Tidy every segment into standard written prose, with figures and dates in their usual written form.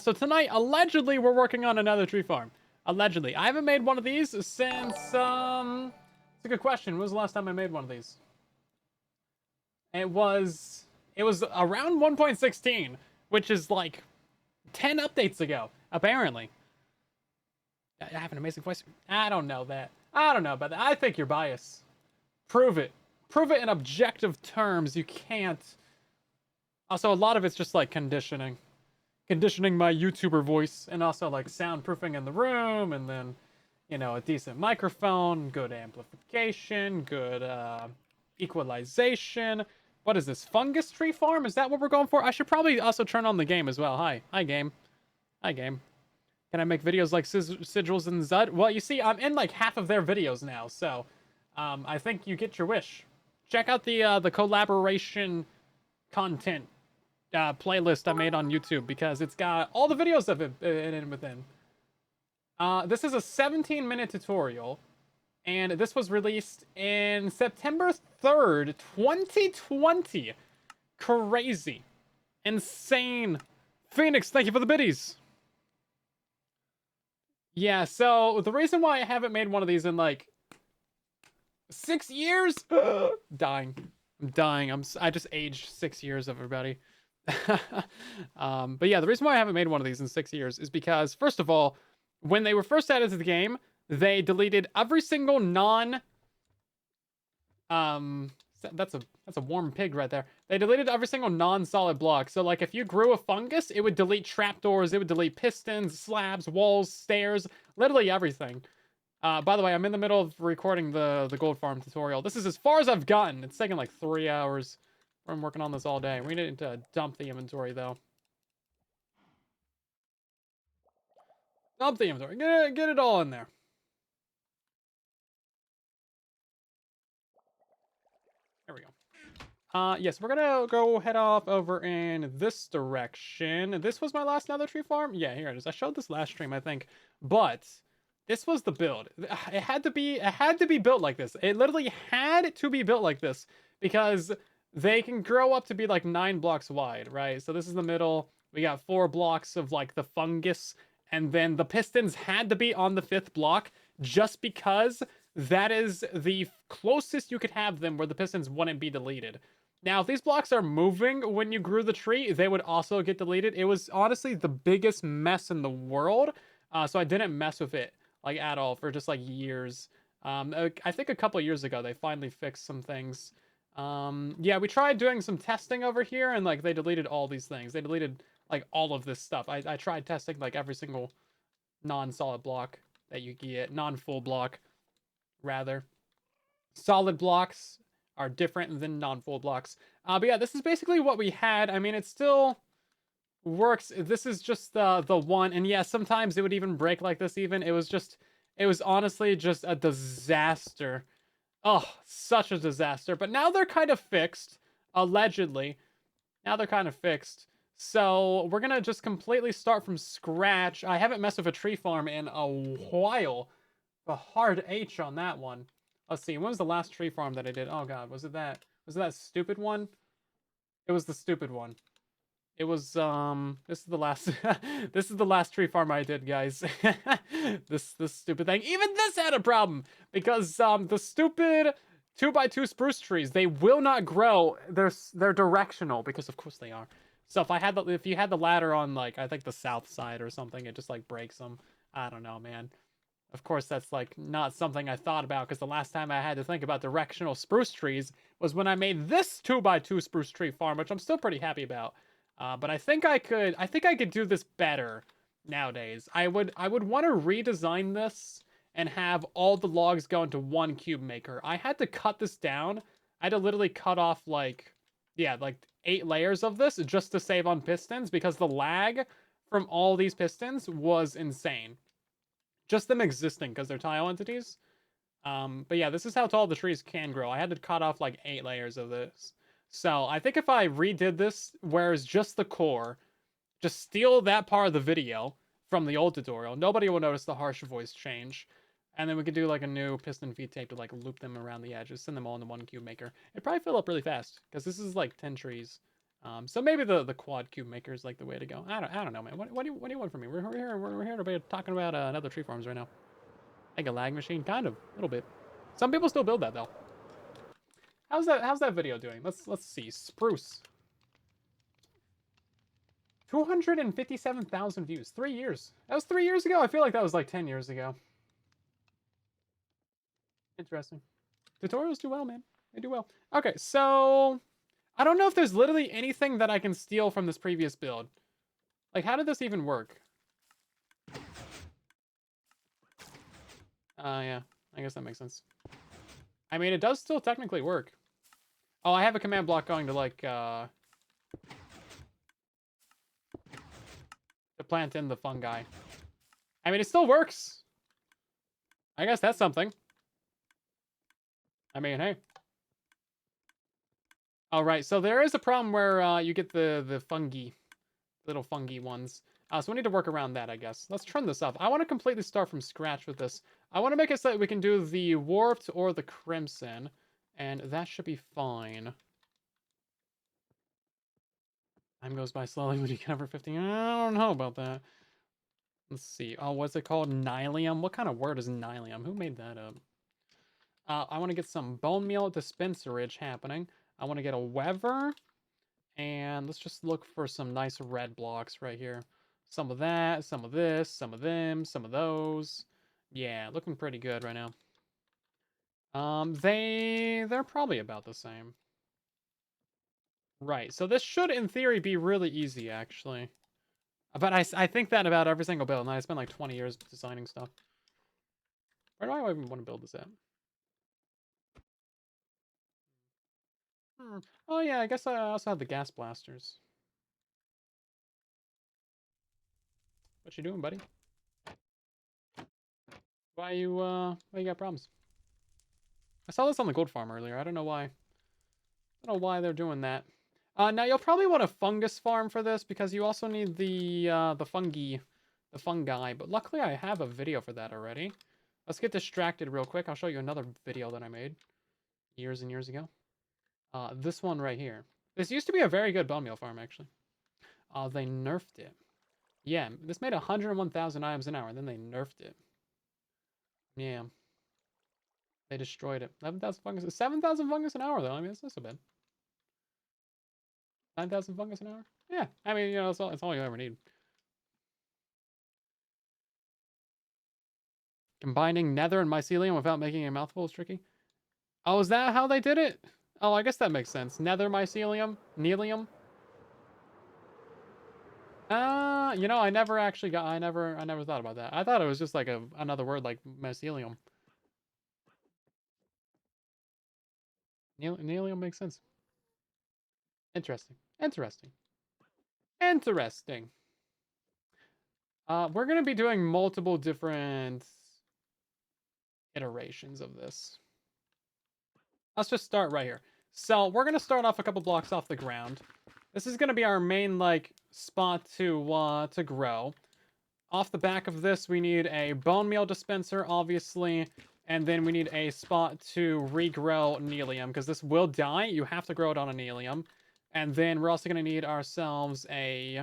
So tonight, allegedly, we're working on another tree farm. Allegedly. I haven't made one of these since, it's a good question. When was the last time I made one of these? It was around 1.16, which is like 10 updates ago, apparently. I have an amazing voice. I don't know that. I don't know about that. I think you're biased. Prove it. Prove it in objective terms. You can't. Also, a lot of it's just like conditioning. Conditioning my YouTuber voice, and also like soundproofing in the room, and then, you know, a decent microphone, good amplification, good equalization. What is this, fungus tree farm? Is that what we're going for? I should probably also turn on the game as well. Hi game. Hi game. Can I make videos like Sigils and Zud? Well, you see, I'm in like half of their videos now, so I think you get your wish. Check out the collaboration content playlist I made on YouTube, because it's got all the videos of it within. This is a 17-minute tutorial, and this was released in September 3rd, 2020. Crazy. Insane. Phoenix, thank you for the biddies. Yeah, so the reason why I haven't made one of these in like 6 years, dying. I'm dying. I just aged 6 years, everybody. But yeah, the reason why I haven't made one of these in 6 years is because, first of all, when they were first added to the game, they deleted every single that's a warm pig right there. They deleted every single non-solid block. So like if you grew a fungus, it would delete trapdoors, it would delete pistons, slabs, walls, stairs, literally everything. By the way, I'm in the middle of recording the gold farm tutorial. This is as far as I've gotten. It's taken like 3 hours. I'm working on this all day. We need to dump the inventory, though. Dump the inventory. Get it all in there. There we go. Yes, we're gonna go head off over in this direction. This was my last Nether tree farm? Yeah, here it is. I showed this last stream, I think. But this was the build. It had to be built like this. It literally had to be built like this, because they can grow up to be like 9 blocks wide, right? So this is the middle. We got 4 blocks of like the fungus, and then the pistons had to be on the 5th block, just because that is the closest you could have them where the pistons wouldn't be deleted. Now, if these blocks are moving when you grew the tree, they would also get deleted. It was honestly the biggest mess in the world, so I didn't mess with it like at all for just like years. I think a couple years ago they finally fixed some things. Yeah, we tried doing some testing over here, and like they deleted all these things. They deleted like all of this stuff. I tried testing like every single non-solid block that you get, non-full block rather. Solid blocks are different than non-full blocks. But yeah, this is basically what we had. I mean, it still works. This is just the one, and yeah, sometimes it would even break like this. Even it was honestly just a disaster. Oh, such a disaster. But now they're kind of fixed, allegedly. Now they're kind of fixed. So we're going to just completely start from scratch. I haven't messed with a tree farm in a while. A hard H on that one. Let's see. When was the last tree farm that I did? Oh, God. Was it that stupid one? It was the stupid one. It was, this is the last, this is the last tree farm I did, guys. this stupid thing. Even this had a problem, because, the stupid 2x2 spruce trees, they will not grow. They're directional, because of course they are. So if you had the ladder on, like, I think the south side or something, it just, like, breaks them. I don't know, man. Of course, that's, like, not something I thought about, because the last time I had to think about directional spruce trees was when I made this 2x2 spruce tree farm, which I'm still pretty happy about. But I think I could do this better nowadays. I would want to redesign this and have all the logs go into one cube maker. I had to cut this down. I had to literally cut off like 8 layers of this just to save on pistons, because the lag from all these pistons was insane. Just them existing, because they're tile entities. But yeah, this is how tall the trees can grow. I had to cut off like 8 layers of this. So I think if I redid this, whereas just the core, just steal that part of the video from the old tutorial, nobody will notice the harsh voice change. And then we could do like a new piston feed tape to like loop them around the edges, send them all into one cube maker. It'd probably fill up really fast, because this is like 10 trees. So maybe the quad cube maker is like the way to go. I don't know, man. What do you want from me? We're here to be talking about another tree farms right now. Like a lag machine, kind of, a little bit. Some people still build that though. How's that video doing? Let's see. Spruce. 257,000 views. 3 years. That was 3 years ago. I feel like that was like 10 years ago. Interesting. Tutorials do well, man. They do well. Okay, so I don't know if there's literally anything that I can steal from this previous build. Like, how did this even work? Yeah. I guess that makes sense. I mean, it does still technically work. Oh, I have a command block going to, like, to plant in the fungi. I mean, it still works. I guess that's something. I mean, hey. All right, so there is a problem where you get the fungi, little fungi ones. So we need to work around that, I guess. Let's turn this off. I want to completely start from scratch with this. I want to make it so that we can do the warped or the crimson, and that should be fine. Time goes by slowly when you get over 50. I don't know about that. Let's see. Oh, what's it called? Nylium? What kind of word is nylium? Who made that up? I want to get some bone meal dispenserage happening. I want to get a weather. And let's just look for some nice red blocks right here. Some of that, some of this, some of them, some of those. Yeah, looking pretty good right now. They're probably about the same. Right, so this should, in theory, be really easy, actually. But I think that about every single build, and I spent like 20 years designing stuff. Where do I even want to build this at? Oh yeah, I guess I also have the gas blasters. What you doing, buddy? Why you got problems? I saw this on the gold farm earlier. I don't know why. I don't know why they're doing that. Now you'll probably want a fungus farm for this because you also need the fungi. But luckily I have a video for that already. Let's get distracted real quick. I'll show you another video that I made years and years ago. This one right here. This used to be a very good bone meal farm actually. They nerfed it. Yeah, this made 101,000 items an hour, and then they nerfed it. Yeah. They destroyed it. 11,000 fungus. 7,000 fungus an hour, though. I mean, it's not so bad. 9,000 fungus an hour? Yeah. I mean, you know, it's all you ever need. Combining nether and mycelium without making a mouthful is tricky. Oh, is that how they did it? Oh, I guess that makes sense. Nether mycelium? Nelium? You know, I never thought about that. I thought it was just like another word like mycelium. Nelium makes sense. Interesting. Interesting. Interesting. We're gonna be doing multiple different iterations of this. Let's just start right here. So we're gonna start off a couple blocks off the ground. This is gonna be our main like spot to grow. Off the back of this, we need a bone meal dispenser, obviously, and then we need a spot to regrow Nelium because this will die. You have to grow it on a Nelium, and then we're also gonna need ourselves a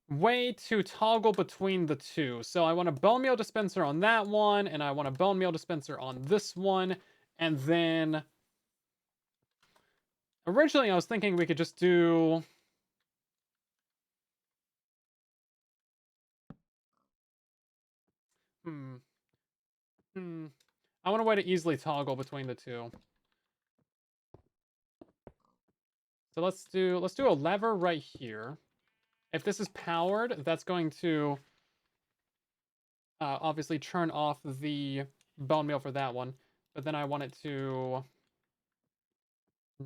way to toggle between the two. So I want a bone meal dispenser on that one, and I want a bone meal dispenser on this one, and then originally I was thinking we could just do I want a way to easily toggle between the two. So let's do a lever right here. If this is powered, that's going to obviously turn off the bone meal for that one. But then I want it to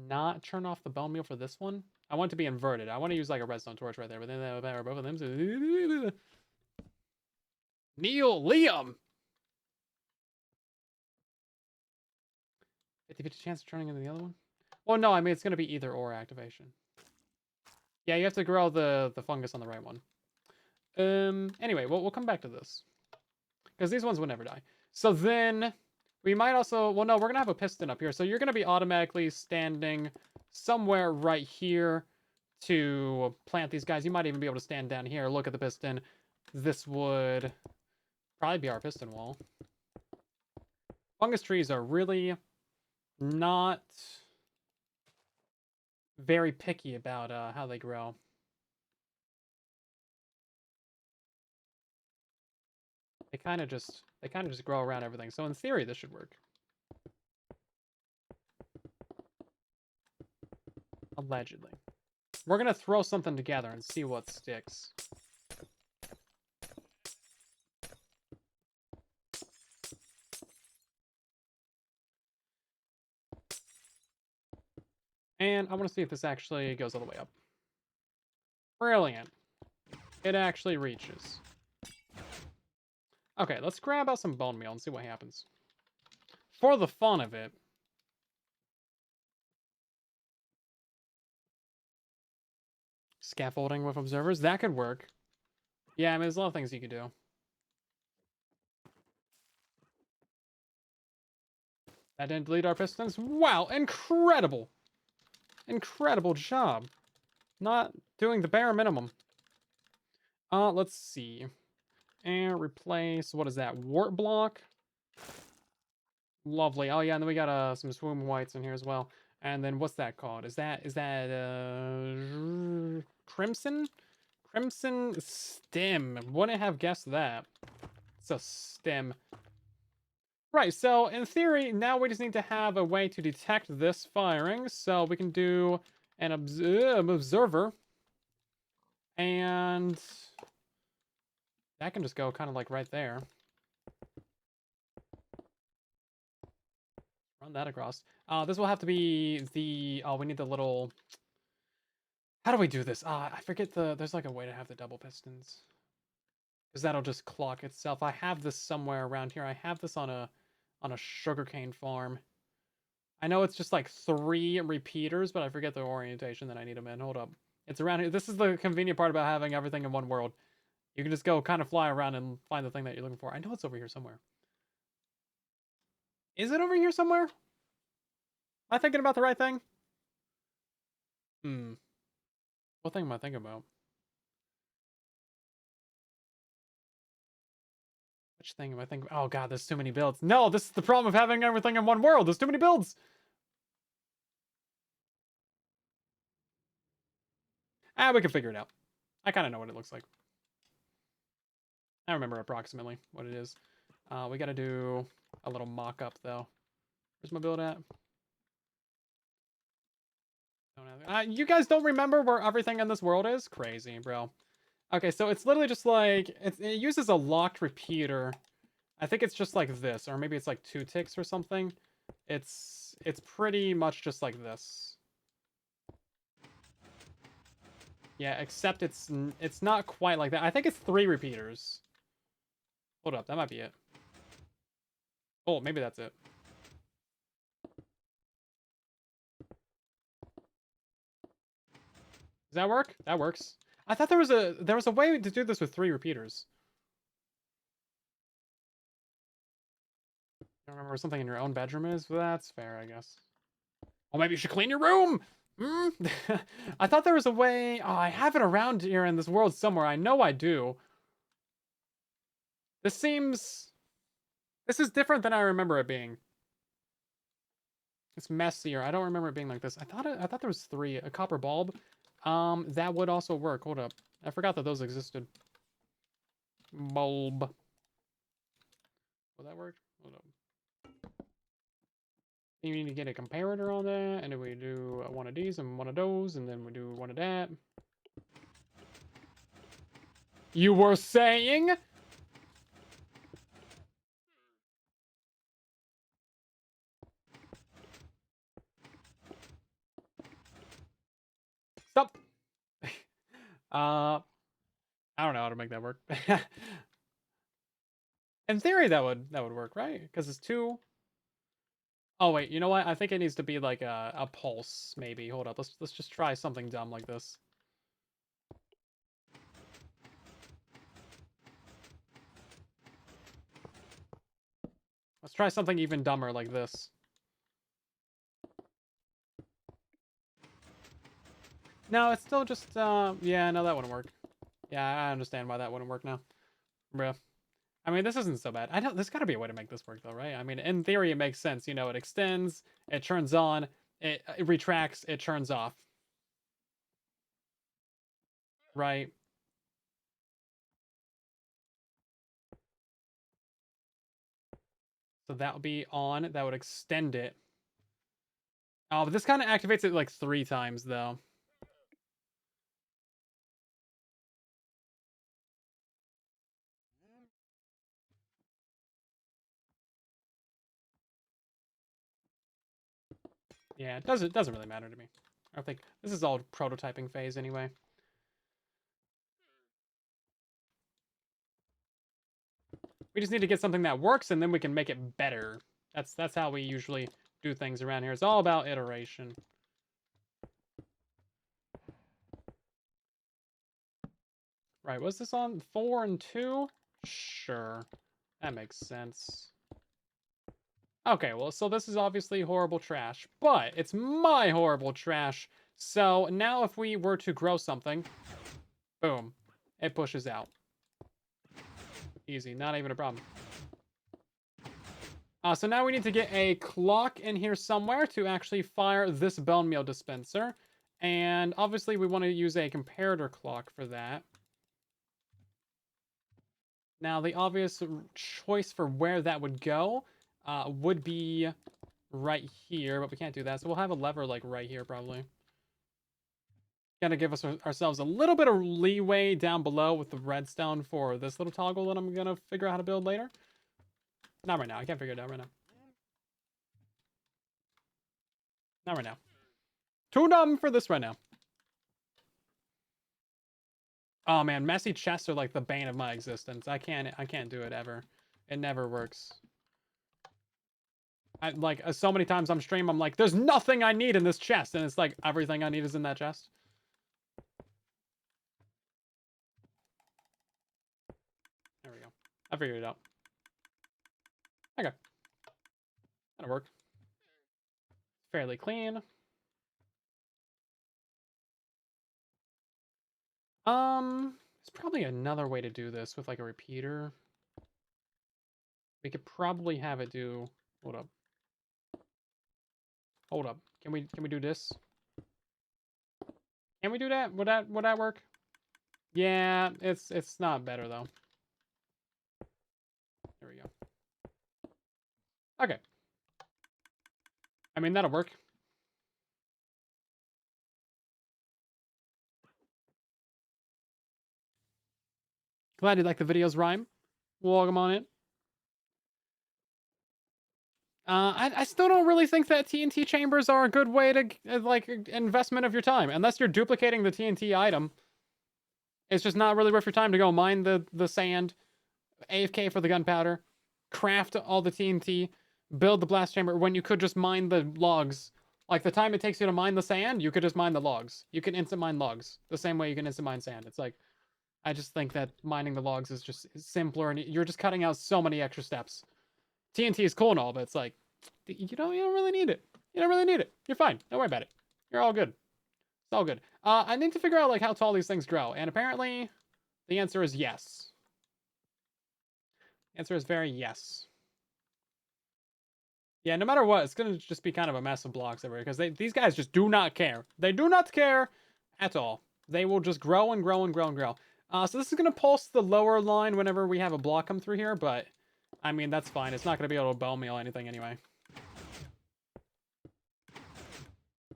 not turn off the bone meal for this one. I want it to be inverted. I want to use like a redstone torch right there, but then that would power both of them. So... Neil Liam! 50-50 chance of turning into the other one? Well, no, I mean, it's going to be either or activation. Yeah, you have to grow the fungus on the right one. Anyway, we'll come back to this. Because these ones will never die. So then, we might also... Well, no, we're going to have a piston up here. So you're going to be automatically standing somewhere right here to plant these guys. You might even be able to stand down here, look at the piston. This would probably be our piston wall. Fungus trees are really not very picky about how they grow. They kind of just grow around everything. So in theory, this should work. Allegedly. We're gonna throw something together and see what sticks. And I want to see if this actually goes all the way up. Brilliant. It actually reaches. Okay, let's grab out some bone meal and see what happens. For the fun of it. Scaffolding with observers, that could work. Yeah, I mean, there's a lot of things you could do. That didn't delete our pistons? Wow, incredible! Incredible job. Not doing the bare minimum. Let's see. And replace, what is that? Wart block? Lovely. Oh yeah, and then we got some swoon whites in here as well. And then what's that called? Is that crimson? Crimson stem. Wouldn't have guessed that. It's a stem. Right, so in theory, now we just need to have a way to detect this firing. So we can do an observer. And that can just go kind of like right there. Run that across. This will have to be the... Oh, we need the little... How do we do this? I forget the... There's like a way to have the double pistons. Because that'll just clock itself. I have this somewhere around here. I have this on a sugarcane farm. I know it's just like 3 repeaters, but I forget the orientation that I need them in. Hold up. It's around here. This is the convenient part about having everything in one world. You can just go kind of fly around and find the thing that you're looking for. I know it's over here somewhere. Is it over here somewhere? Am I thinking about the right thing? What thing am I thinking about? Which thing am I thinking about? Oh god, there's too many builds. No, this is the problem of having everything in one world. There's too many builds. We can figure it out. I kind of know what it looks like. I remember approximately what it is. We gotta do a little mock-up, though. Where's my build at? You guys don't remember where everything in this world is? Crazy, bro. Okay, so it's literally just like... It uses a locked repeater. I think it's just like this, or maybe it's like 2 ticks or something. It's pretty much just like this. Yeah, except it's not quite like that. I think it's 3 repeaters. Hold up, that might be it. Oh, maybe that's it. Does that work? That works. I thought there was a way to do this with 3 repeaters. I don't remember something in your own bedroom is, but that's fair, I guess. Well, maybe you should clean your room! I thought there was a way... Oh, I have it around here in this world somewhere. I know I do. This seems... This is different than I remember it being. It's messier. I don't remember it being like this. I thought there was 3. A copper bulb. That would also work. Hold up. I forgot that those existed. Bulb. Will that work? Hold up. You need to get a comparator on that, and then we do one of these and one of those, and then we do one of that. You were saying? Stop. I don't know how to make that work. In theory, that would work, right? Because it's 2. Oh wait, you know what? I think it needs to be like a pulse, maybe. Hold up, let's just try something dumb like this. Let's try something even dumber like this. No, it's still just, yeah, no, that wouldn't work. Yeah, I understand why that wouldn't work now. Bruh. I mean, this isn't so bad. I don't, there's gotta be a way to make this work though, right? I mean, in theory, it makes sense. You know, it extends, it turns on, it retracts, it turns off. Right? So that would be on, that would extend it. Oh, but this kind of activates it like 3 times though. Yeah, it doesn't really matter to me. I think this is all prototyping phase anyway. We just need to get something that works and then we can make it better. That's how we usually do things around here. It's all about iteration. Right, was this on 4 and 2? Sure. That makes sense. Okay, well, so this is obviously horrible trash, but it's my horrible trash. So now if we were to grow something, boom, it pushes out. Easy, not even a problem. So now we need to get a clock in here somewhere to actually fire this bone meal dispenser. And obviously we want to use a comparator clock for that. Now the obvious choice for where that would go would be right here, but we can't do that. So we'll have a lever like right here probably. Gonna give us ourselves a little bit of leeway down below with the redstone for this little toggle that I'm gonna figure out how to build later. Not right now. I can't figure it out right now. Not right now. Too dumb for this right now. Oh man, messy chests are like the bane of my existence. I can't do it ever. It never works. I like so many times on stream I'm like, there's nothing I need in this chest, and it's like everything I need is in that chest. There we go. I figured it out. Okay. That'll work. Fairly clean. There's probably another way to do this with like a repeater. We could probably have it do. Hold up. Hold up. Can we do this? Can we do that? Would that work? Yeah, it's not better though. There we go. Okay. I mean that'll work. Glad you like the videos, Rhyme. Welcome on in. I still don't really think that TNT chambers are a good way to like investment of your time, unless you're duplicating the TNT item. It's just not really worth your time to go mine the sand, AFK for the gunpowder, craft all the TNT, build the blast chamber when you could just mine the logs. Like the time it takes you to mine the sand, you could just mine the logs. You can instant mine logs the same way you can instant mine sand. It's like I just think that mining the logs is just simpler, and you're just cutting out so many extra steps. TNT is cool and all, but it's like you don't really need it. You don't really need it. You're fine. Don't worry about it. You're all good. It's all good. I need to figure out like how tall these things grow, and apparently, the answer is yes. The answer is very yes. Yeah, no matter what, it's gonna just be kind of a mess of blocks everywhere because these guys just do not care. They do not care at all. They will just grow and grow and grow and grow. So this is gonna pulse the lower line whenever we have a block come through here, but I mean that's fine. It's not gonna be able to bone meal anything anyway.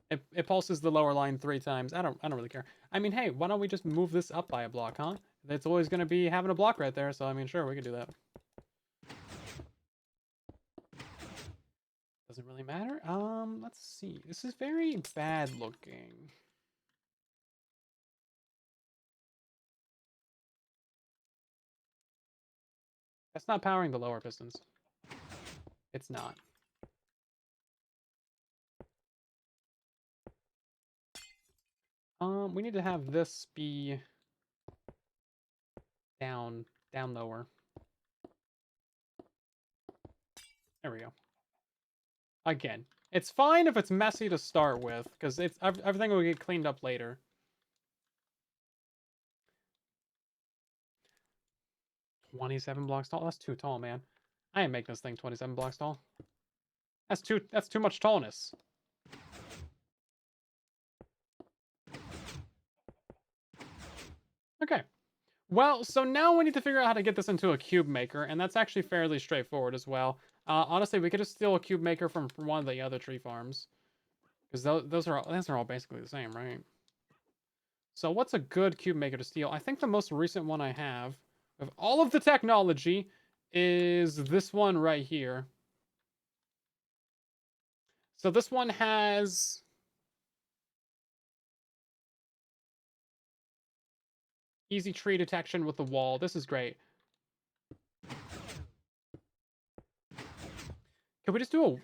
It pulses the lower line 3 times. I don't really care. I mean, hey, why don't we just move this up by a block, huh? It's always gonna be having a block right there, so I mean, sure, we could do that. Doesn't really matter. Let's see. This is very bad looking. That's not powering the lower pistons. It's not. We need to have this be down lower. There we go. Again, it's fine if it's messy to start with, because everything will get cleaned up later. 27 blocks tall? That's too tall, man. I ain't making this thing 27 blocks tall. That's too much tallness. Okay. Well, so now we need to figure out how to get this into a cube maker, and that's actually fairly straightforward as well. Honestly, we could just steal a cube maker from one of the other tree farms. Because those are all basically the same, right? So what's a good cube maker to steal? I think the most recent one I have, of all of the technology, is this one right here. So this one has... easy tree detection with the wall. This is great. Can we just do a...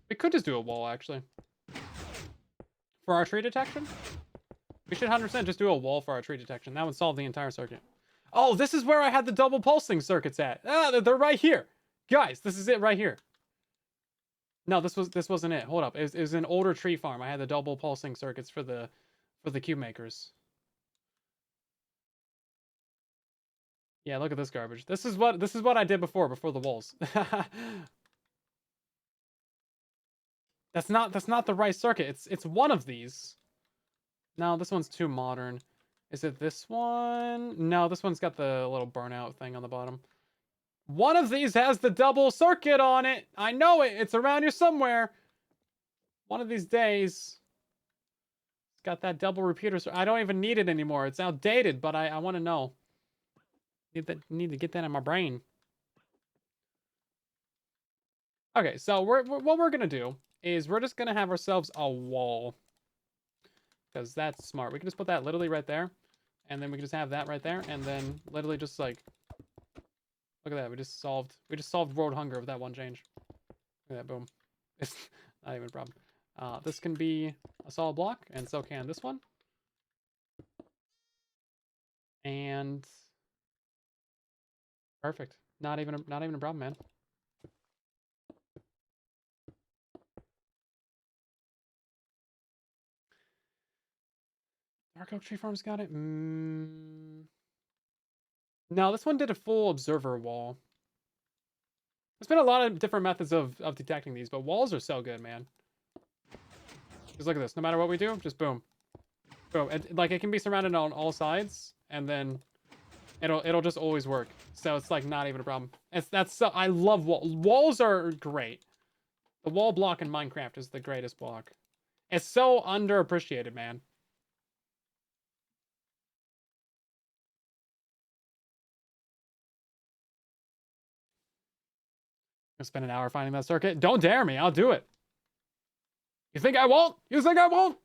We could just do a wall, actually. For our tree detection? We should 100% just do a wall for our tree detection. That would solve the entire circuit. Oh, this is where I had the double pulsing circuits at. Ah, they're right here. Guys, this is it right here. No, this wasn't it. Hold up. It was an older tree farm. I had the double pulsing circuits for the cube makers. Yeah, look at this garbage. This is what I did before the walls. That's not the right circuit. It's one of these. No, this one's too modern. Is it this one? No, this one's got the little burnout thing on the bottom. One of these has the double circuit on it. I know it. It's around here somewhere. One of these days. It's got that double repeater. I don't even need it anymore. It's outdated, but I want to know. Need to get that in my brain. Okay, so what we're gonna do is we're just gonna have ourselves a wall. Because that's smart. We can just put that literally right there. And then we can just have that right there. And then literally just like... Look at that. We just solved world hunger with that one change. Look at that. Boom. It's not even a problem. This can be a solid block. And so can this one. And... perfect. Not even a problem, man. Dark Oak Tree Farm's got it. No, this one did a full observer wall. There's been a lot of different methods of detecting these, but walls are so good, man. Just look at this. No matter what we do, just boom. Boom. Like, it can be surrounded on all sides, and then it'll just always work. So it's, like, not even a problem. I love walls. Walls are great. The wall block in Minecraft is the greatest block. It's so underappreciated, man. Gonna spend an hour finding that circuit. Don't dare me. I'll do it. You think I won't? You think I won't?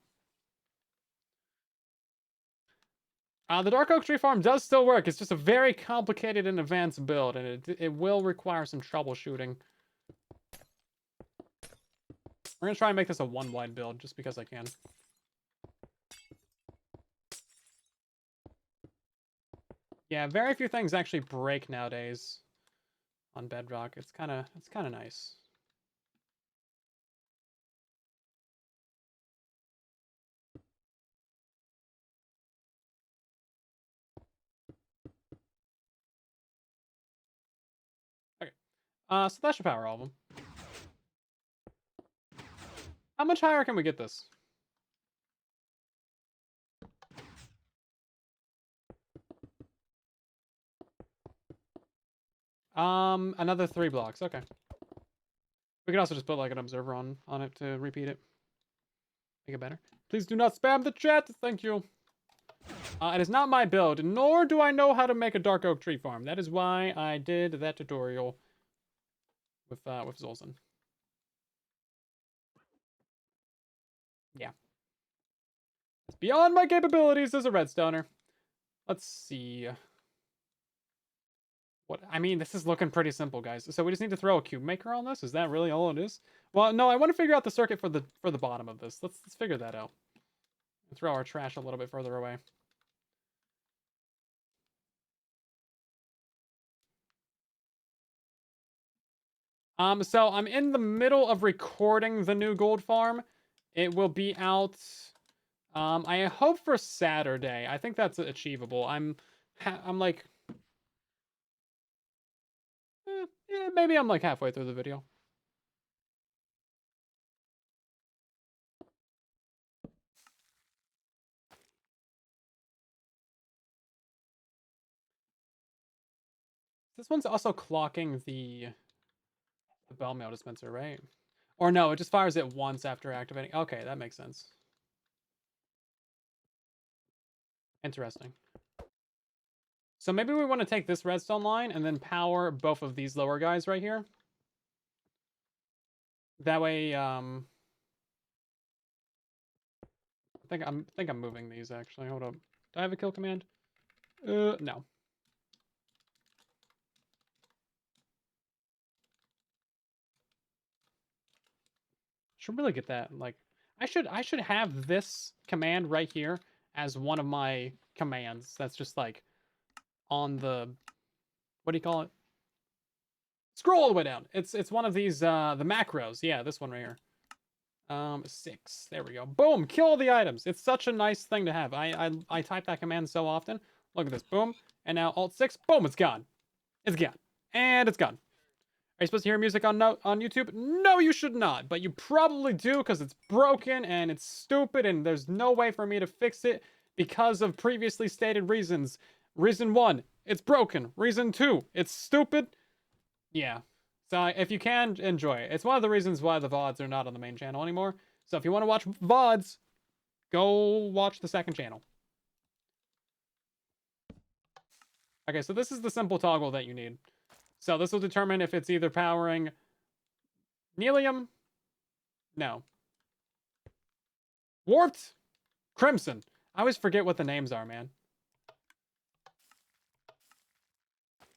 The Dark Oak Tree Farm does still work. It's just a very complicated and advanced build, and it will require some troubleshooting. We're gonna try and make this a one wide build, just because I can. Yeah, very few things actually break nowadays on Bedrock. It's kind of nice. Okay. So that should power all of them. How much higher can we get this? Another 3 blocks. Okay. We can also just put like an observer on it to repeat it. Make it better. Please do not spam the chat. Thank you. It is not my build, nor do I know how to make a Dark Oak Tree Farm. That is why I did that tutorial with Zolzan. Yeah. It's beyond my capabilities as a redstoner. Let's see. What I mean, this is looking pretty simple, guys. So we just need to throw a cube maker on this? Is that really all it is? Well, no, I want to figure out the circuit for the bottom of this. Let's figure that out. Throw our trash a little bit further away. So I'm in the middle of recording the new gold farm. It will be out I hope for Saturday. I think that's achievable. I'm like, yeah, maybe I'm like halfway through the video. This one's also clocking the bell mail dispenser, right? Or no, it just fires it once after activating. Okay, that makes sense. Interesting. So maybe we want to take this redstone line and then power both of these lower guys right here. That way, I think I'm moving these actually. Hold up. Do I have a kill command? No. Should really get that. Like, I should have this command right here as one of my commands. That's just like on the, what do you call it? Scroll all the way down. It's one of these the macros. Yeah, this one right here. 6. There we go. Boom! Kill all the items. It's such a nice thing to have. I type that command so often. Look at this. Boom. And now Alt 6. Boom! It's gone. It's gone. And it's gone. Are you supposed to hear music on YouTube? No, you should not. But you probably do because it's broken and it's stupid and there's no way for me to fix it because of previously stated reasons. Reason 1, it's broken. Reason 2, it's stupid. Yeah. So if you can, enjoy it. It's one of the reasons why the VODs are not on the main channel anymore. So if you want to watch VODs, go watch the second channel. Okay, so this is the simple toggle that you need. So this will determine if it's either powering Nelium. No. Warped. Crimson. I always forget what the names are, man.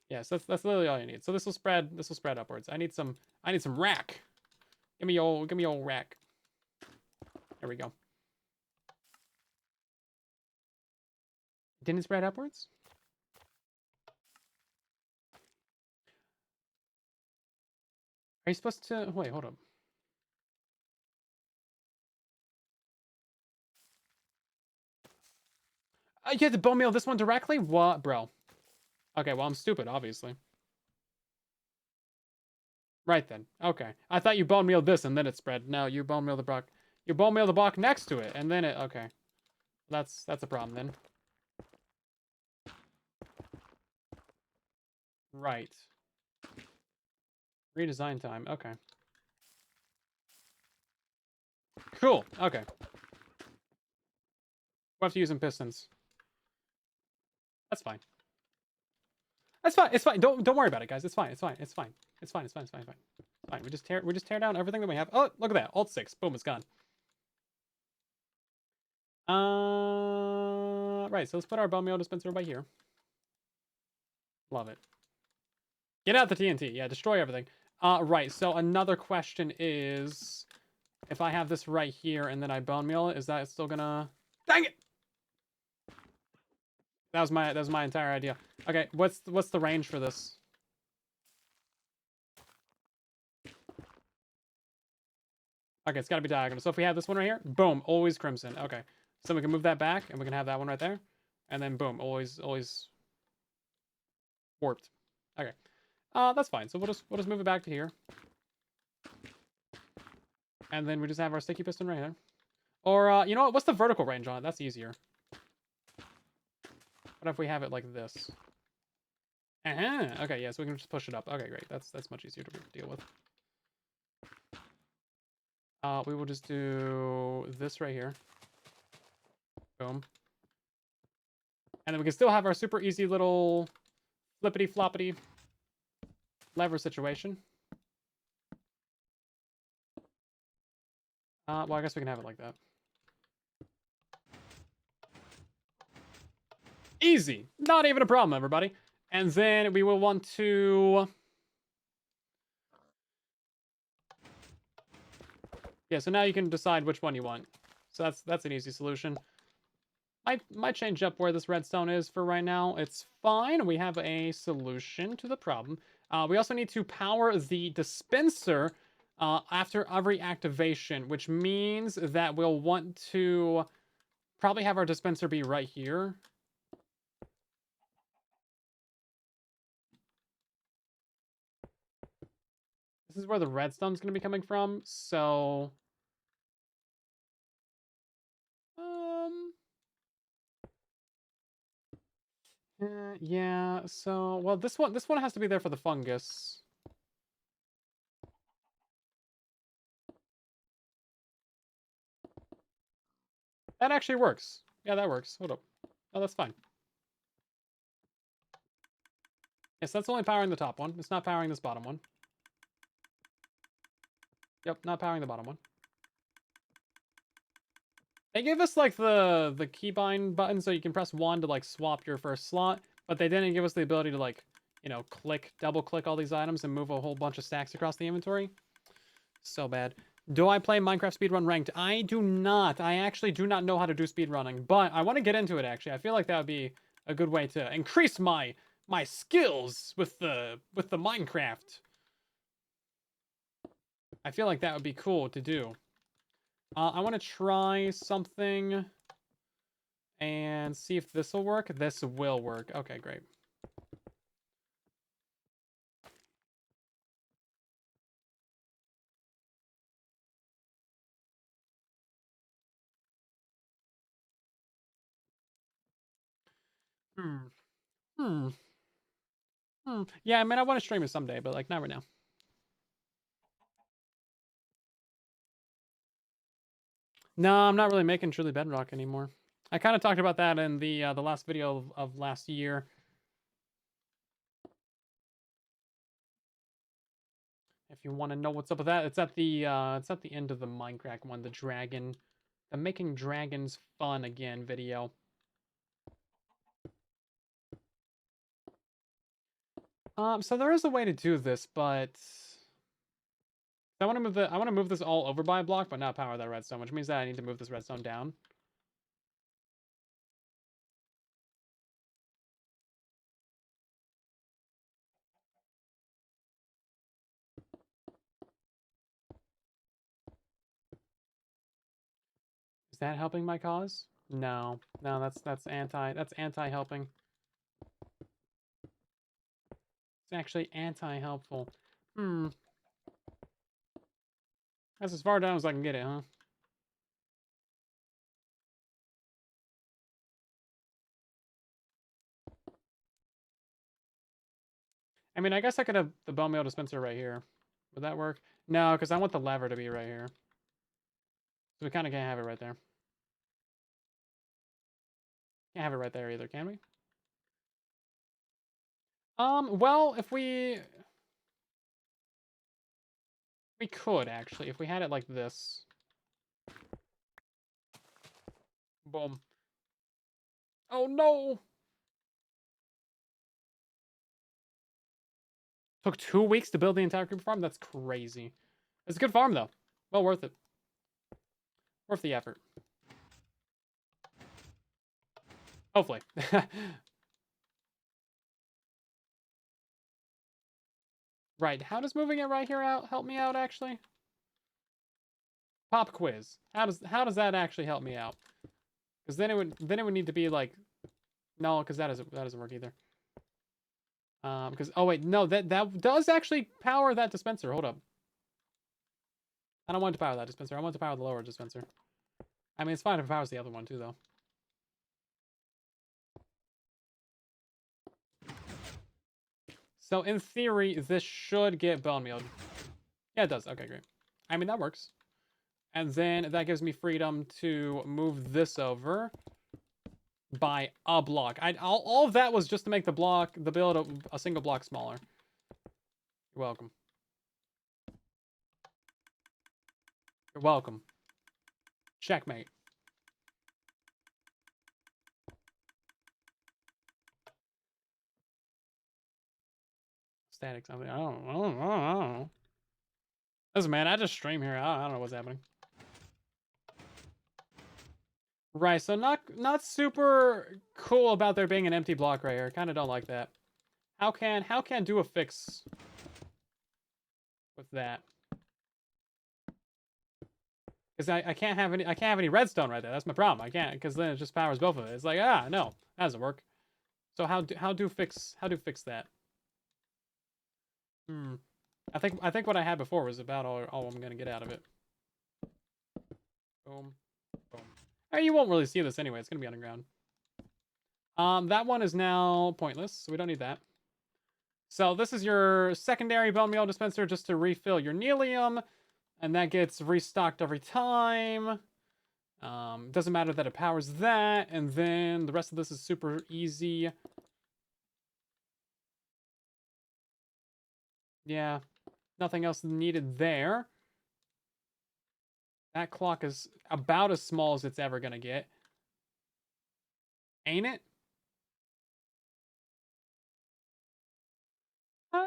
Yes, that's literally all you need. So this will spread upwards. I need some rack. Give me old rack. There we go. Didn't it spread upwards? Are you supposed to wait, hold up. You had to bone meal this one directly? What, bro? Okay, well, I'm stupid, obviously. Right then. Okay. I thought you bone mealed this and then it spread. No, you bone meal the block. You bone meal the block next to it and then it. Okay. That's a problem then. Right. Redesign time. Okay. Cool. Okay. We'll have to use some pistons. That's fine. That's fine. It's fine. Don't worry about it, guys. It's fine. It's fine. It's fine. It's fine. It's fine. It's fine. It's fine. It's fine. We just tear down everything that we have. Oh, look at that. Alt 6. Boom, it's gone. Right. So let's put our bone meal dispenser by here. Love it. Get out the TNT. Yeah, destroy everything. Right. So another question is, if I have this right here and then I bone meal it, is that still gonna? Dang it! That was my entire idea. Okay, what's the range for this? Okay, it's gotta be diagonal. So if we have this one right here, boom, always crimson. Okay, so we can move that back and we can have that one right there, and then boom, always warped. Okay, that's fine. So we'll just move it back to here, and then we just have our sticky piston right here. Or you know what? What's the vertical range on it? That's easier. What if we have it like this? Okay, yeah, so we can just push it up. Okay, great. That's much easier to deal with. We will just do this right here. Boom. And then we can still have our super easy little flippity floppity lever situation. Well, I guess we can have it like that. Easy. Not even a problem, everybody. And then we will want to... Yeah, so now you can decide which one you want. So that's an easy solution. I might change up where this redstone is for right now. It's fine. We have a solution to the problem. We also need to power the dispenser after every activation, which means that we'll want to probably have our dispenser be right here. This is where the redstone's going to be coming from, so... yeah, so... Well, this one has to be there for the fungus. That actually works. Yeah, that works. Hold up. Oh, that's fine. Yes, that's only powering the top one. It's not powering this bottom one. Yep, not powering the bottom one. They gave us, like, the keybind button so you can press 1 to, like, swap your first slot, but they didn't give us the ability to, like, you know, double-click all these items and move a whole bunch of stacks across the inventory. So bad. Do I play Minecraft speedrun ranked? I do not. I actually do not know how to do speedrunning, but I want to get into it, actually. I feel like that would be a good way to increase my skills with the Minecraft. I feel like that would be cool to do. I want to try something and see if this will work. This will work. Okay, great. Yeah, I mean, I want to stream it someday, but, like, not right now. No, I'm not really making truly Bedrock anymore. I kind of talked about that in the last video of last year. If you want to know what's up with that, it's at the end of the Minecraft one, the making dragons fun again video. So there is a way to do this, but I want to move this all over by a block, but not power that redstone, which means that I need to move this redstone down. Is that helping my cause? No, that's anti helping. It's actually anti-helpful. That's as far down as I can get it, huh? I mean, I guess I could have the bone meal dispenser right here. Would that work? No, because I want the lever to be right here. So we kind of can't have it right there. Can't have it right there either, can we? Well, if we could, actually, if we had it like this. Boom. Oh, no! Took 2 weeks to build the entire creeper farm? That's crazy. It's a good farm, though. Well worth it. Worth the effort. Hopefully. Right, how does moving it right here help me out, actually? Pop quiz. How does that actually help me out? Because then it would need to be like, no, because that doesn't work either. Because oh wait, no, that does actually power that dispenser. Hold up. I don't want to power that dispenser. I want to power the lower dispenser. I mean, it's fine if it powers the other one too, though. So in theory, this should get bone mealed. Yeah, it does. Okay, great. I mean, that works. And then that gives me freedom to move this over by a block. All of that was just to make the build a single block smaller. You're welcome. You're welcome. Checkmate. Static something. I don't know. Listen, man, I just stream here. I don't know what's happening. Right, so not super cool about there being an empty block right here. Kind of don't like that. How can do a fix with that? Because I can't have any redstone right there. That's my problem. I can't, because then it just powers both of it. It's like, no, that doesn't work. So how do fix that? I think what I had before was about all I'm gonna get out of it. Boom, boom. Hey, you won't really see this anyway. It's gonna be underground. That one is now pointless, so we don't need that. So this is your secondary bone meal dispenser just to refill your nelium, and that gets restocked every time. Doesn't matter that it powers that, and then the rest of this is super easy. Yeah, nothing else needed there. That clock is about as small as it's ever gonna get. Ain't it? Uh,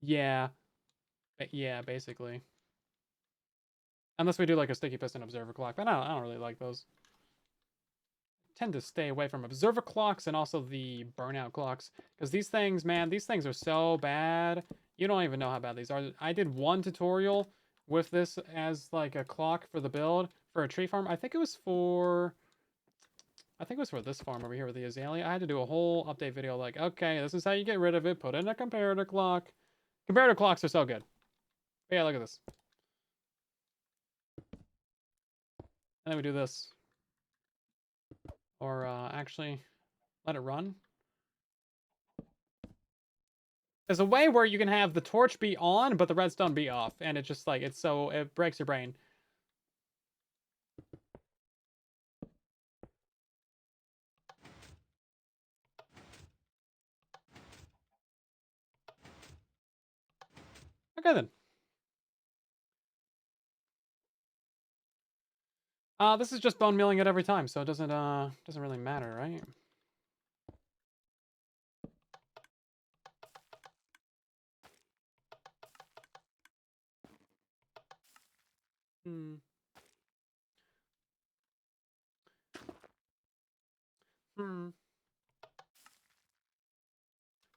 yeah. Yeah, basically. Unless we do like a sticky piston observer clock, but I don't really like those. Tend to stay away from observer clocks and also the burnout clocks, because these things, man, these things are so bad. You don't even know how bad these are. I did one tutorial with this as like a clock for the build for a tree farm. I think it was for this farm over here with the azalea. I had to do a whole update video like, okay, this is how you get rid of it. Put in a comparator clock. Comparator clocks are so good. But yeah, look at this. And then we do this. Or actually, let it run. There's a way where you can have the torch be on, but the redstone be off. And it's just like, it breaks your brain. Okay then. This is just bone milling it every time, so it doesn't really matter, right? Hmm.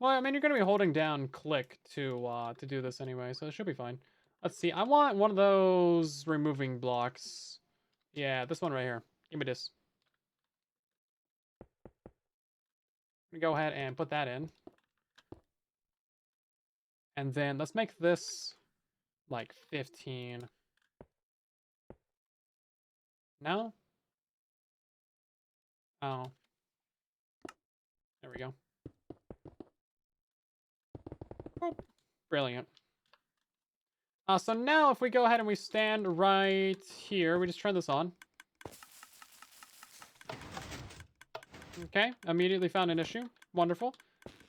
Well, I mean, you're gonna be holding down click to do this anyway, so it should be fine. Let's see. I want one of those removing blocks. Yeah, this one right here. Give me this. Go ahead and put that in. And then let's make this like 15. No? Oh. There we go. Boop. Brilliant. So now if we go ahead and we stand right here, we just turn this on. Okay, immediately found an issue. Wonderful.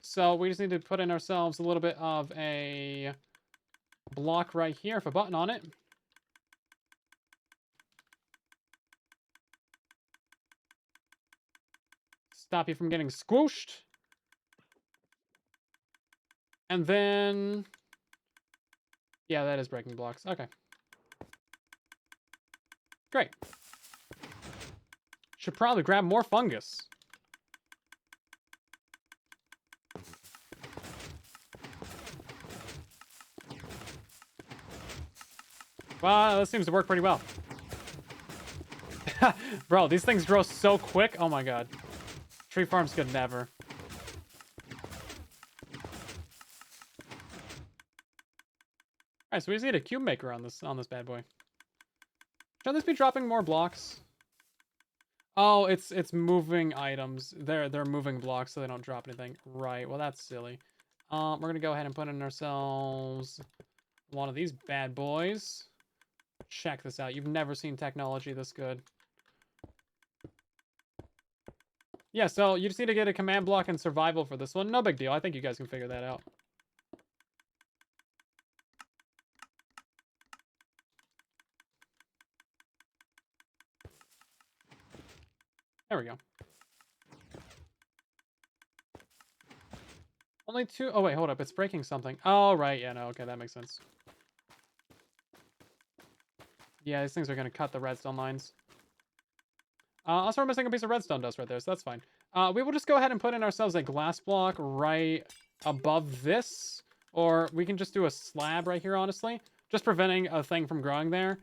So we just need to put in ourselves a little bit of a block right here with a button on it. Stop you from getting squooshed. And then... yeah, that is breaking blocks. Okay. Great. Should probably grab more fungus. Wow, this seems to work pretty well. Bro, these things grow so quick. Oh my god. Tree farms could never. Alright, so we just need a cube maker on this bad boy. Should this be dropping more blocks? Oh, it's moving items. They're moving blocks so they don't drop anything. Right, well that's silly. We're gonna go ahead and put in ourselves one of these bad boys. Check this out. You've never seen technology this good. Yeah, so you just need to get a command block and survival for this one. No big deal. I think you guys can figure that out. There we go. Only two. Oh, wait, hold up. It's breaking something. Oh, right. Yeah, no. Okay, that makes sense. Yeah, these things are going to cut the redstone lines. Also, we're missing a piece of redstone dust right there, so that's fine. We will just go ahead and put in ourselves a glass block right above this. Or we can just do a slab right here, honestly. Just preventing a thing from growing there.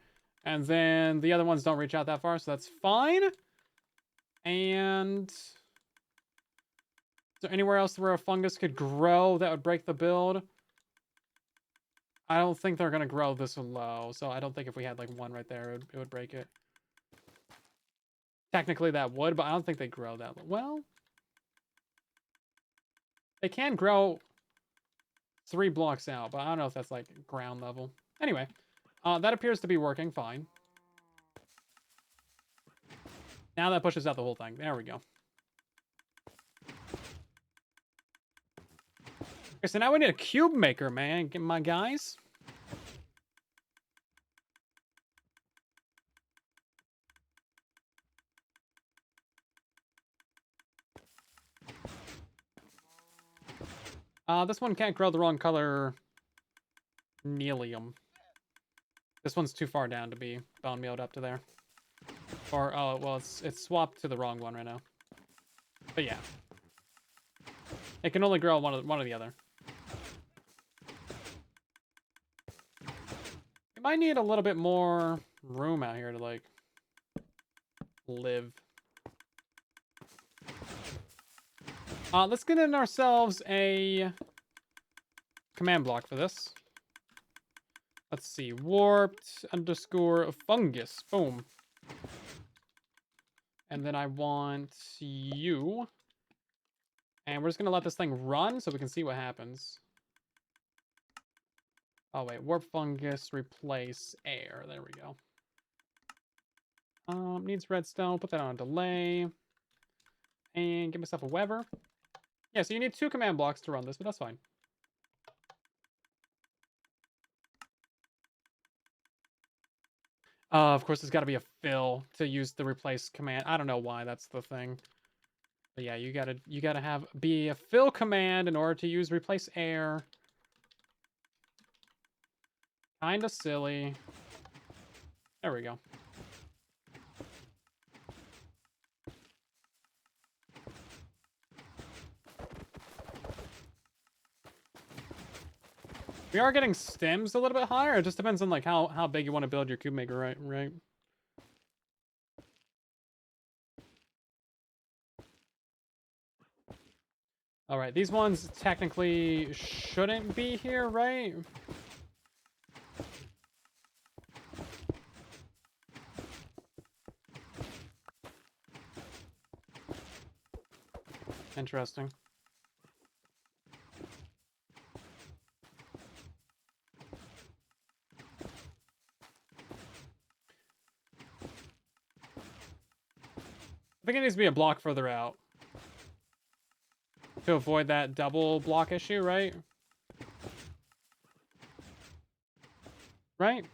And then the other ones don't reach out that far, so that's fine. And is there anywhere else where a fungus could grow that would break the build? I don't think they're gonna grow this low, so I don't think if we had like one right there, it would break it. Technically that would, but I don't think they grow that low. Well, they can grow 3 blocks out, but I don't know if that's like ground level. Anyway, that appears to be working fine. Now that pushes out the whole thing. There we go. Okay, so now we need a cube maker, man. Get my guys. This one can't grow the wrong color Nelium. This one's too far down to be bone mealed up to there. Or, oh, well, it's swapped to the wrong one right now. But yeah. It can only grow one or the other. We might need a little bit more room out here to, like, live. Let's get in ourselves a command block for this. Let's see. Warped _ fungus. Boom. And then I want you. And we're just going to let this thing run so we can see what happens. Oh, wait. Warp fungus, replace air. There we go. Needs redstone. Put that on a delay. And give myself a Weber. Yeah, so you need 2 command blocks to run this, but that's fine. Of course, there's got to be a fill to use the replace command. I don't know why that's the thing. But yeah, you gotta be a fill command in order to use replace air. Kinda silly. There we go. We are getting stems a little bit higher. It just depends on like how big you want to build your cube maker, right? All right, these ones technically shouldn't be here, right? Interesting. I think it needs to be a block further out to avoid that double block issue, right? Right?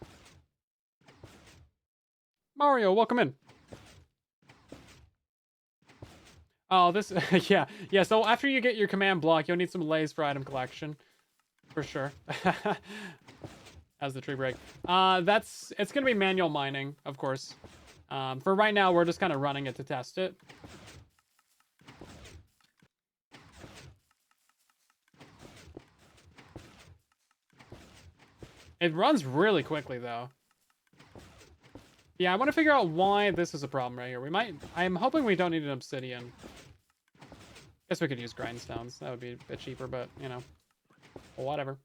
Mario, welcome in. Oh, this, yeah. So after you get your command block, you'll need some lays for item collection. For sure. As the tree break. It's gonna be manual mining, of course. For right now, we're just kind of running it to test it. It runs really quickly, though. Yeah, I want to figure out why this is a problem right here. I'm hoping we don't need an obsidian. Guess we could use grindstones. That would be a bit cheaper, but, you know, whatever.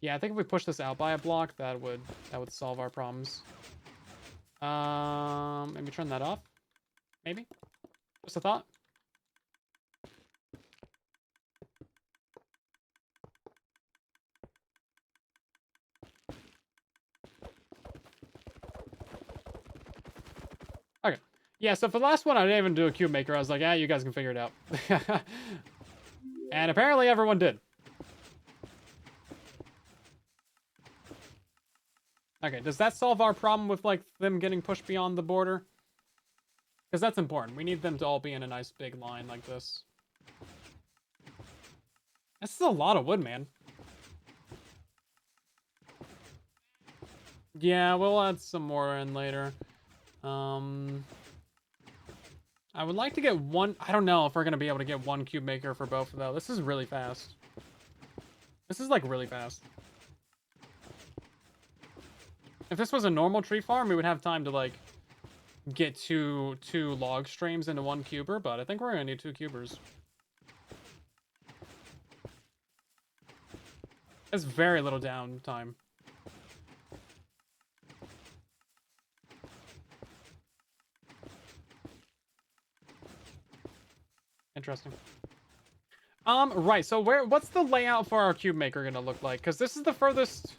Yeah, I think if we push this out by a block, that would solve our problems. Maybe turn that off. Maybe. Just a thought. Okay. Yeah, so for the last one, I didn't even do a cube maker. I was like, yeah, you guys can figure it out. And apparently everyone did. Okay, does that solve our problem with, like, them getting pushed beyond the border? Because that's important. We need them to all be in a nice big line like this. This is a lot of wood, man. Yeah, we'll add some more in later. I would like to get one... I don't know if we're going to be able to get one cube maker for both, though. This is really fast. This is, like, really fast. If this was a normal tree farm, we would have time to, like, get two log streams into one cuber, but I think we're gonna need 2 cubers. There's very little downtime. Interesting. Right, so what's the layout for our cube maker gonna look like? Because this is the furthest...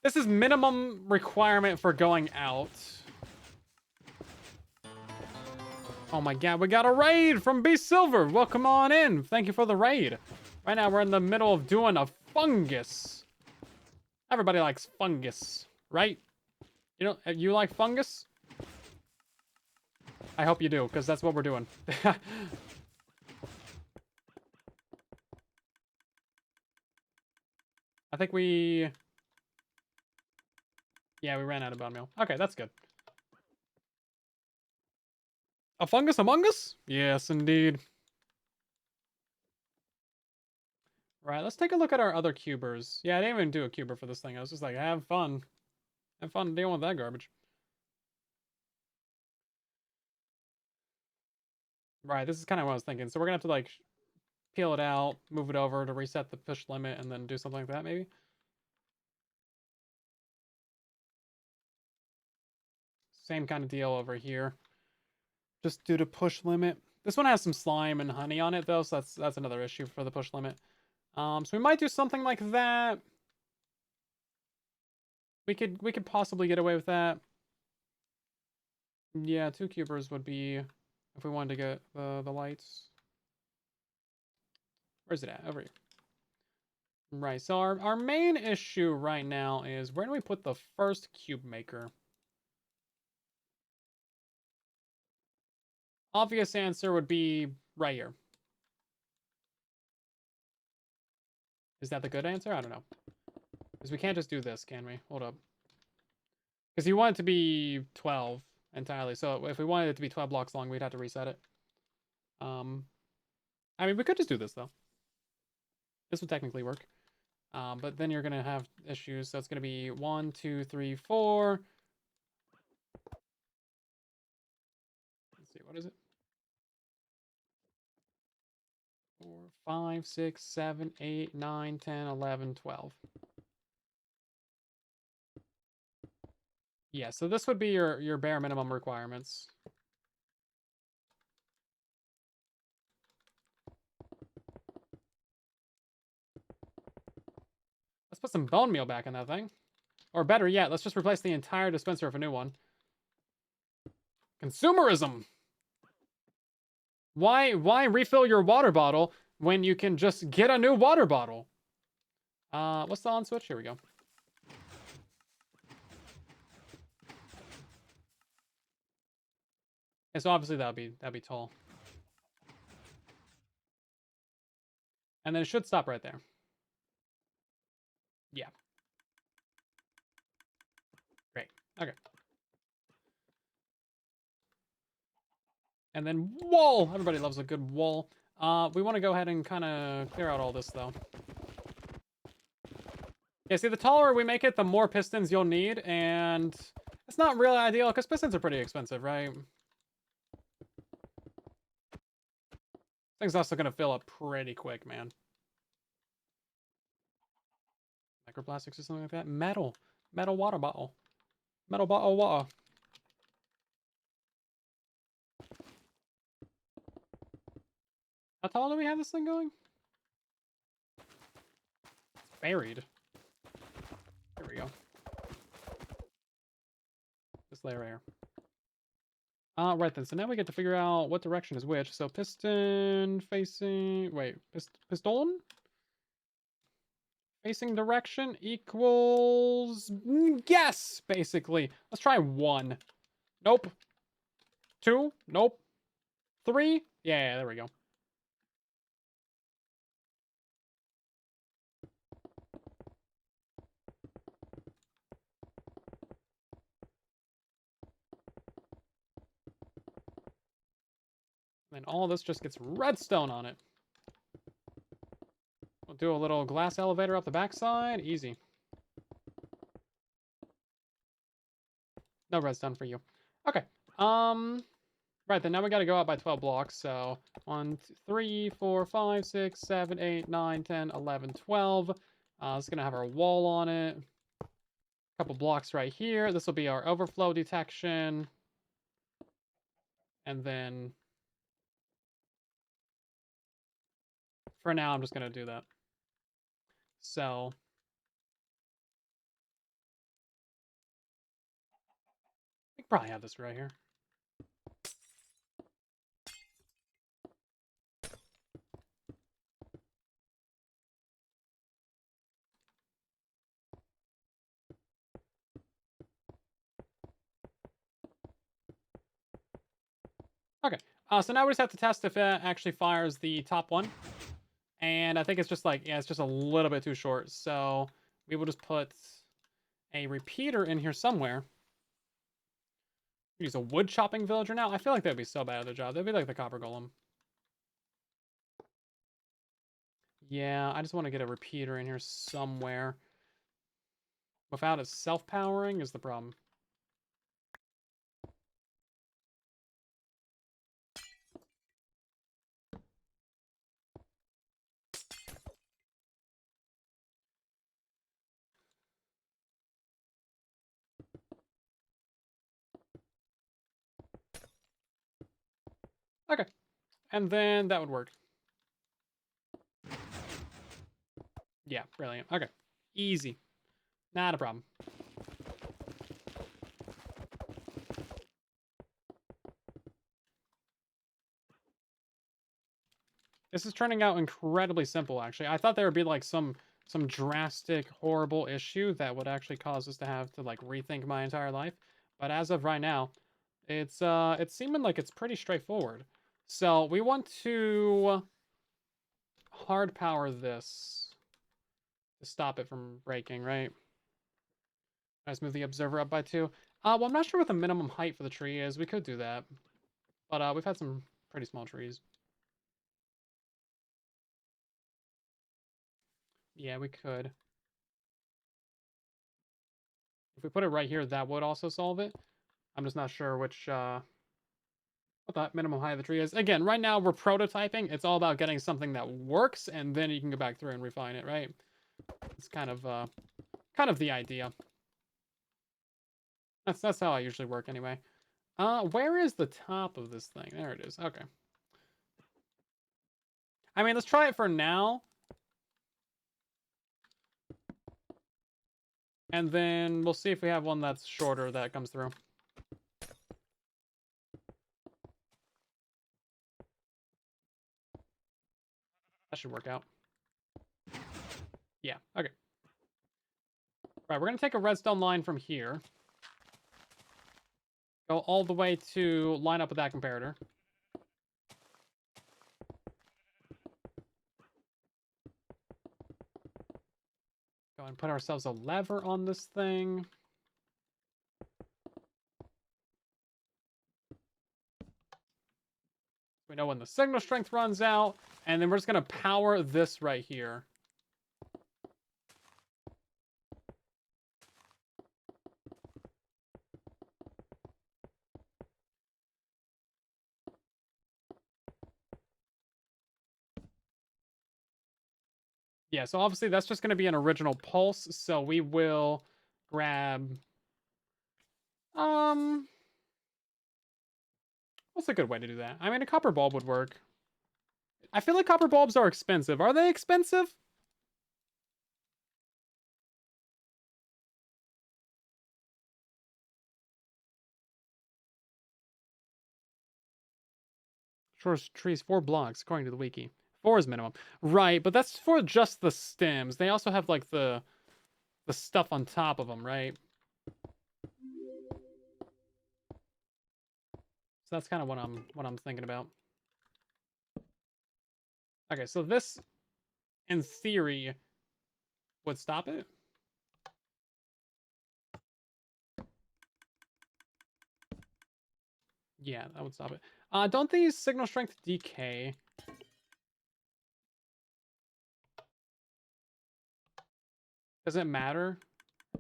This is minimum requirement for going out. Oh my god, we got a raid from B Silver. Welcome on in. Thank you for the raid. Right now we're in the middle of doing a fungus. Everybody likes fungus, right? You like fungus? I hope you do, because that's what we're doing. I think we... Yeah, we ran out of bone meal. Okay, that's good. A fungus among us? Yes, indeed. Right, let's take a look at our other cubers. Yeah, I didn't even do a cuber for this thing. I was just like, have fun. Have fun dealing with that garbage. Right, this is kind of what I was thinking. So we're gonna have to, like, peel it out, move it over to reset the push limit, and then do something like that, maybe? Same kind of deal over here. Just due to push limit. This one has some slime and honey on it, though, so that's another issue for the push limit. So we might do something like that. We could possibly get away with that. Yeah, 2 cubers would be if we wanted to get the lights. Where's it at? Over here. Right, so our main issue right now is where do we put the first cube maker? Obvious answer would be right here. Is that the good answer? I don't know. Because we can't just do this, can we? Hold up. Because you want it to be 12 entirely. So if we wanted it to be 12 blocks long, we'd have to reset it. I mean, we could just do this, though. This would technically work. But then you're going to have issues. So it's going to be 1, 2, 3, 4. Let's see, what is it? 4, 5, 6, 7, 8, 9, 10, 11, 12. Yeah, so this would be your bare minimum requirements. Let's put some bone meal back in that thing. Or better yet, let's just replace the entire dispenser with a new one. Consumerism! Why refill your water bottle when you can just get a new water bottle? What's the on switch? Here we go. Yeah, so obviously that'd be tall. And then it should stop right there. Yeah. Great. Okay. And then wall! Everybody loves a good wall. We want to go ahead and kind of clear out all this, though. Yeah, see, the taller we make it, the more pistons you'll need, and it's not really ideal, because pistons are pretty expensive, right? Thing's also going to fill up pretty quick, man. Microplastics or something like that. Metal water bottle. Metal bottle of water. How tall do we have this thing going? Buried. There we go. This layer right here. Right then. So now we get to figure out what direction is which. So piston facing... Wait. Piston? Facing direction equals... Yes! Basically. Let's try 1. Nope. 2? Nope. 3? Yeah, there we go. And all this just gets redstone on it. We'll do a little glass elevator up the backside. Easy. No redstone for you. Okay. Right, then now we gotta go out by 12 blocks, so 1, 2, 3, 4, 5, 6, 7, 8, 9, 10, 11, 12. It's gonna have our wall on it. A couple blocks right here. This will be our overflow detection. And then for now, I'm just gonna do that. So we can probably have this right here. Okay. So now we just have to test if it actually fires the top one. And I think it's just like, yeah, it's just a little bit too short. So we will just put a repeater in here somewhere. Use a wood chopping villager now. I feel like that'd be so bad at their job. That'd be like the copper golem. Yeah, I just want to get a repeater in here somewhere. Without it self-powering is the problem. Okay. And then that would work. Yeah, brilliant. Okay. Easy. Not a problem. This is turning out incredibly simple, actually. I thought there would be like some drastic, horrible issue that would actually cause us to have to like rethink my entire life. But as of right now, it's seeming like it's pretty straightforward. So we want to hard power this to stop it from breaking, right? Let's move the observer up by 2. Well, I'm not sure what the minimum height for the tree is. We could do that. But we've had some pretty small trees. Yeah, we could. If we put it right here, that would also solve it. I'm just not sure which what the minimum height of the tree is. Again, right now we're prototyping. It's all about getting something that works, and then you can go back through and refine it, right? It's kind of the idea. That's how I usually work anyway. Where is the top of this thing? There it is. Okay. I mean, let's try it for now. And then we'll see if we have one that's shorter that comes through. That should work out. Yeah, okay. Right, we're going to take a redstone line from here. Go all the way to line up with that comparator. Go and put ourselves a lever on this thing. We know when the signal strength runs out. And then we're just going to power this right here. Yeah, so obviously that's just going to be an original pulse. So we will grab... What's a good way to do that? I mean, a copper bulb would work. I feel like copper bulbs are expensive. Are they expensive? Shortest trees 4 blocks, according to the wiki. 4 is minimum. Right, but that's for just the stems. They also have like the stuff on top of them, right? So that's kind of what I'm thinking about. Okay, so this, in theory, would stop it. Yeah, that would stop it. Don't these signal strength decay? Does it matter?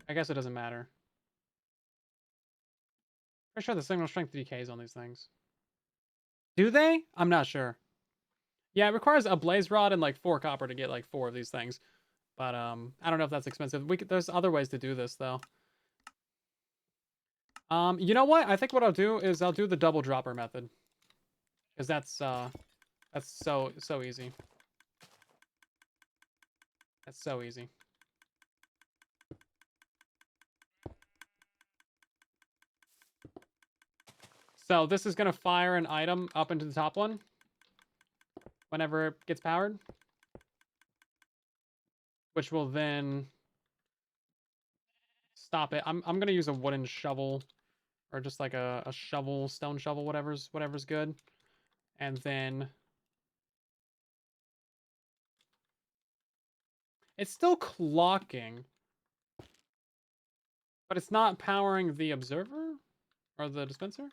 I guess it doesn't matter. Pretty sure the signal strength decays on these things. Do they? I'm not sure. Yeah, it requires a blaze rod and like 4 copper to get like 4 of these things. But I don't know if that's expensive. There's other ways to do this though. You know what? I think what I'll do is I'll do the double dropper method. Because that's so easy. That's so easy. So this is gonna fire an item up into the top one whenever it gets powered. Which will then stop it. I'm gonna use a wooden shovel. Or just like a shovel, stone shovel, whatever's good. And then it's still clocking. But it's not powering the observer? Or the dispenser?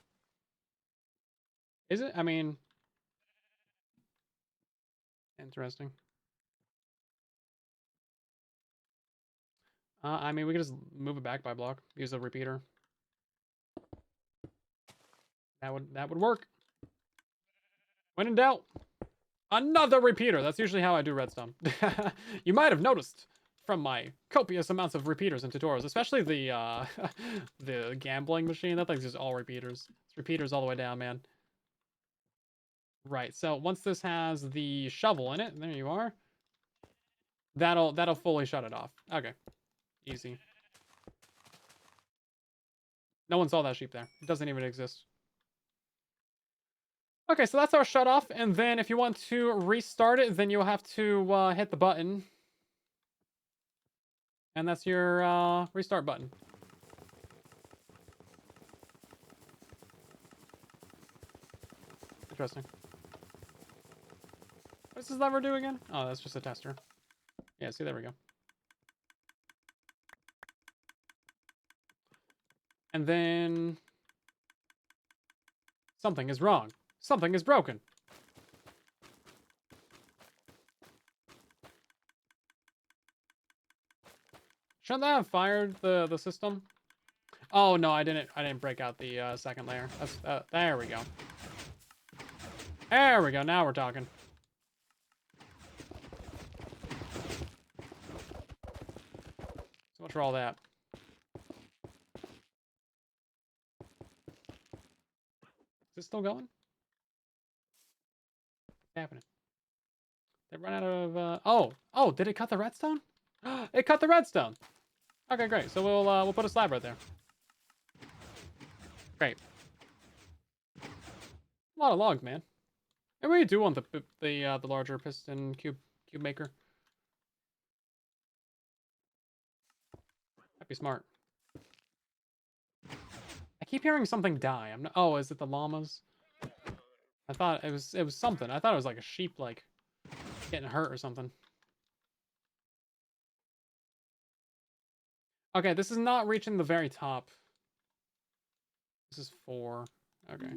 Is it? I mean... Interesting. I mean, we could just move it back by block. Use a repeater. That would work. When in doubt, another repeater. That's usually how I do redstone. You might have noticed from my copious amounts of repeaters in tutorials, especially the the gambling machine. That thing's just all repeaters. It's repeaters all the way down, man. Right. So once this has the shovel in it, there you are. That'll fully shut it off. Okay. Easy. No one saw that sheep there. It doesn't even exist. Okay, so that's our shut off, and then if you want to restart it, then you'll have to hit the button. And that's your restart button. Interesting. What does this lever do again? Oh, that's just a tester. Yeah, see, there we go. And then... something is wrong. Something is broken. Shouldn't that have fired the system? Oh no, I didn't break out the second layer. That's there we go. There we go. Now we're talking. So much for all that. Is it still going? What's happening? They run out of oh, did it cut the redstone? It cut the redstone. Okay, great. So we'll put a slab right there. Great. A lot of logs, man. And we do want the larger piston cube maker. That'd be smart. I keep hearing something die. I'm not, oh, is it the llamas? I thought it was something. I thought it was like a sheep like getting hurt or something. Okay, this is not reaching the very top. This is 4. Okay.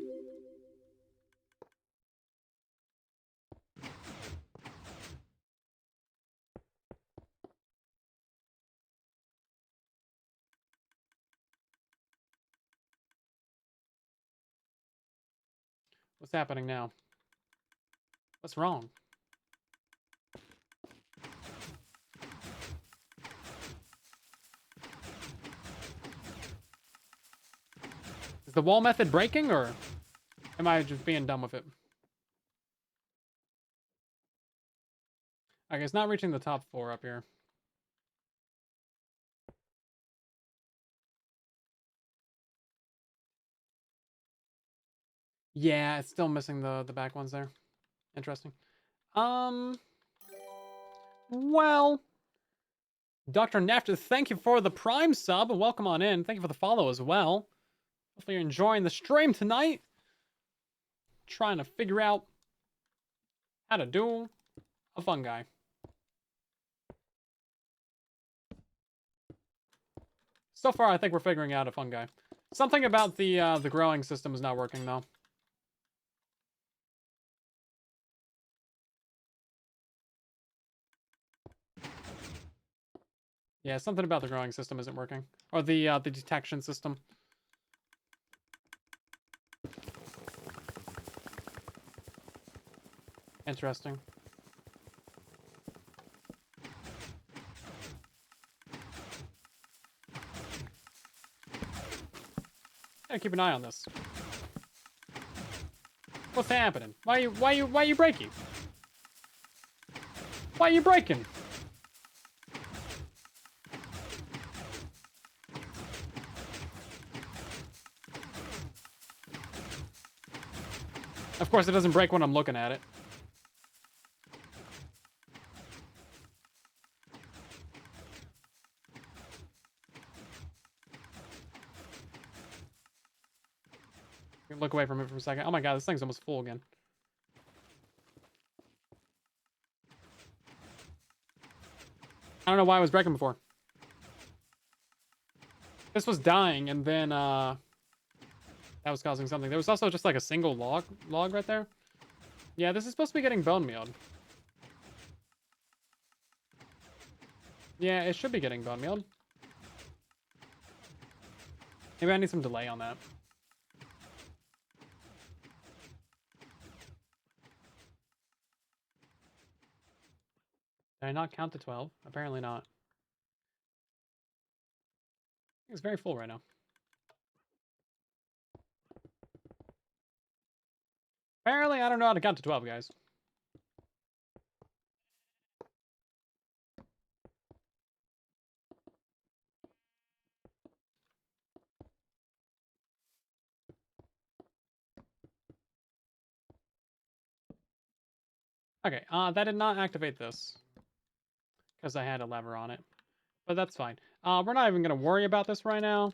What's happening now? What's wrong? Is the wall method breaking, or am I just being dumb with it? Okay, it's not reaching the top 4 up here. Yeah, it's still missing the back ones there. Interesting. Well, Dr. Neft, thank you for the Prime sub. Welcome on in. Thank you for the follow as well. Hopefully you're enjoying the stream tonight. Trying to figure out how to do a fungi. So far, I think we're figuring out a fungi. Something about the growing system is not working, though. Yeah, something about the growing system isn't working. Or the detection system. Interesting. Gotta keep an eye on this. What's happening? Why are you breaking? Why are you breaking? Of course, it doesn't break when I'm looking at it. Look away from it for a second. Oh my god, this thing's almost full again. I don't know why I was breaking before. This was dying, and then, that was causing something. There was also just, like, a single log right there. Yeah, this is supposed to be getting bone mealed. Yeah, it should be getting bone mealed. Maybe I need some delay on that. Did I not count to 12? Apparently not. It's very full right now. Apparently, I don't know how to count to 12, guys. Okay, that did not activate this. Because I had a lever on it. But that's fine. We're not even going to worry about this right now.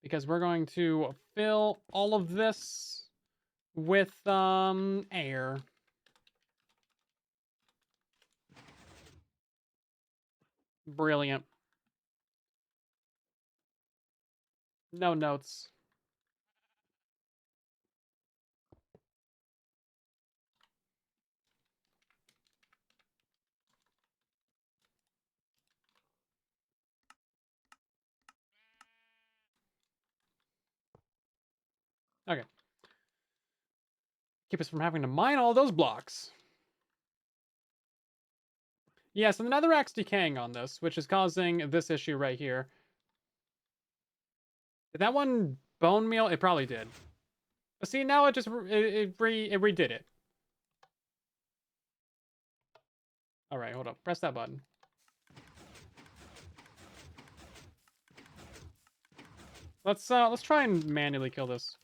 Because we're going to fill all of this with, air. Brilliant. No notes. Okay. Keep us from having to mine all those blocks. Yeah, so the netherrack's decaying on this, which is causing this issue right here. Did that one bone meal? It probably did. But see, now it just it redid it. All right, hold up. Press that button. Let's try and manually kill this.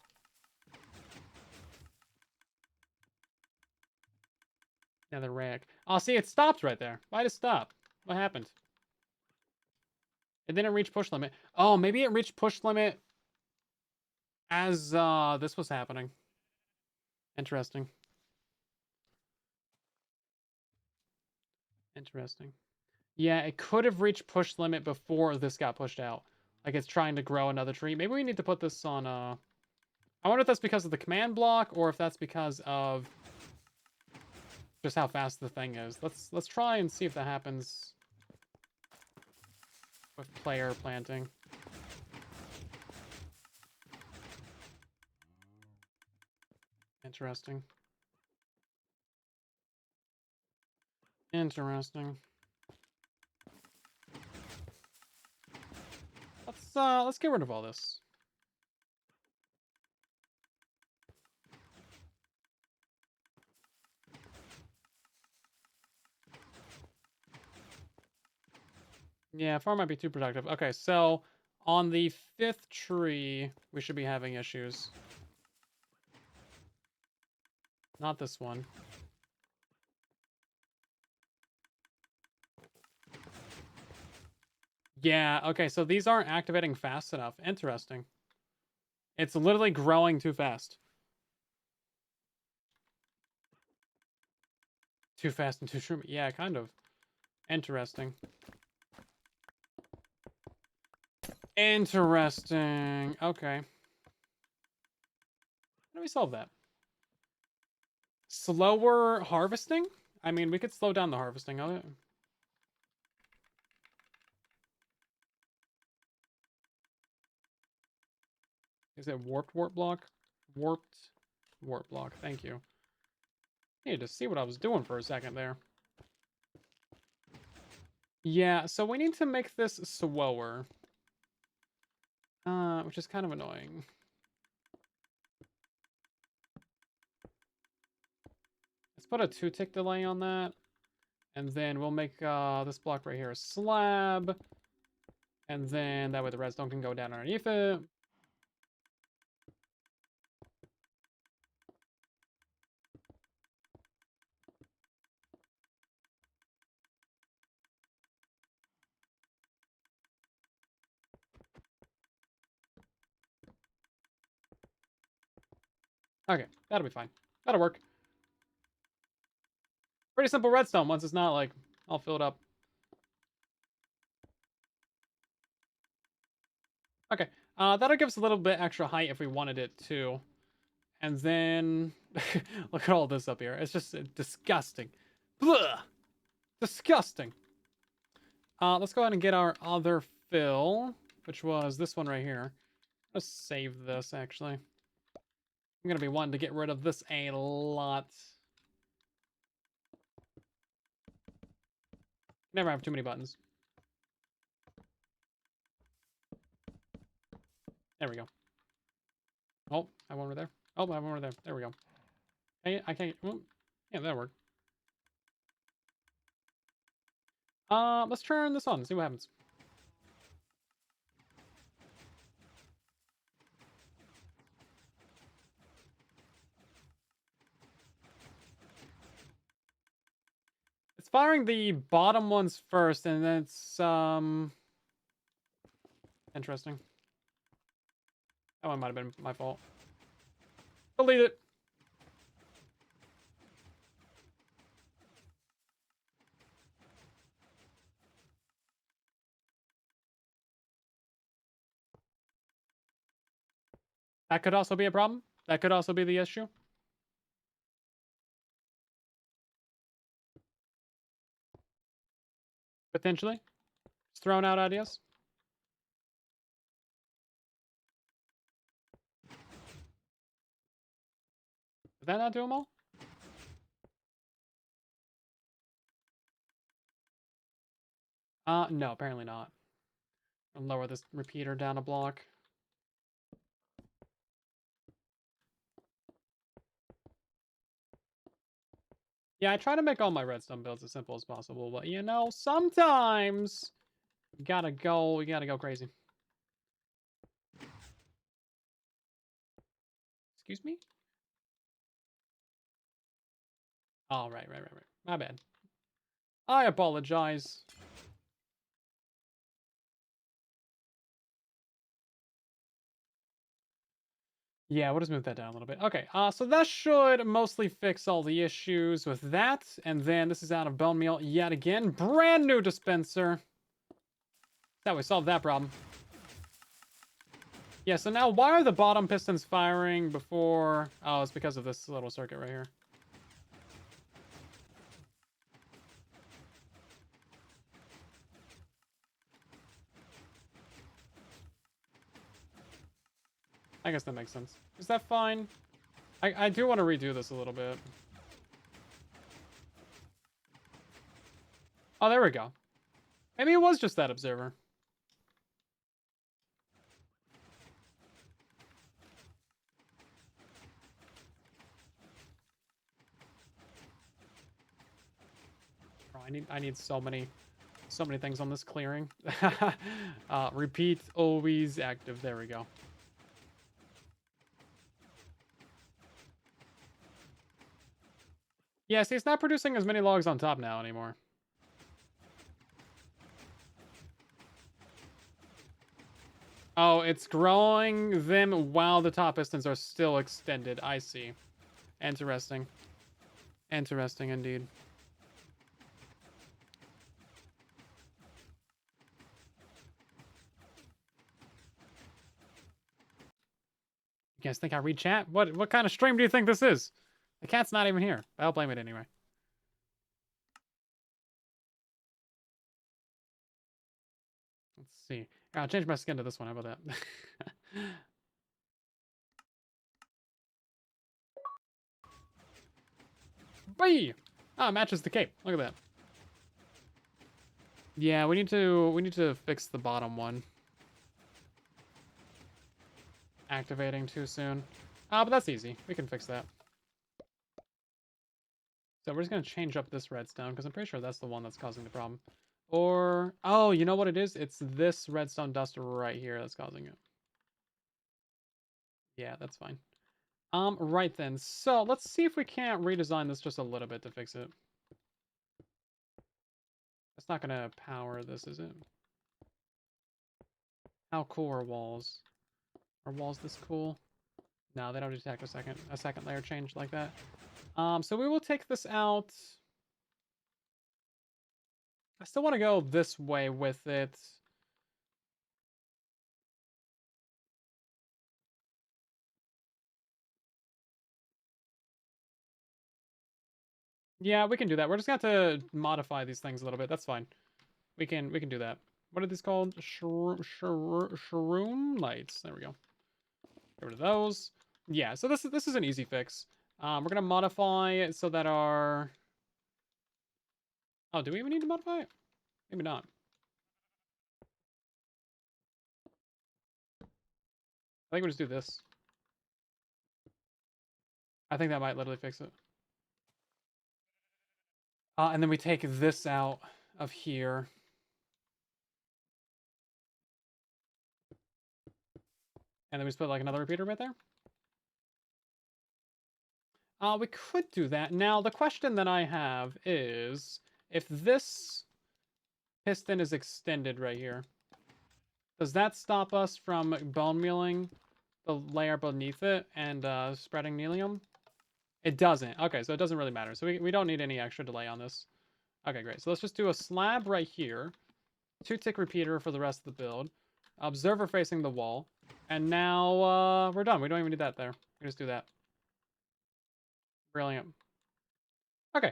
Netherrack. Oh, see, it stopped right there. Why did it stop? What happened? It didn't reach push limit. Oh, maybe it reached push limit as this was happening. Interesting. Interesting. Yeah, it could have reached push limit before this got pushed out. Like it's trying to grow another tree. Maybe we need to put this on I wonder if that's because of the command block or if that's because of just how fast the thing is. Let's try and see if that happens with player planting. Interesting. Interesting. Let's get rid of all this. Yeah, farm might be too productive. Okay, so on the 5th tree, we should be having issues. Not this one. Yeah, okay, so these aren't activating fast enough. Interesting. It's literally growing too fast. Too fast and too shroomy. Yeah, kind of. Interesting. Interesting. Okay. How do we solve that? Slower harvesting? I mean, we could slow down the harvesting of it. Is it warped warp block? Warped warp block. Thank you. Needed to see what I was doing for a second there. Yeah, so we need to make this slower. Which is kind of annoying. Let's put a 2-tick delay on that. And then we'll make this block right here a slab. And then that way the redstone can go down underneath it. Okay, that'll be fine. That'll work. Pretty simple redstone once it's not like all filled up. Okay, that'll give us a little bit extra height if we wanted it to. And then, look at all this up here. It's just disgusting. Blah! Disgusting. Let's go ahead and get our other fill, which was this one right here. Let's save this, actually. I'm going to be wanting to get rid of this a lot. Never have too many buttons. There we go. Oh, I have one over there. Oh, I have one over there. There we go. Hey, I can't. Oh, yeah, that'll work. Let's turn this on and see what happens. It's firing the bottom ones first, and then it's interesting. That one might have been my fault. Delete it. That could also be a problem. That could also be the issue. Potentially. Just throwing out ideas. Did that not do them all? No, apparently not. I'll lower this repeater down a block. Yeah, I try to make all my redstone builds as simple as possible, but you know, sometimes you gotta go crazy. Excuse me? Oh, right. My bad. I apologize. Yeah, we'll just move that down a little bit. Okay, so that should mostly fix all the issues with that. And then this is out of bone meal yet again. Brand new dispenser. That way, solve that problem. Yeah, so now why are the bottom pistons firing before... Oh, it's because of this little circuit right here. I guess that makes sense. Is that fine? I do want to redo this a little bit. Oh, there we go. Maybe it was just that observer. Oh, I need so many things on this clearing. Repeat, always active. There we go. Yeah, see, it's not producing as many logs on top now anymore. Oh, it's growing them while the top pistons are still extended. I see. Interesting. Interesting indeed. You guys think I read chat? What kind of stream do you think this is? The cat's not even here. I'll blame it anyway. Let's see. I'll change my skin to this one. How about that? Whee! Ah, matches the cape. Look at that. Yeah, we need to fix the bottom one. Activating too soon. But that's easy. We can fix that. So we're just gonna change up this redstone because I'm pretty sure that's the one that's causing the problem. Or oh, you know what it is? It's this redstone dust right here that's causing it. Yeah, that's fine. Right then. So let's see if we can't redesign this just a little bit to fix it. It's not gonna power this, is it? How cool are walls? Are walls this cool? No, they don't detect a second layer change like that. So we will take this out. I still want to go this way with it. Yeah, we can do that. We're just going to have to modify these things a little bit. That's fine. We can do that. What are these called? Shroom lights. There we go. Get rid of those. Yeah, so this is an easy fix. We're gonna modify it so that our. Oh, do we even need to modify it? Maybe not. I think we just do this. I think that might literally fix it. And then we take this out of here. And then we just put like another repeater right there. We could do that. Now, the question that I have is, if this piston is extended right here, does that stop us from bone mealing the layer beneath it and spreading helium? It doesn't. Okay, so it doesn't really matter. So we don't need any extra delay on this. Okay, great. So let's just do a slab right here. 2-tick repeater for the rest of the build. Observer facing the wall. And now we're done. We don't even need that there. We just do that. Brilliant. Okay.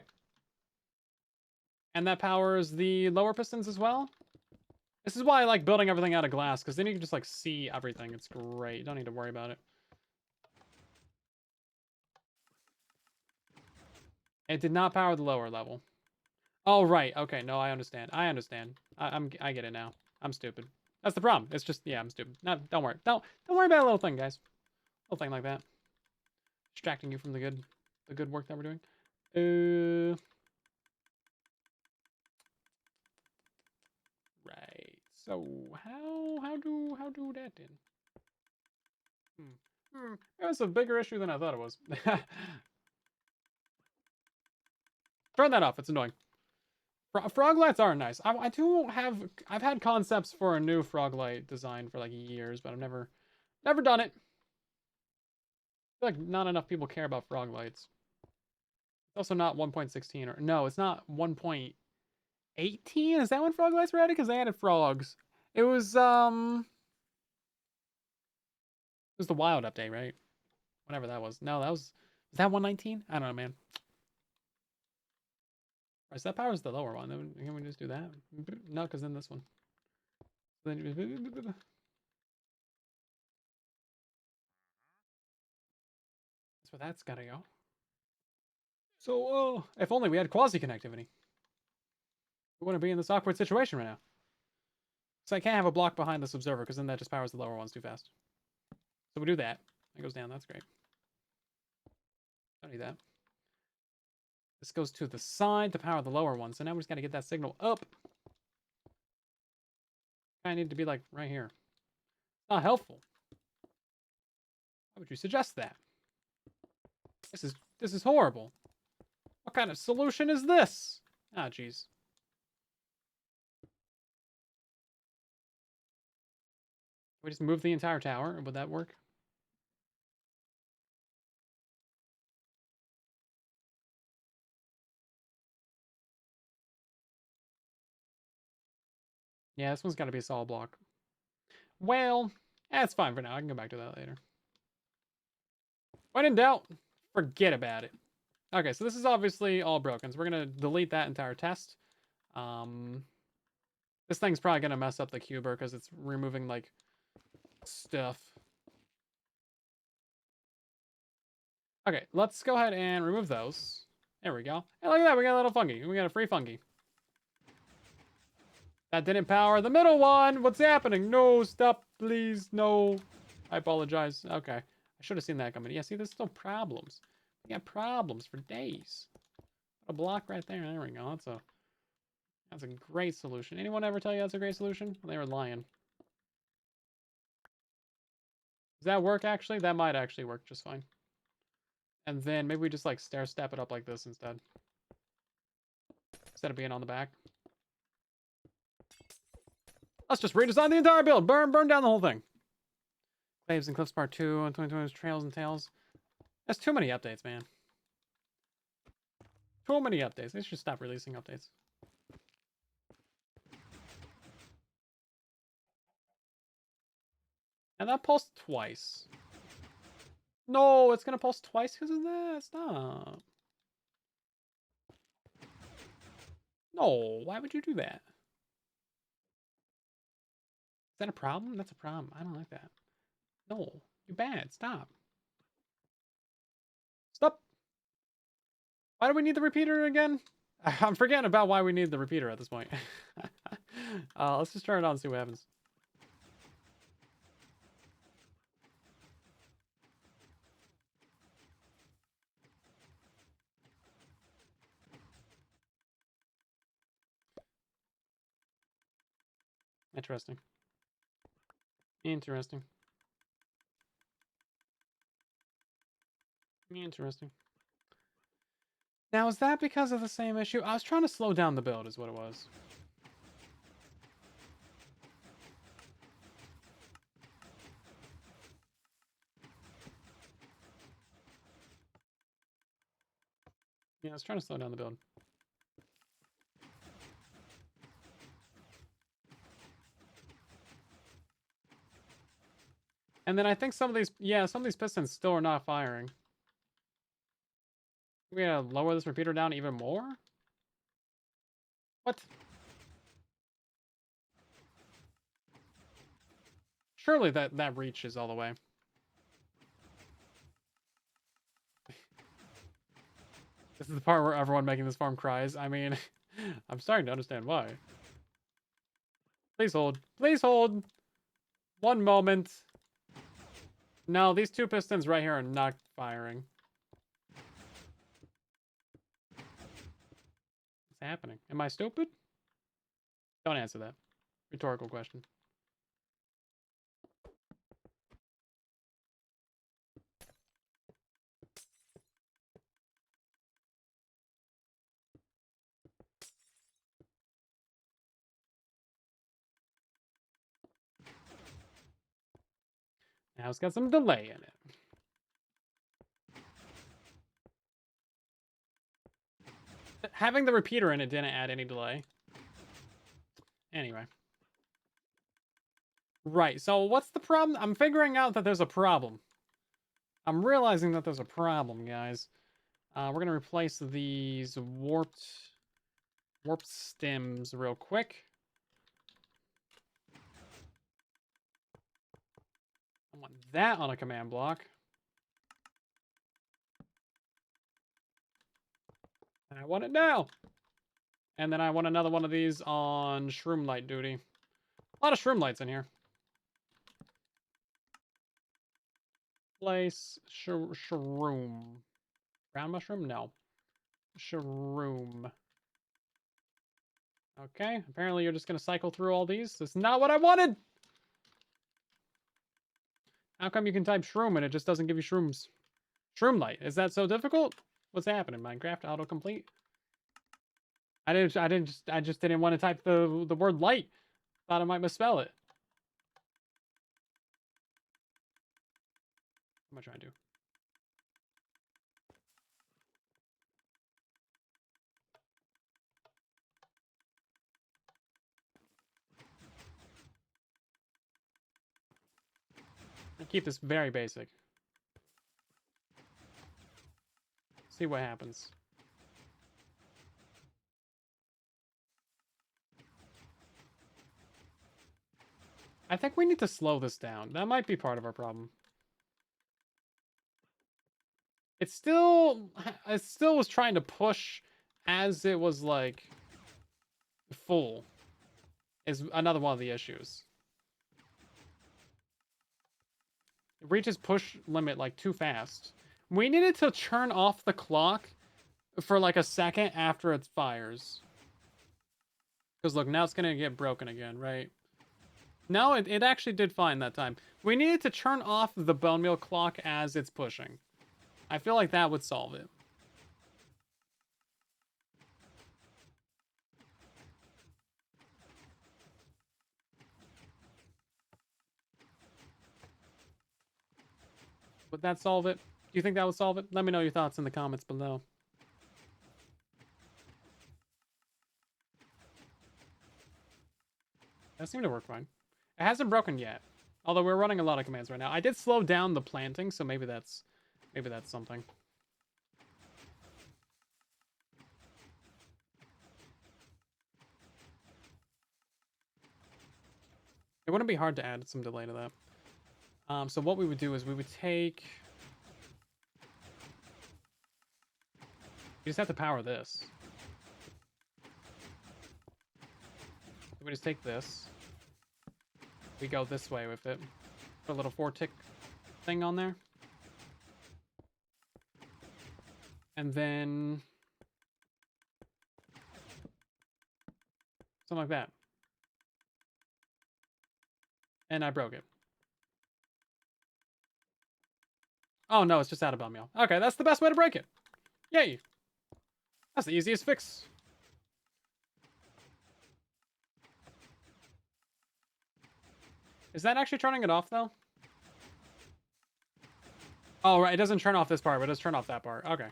And that powers the lower pistons as well. This is why I like building everything out of glass, because then you can just like see everything. It's great. You don't need to worry about it. It did not power the lower level. Oh, right. Okay, no, I understand. I understand. I get it now. I'm stupid. That's the problem. It's just, yeah, I'm stupid. No, don't worry. Don't worry about a little thing, guys. Little thing like that. Distracting you from the good work that we're doing. Right. So how do that then? It was a bigger issue than I thought it was. Turn that off. It's annoying. Frog lights are nice. I've had concepts for a new frog light design for like years, but I've never done it. I feel like not enough people care about frog lights. It's also not 1.16 or no, it's not 1.18. Is that when frog lights were added? Because they added frogs. It was the wild update, right? Whatever that was. No, was that 119? I don't know, man. Right, so that powers the lower one. Then can we just do that? No, because then this one. Then that's where that's gotta go. So, if only we had quasi-connectivity. We wouldn't be in this awkward situation right now. So I can't have a block behind this observer, because then that just powers the lower ones too fast. So we do that. It goes down. That's great. Don't need that. This goes to the side to power the lower one. So now we just got to get that signal up. I need to be like right here. Not helpful. Why would you suggest that? This is horrible. What kind of solution is this? Ah, jeez. We just move the entire tower. Would that work? Yeah, this one's got to be a solid block. Well, that's fine for now. I can go back to that later. When in doubt, forget about it. Okay, so this is obviously all broken. So we're going to delete that entire test. This thing's probably going to mess up the cuber because it's removing, like, stuff. Okay, let's go ahead and remove those. There we go. Hey, look at that. We got a little fungi. We got a free fungi. That didn't power the middle one. What's happening? No, stop, please. No. I apologize. Okay. I should have seen that coming. Yeah, see, there's still problems. We got problems for days. A block right there. There we go. That's a great solution. Anyone ever tell you that's a great solution? They were lying. Does that work, actually? That might actually work just fine. And then maybe we just, like, stair step it up like this instead. Instead of being on the back. Let's just redesign the entire build. Burn down the whole thing. Caves and Cliffs Part 2 and 2020's Trails and Tales. That's too many updates, man. Too many updates. They should stop releasing updates. And that pulsed twice. No, it's gonna pulse twice because of that. Stop. No, why would you do that? Is that a problem? That's a problem. I don't like that. No, you're bad. Stop. Stop. Why do we need the repeater again? I'm forgetting about why we need the repeater at this point. Let's just turn it on and see what happens. Interesting. Interesting. Interesting. Now, is that because of the same issue? I was trying to slow down the build is what it was. Yeah, I was trying to slow down the build. And then I think some of these pistons still are not firing. We gotta lower this repeater down even more? What? Surely that reaches all the way. This is the part where everyone making this farm cries. I mean, I'm starting to understand why. Please hold. Please hold. One moment. No, these two pistons right here are not firing. What's happening? Am I stupid? Don't answer that. Rhetorical question. Now it's got some delay in it. Having the repeater in it didn't add any delay. Anyway. Right, so what's the problem? I'm figuring out that there's a problem. I'm realizing that there's a problem, guys. We're going to replace these warped stems real quick. I want that on a command block. And I want it now. And then I want another one of these on shroom light duty. A lot of shroom lights in here. Place shroom. Brown mushroom? No. Shroom. Okay, apparently you're just going to cycle through all these. That's not what I wanted! How come you can type shroom and it just doesn't give you shrooms? Shroom light. Is that so difficult? What's happening, Minecraft? Autocomplete? I just didn't want to type the word light. Thought I might misspell it. What am I trying to do? I keep this very basic. See what happens. I think we need to slow this down. That might be part of our problem. It still was trying to push as it was like full. Is another one of the issues. It reaches push limit like too fast. We needed to turn off the clock for like a second after it fires. Because look, now it's going to get broken again, right? No, it actually did fine that time. We needed to turn off the bone meal clock as it's pushing. I feel like that would solve it. Would that solve it? Do you think that would solve it? Let me know your thoughts in the comments below. That seemed to work fine. It hasn't broken yet. Although we're running a lot of commands right now. I did slow down the planting, so maybe that's something. It wouldn't be hard to add some delay to that. So what we would do is we would take... We just have to power this. We just take this. We go this way with it. Put a little 4-tick thing on there. And then... something like that. And I broke it. Oh no, it's just out of bone meal. Okay, that's the best way to break it. Yay! That's the easiest fix. Is that actually turning it off, though? Oh, right. It doesn't turn off this part, but it does turn off that part. Okay.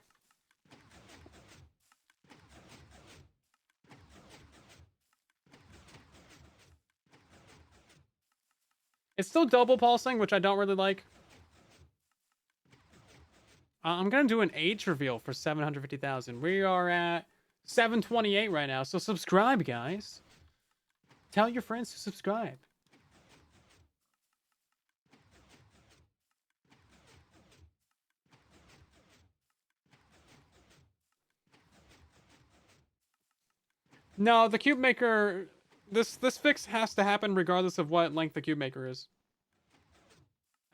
It's still double pulsing, which I don't really like. I'm going to do an age reveal for 750,000. We are at 728 right now, so subscribe, guys. Tell your friends to subscribe. No, the cube maker... This fix has to happen regardless of what length the cube maker is.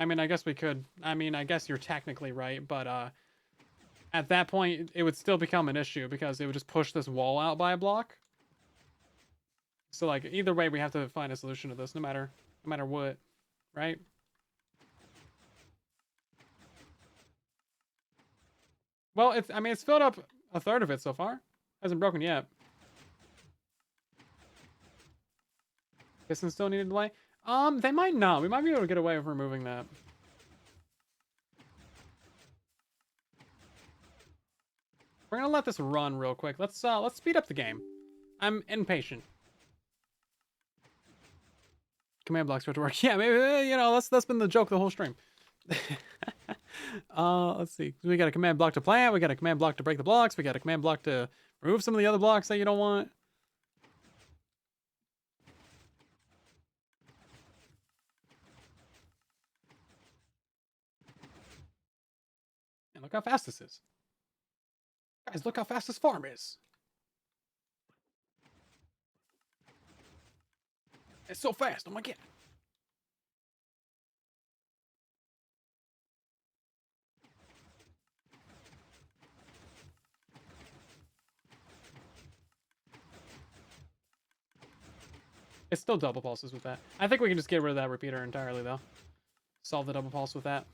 I mean, I guess we could... I mean, I guess you're technically right, but at that point, it would still become an issue because it would just push this wall out by a block. So, like, either way, we have to find a solution to this, no matter what, right? Well, it's filled up a third of it so far. Hasn't broken yet. Piston still need a delay? They might not. We might be able to get away with removing that. We're gonna let this run real quick. Let's speed up the game. I'm impatient. Command blocks for it to work. Yeah, maybe, you know, that's been the joke the whole stream. Let's see. We got a command block to plant. We got a command block to break the blocks. We got a command block to remove some of the other blocks that you don't want. And look how fast this is. Guys, look how fast this farm is. It's so fast. Oh my god. It's still double pulses with that. I think we can just get rid of that repeater entirely, though. Solve the double pulse with that.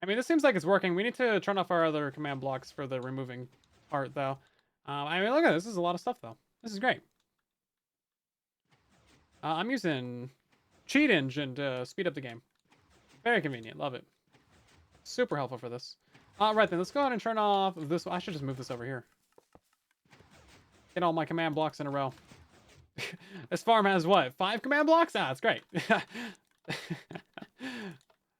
I mean, this seems like it's working. We need to turn off our other command blocks for the removing part, though. I mean, look at this. This is a lot of stuff, though. This is great. I'm using Cheat Engine to speed up the game. Very convenient. Love it. Super helpful for this. Right then, let's go ahead and turn off this. I should just move this over here. Get all my command blocks in a row. This farm has what? 5 command blocks? Ah, that's great.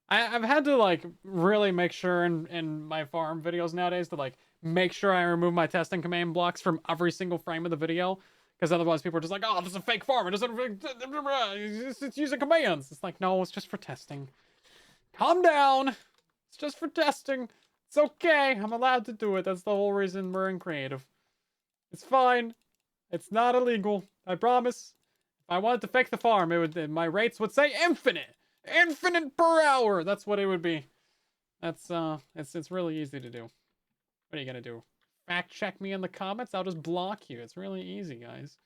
I've had to like really make sure in my farm videos nowadays to like make sure I remove my testing command blocks from every single frame of the video, Because otherwise people are just like, oh, this is a fake farm. It doesn't. It's using commands. It's like, no, it's just for testing. Calm down. It's just for testing. It's okay. I'm allowed to do it. That's the whole reason we're in creative. It's fine. It's not illegal. I promise. If I wanted to fake the farm, it would. My rates would say infinite. Infinite per hour. That's what it would be. That's it's really easy to do. What are you gonna do? Fact check me in the comments? I'll just block you. It's really easy, guys.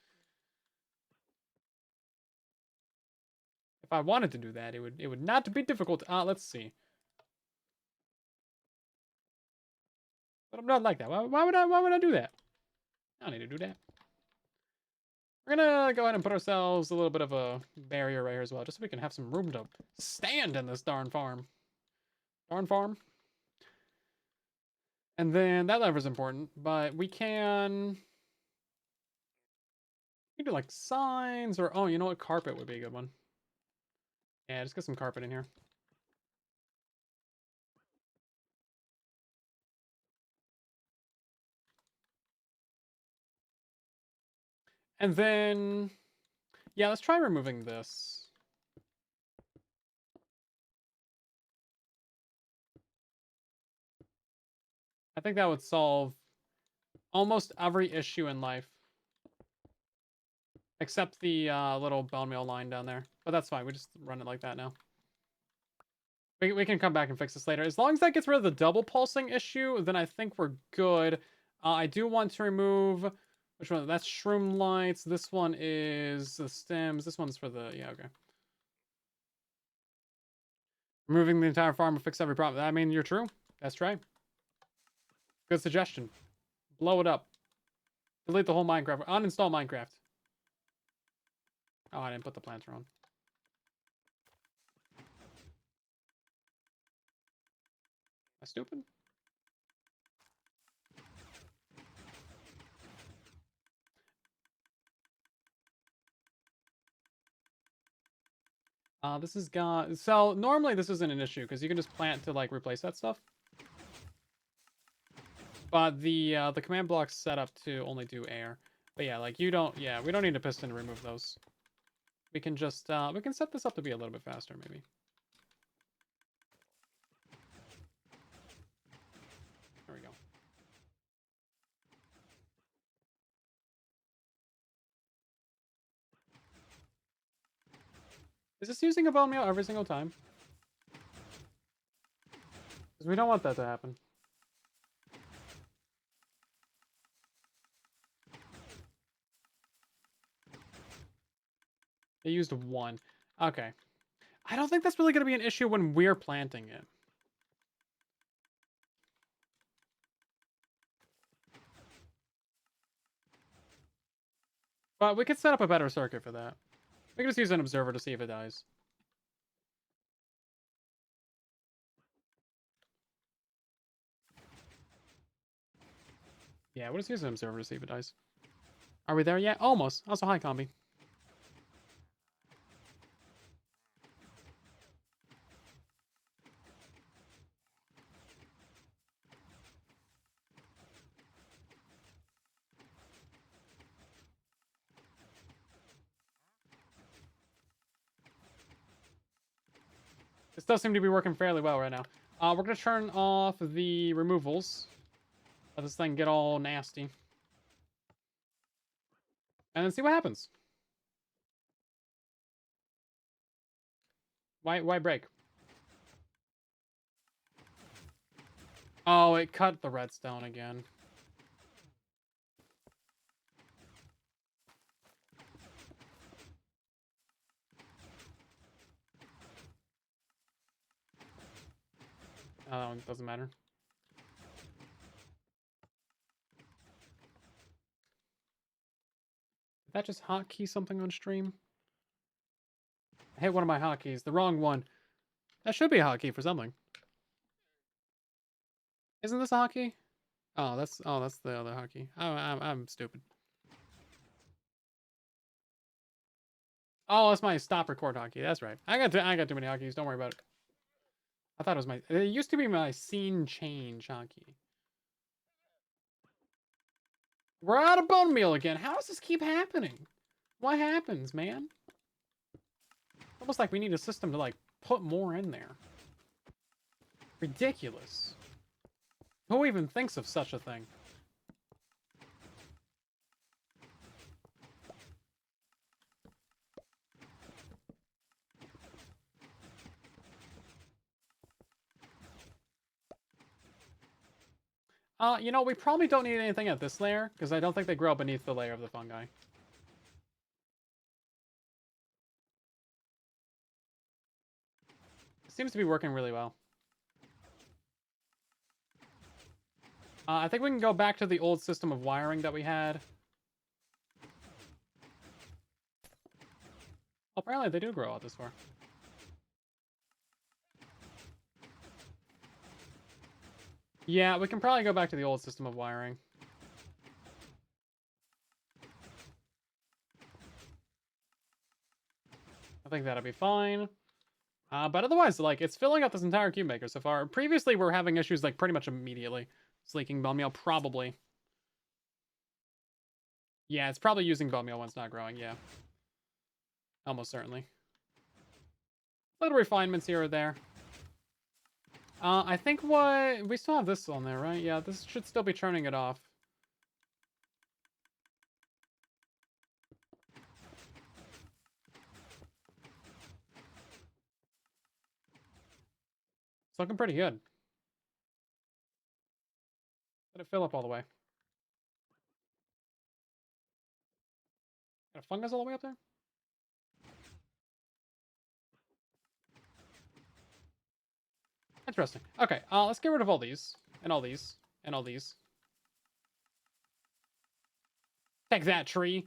If I wanted to do that, it would not be difficult. Let's see. But I'm not like that. Why would I do that? I don't need to do that. We're gonna go ahead and put ourselves a little bit of a barrier right here as well, just so we can have some room to stand in this darn farm. Darn farm. And then that lever is important, but we can do like signs or, oh, you know what? Carpet would be a good one. Yeah, just get some carpet in here. And then, yeah, let's try removing this. I think that would solve almost every issue in life. Except the little bone meal line down there. But that's fine. We just run it like that now. We can come back and fix this later. As long as that gets rid of the double pulsing issue, then I think we're good. I do want to remove... Which one? That's shroom lights. This one is the stems. This one's for the... Yeah, okay. Removing the entire farm will fix every problem. I mean, you're true. That's right. Good suggestion. Blow it up. Delete the whole Minecraft. Uninstall Minecraft. Oh, I didn't put the planter on. Am I stupid? This has got... So, normally this isn't an issue, because you can just plant to, like, replace that stuff. But the command block's set up to only do air. But yeah, like, you don't... Yeah, we don't need a piston to remove those. We can just... we can set this up to be a little bit faster, maybe. There we go. Is this using a bone meal every single time? Because we don't want that to happen. They used one. Okay. I don't think that's really going to be an issue when we're planting it. But we could set up a better circuit for that. We can just use an observer to see if it dies. Yeah, we'll just use an observer to see if it dies. Are we there yet? Almost. Also, hi, Combi. This does seem to be working fairly well right now. We're going to turn off the removals. Let this thing get all nasty. And then see what happens. Why break? Oh, it cut the redstone again. Oh, that one doesn't matter. Did that just hotkey something on stream? I hit one of my hotkeys. The wrong one. That should be a hotkey for something. Isn't this a hotkey? Oh, that's the other hotkey. I'm stupid. Oh, that's my stop record hotkey. That's right. I got too many hotkeys. Don't worry about it. I thought it was my... It used to be my scene change hotkey. We're out of bone meal again. How does this keep happening? What happens, man? Almost like we need a system to, like, put more in there. Ridiculous. Who even thinks of such a thing? You know, we probably don't need anything at this layer, because I don't think they grow beneath the layer of the fungi. It seems to be working really well. I think we can go back to the old system of wiring that we had. Apparently they do grow out this far. Yeah, we can probably go back to the old system of wiring. I think that'll be fine. But otherwise, like, it's filling up this entire cube maker so far. Previously, we're having issues, like, pretty much immediately. It's leaking bone meal, probably. Yeah, it's probably using bone meal when it's not growing, yeah. Almost certainly. Little refinements here or there. I think what... We still have this on there, right? Yeah, this should still be churning it off. It's looking pretty good. Let it fill up all the way. Got a fungus all the way up there? Interesting. Okay, let's get rid of all these. And all these. And all these. Take that, tree.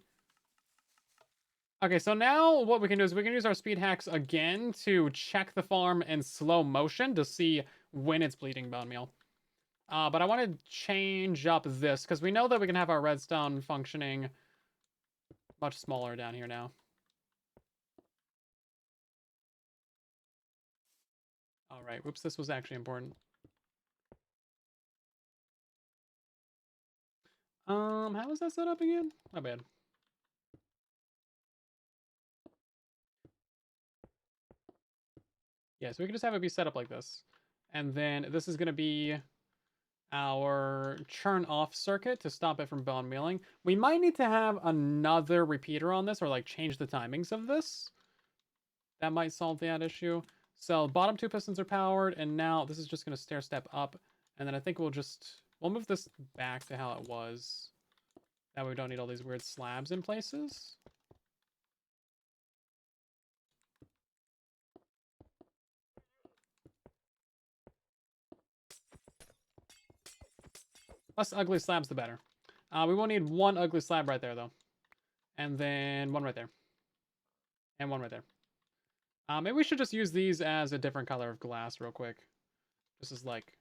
Okay, so now what we can do is we can use our speed hacks again to check the farm in slow motion to see when it's bleeding bone meal. But I want to change up this, because we know that we can have our redstone functioning much smaller down here now. All right, whoops, this was actually important. How was that set up again? Not bad. Yeah, so we can just have it be set up like this. And then this is going to be our churn off circuit to stop it from bone mealing. We might need to have another repeater on this, or like change the timings of this. That might solve that issue. So bottom two pistons are powered, and now this is just going to stair step up. And then I think we'll move this back to how it was. That way we don't need all these weird slabs in places. Less ugly slabs, the better. We will need one ugly slab right there, though. And then one right there. And one right there. Maybe we should just use these as a different color of glass real quick. This is like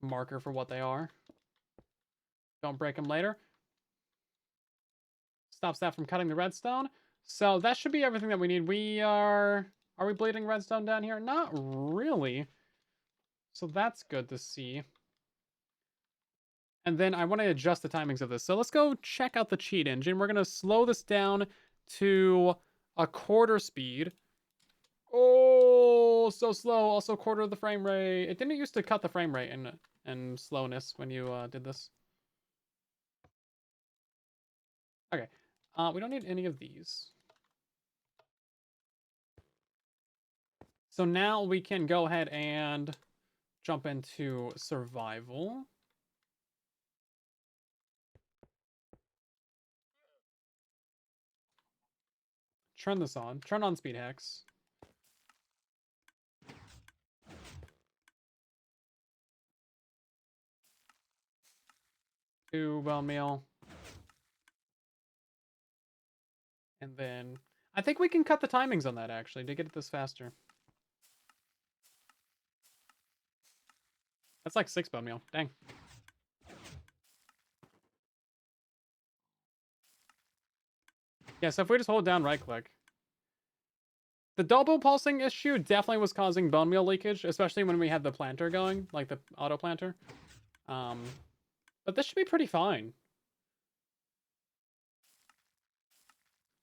marker for what they are. Don't break them later. Stops that from cutting the redstone. So that should be everything that we need. Are we bleeding redstone down here? Not really. So that's good to see. And then I want to adjust the timings of this. So let's go check out the cheat engine. We're going to slow this down to a quarter speed. Oh, so slow. Also quarter of the frame rate. It didn't used to cut the frame rate and slowness when you did this. Okay. We don't need any of these. So now we can go ahead and jump into survival. Turn this on. Turn on speed hacks. Two bone meal. And then I think we can cut the timings on that actually to get this faster. That's like 6 bone meal. Dang. Yeah, so if we just hold down right click. The double pulsing issue definitely was causing bone meal leakage, especially when we had the planter going, like the auto planter. But this should be pretty fine.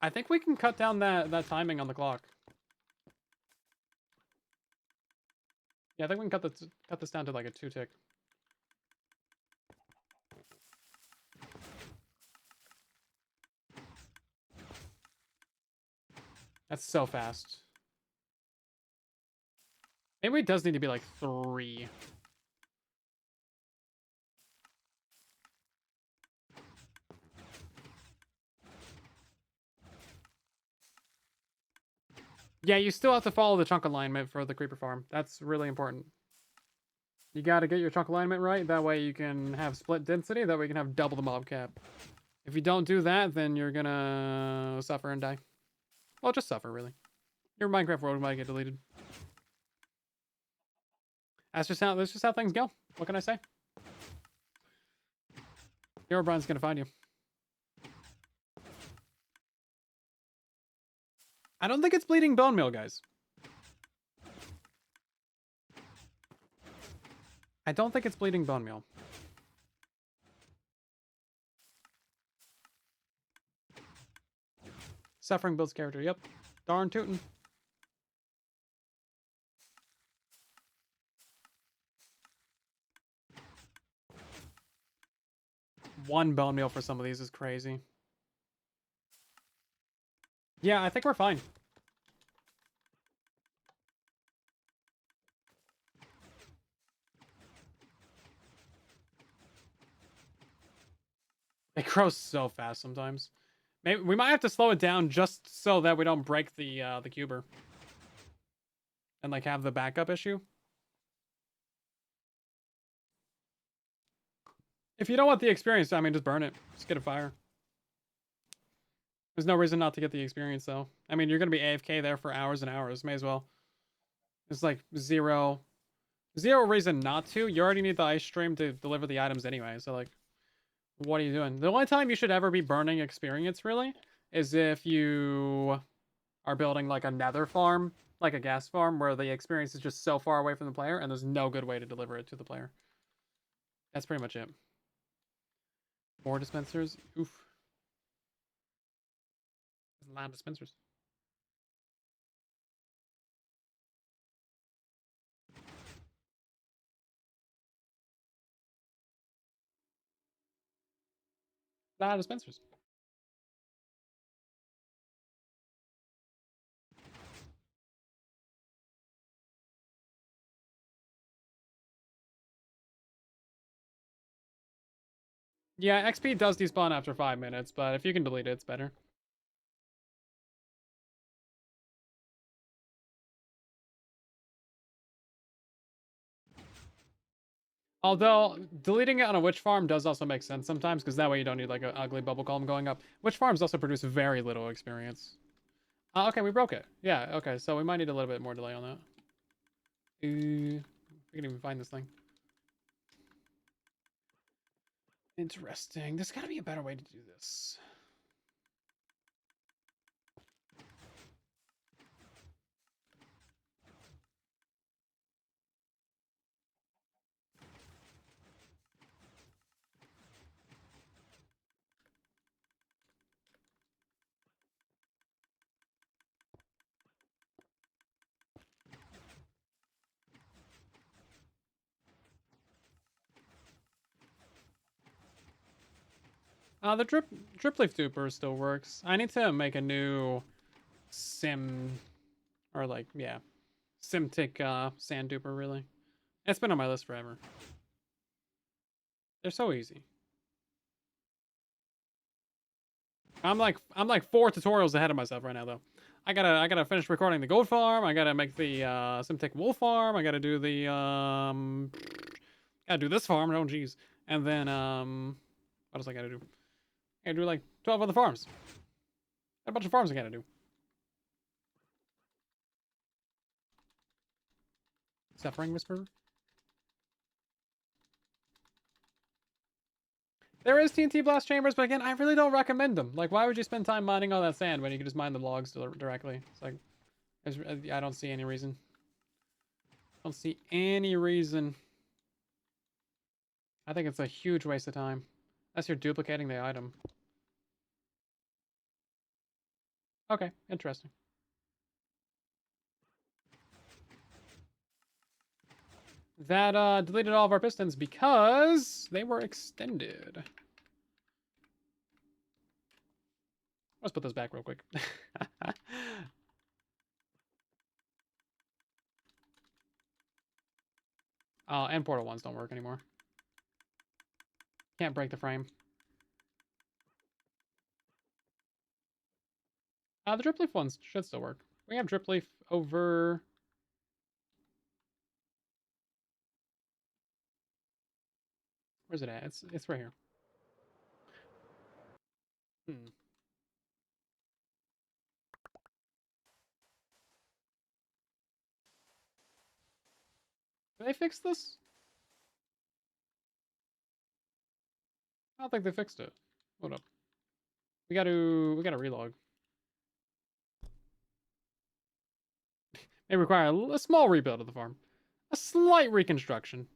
I think we can cut down that timing on the clock. Yeah, I think we can cut this down to like a 2 tick. That's so fast. Maybe it does need to be like 3. Yeah, you still have to follow the chunk alignment for the creeper farm. That's really important. You gotta get your chunk alignment right. That way you can have split density. That way you can have double the mob cap. If you don't do that, then you're gonna suffer and die. Well, just suffer, really. Your Minecraft world might get deleted. That's just how things go. What can I say? Herobrine's gonna find you. I don't think it's bleeding bone meal, guys. I don't think it's bleeding bone meal. Suffering builds character. Yep. Darn tootin'. One bone meal for some of these is crazy. Yeah, I think we're fine. It grows so fast sometimes. Maybe we might have to slow it down just so that we don't break the cuber. And like have the backup issue. If you don't want the experience, I mean, just burn it. Just get a fire. There's no reason not to get the experience, though. I mean, you're going to be AFK there for hours and hours. May as well. There's like zero reason not to. You already need the ice stream to deliver the items anyway. So, like, what are you doing? The only time you should ever be burning experience, really, is if you are building like a nether farm, like a gas farm, where the experience is just so far away from the player and there's no good way to deliver it to the player. That's pretty much it. More dispensers. Oof. There's a lot of dispensers. A lot of dispensers. Yeah, XP does despawn after 5 minutes, but if you can delete it, it's better. Although, deleting it on a witch farm does also make sense sometimes, because that way you don't need like an ugly bubble column going up. Witch farms also produce very little experience. Okay, we broke it. Yeah, okay, so we might need a little bit more delay on that. We can even find this thing. Interesting. There's gotta be a better way to do this. The drip leaf duper still works. I need to make a new sim, or like, yeah, simtic sand duper, really. It's been on my list forever. They're so easy. I'm like 4 tutorials ahead of myself right now, though. I gotta finish recording the gold farm. I gotta make the simtic wool farm. I gotta do the gotta do this farm. Oh jeez. And then what else I gotta do? I gotta do like 12 other farms. A bunch of farms I gotta do. Suffering Whisperer. There is TNT blast chambers, but again, I really don't recommend them. Like, why would you spend time mining all that sand when you can just mine the logs directly? It's like, I don't see any reason. I don't see any reason. I think it's a huge waste of time. Unless you're duplicating the item. Okay, interesting. That deleted all of our pistons because they were extended. Let's put this back real quick. And portal ones don't work anymore. Can't break the frame. The drip leaf ones should still work. We have drip leaf over. Where's it at? It's right here. Hmm. Did they fix this? I don't think they fixed it. Hold up. We gotta relog. May require a small rebuild of the farm. A slight reconstruction.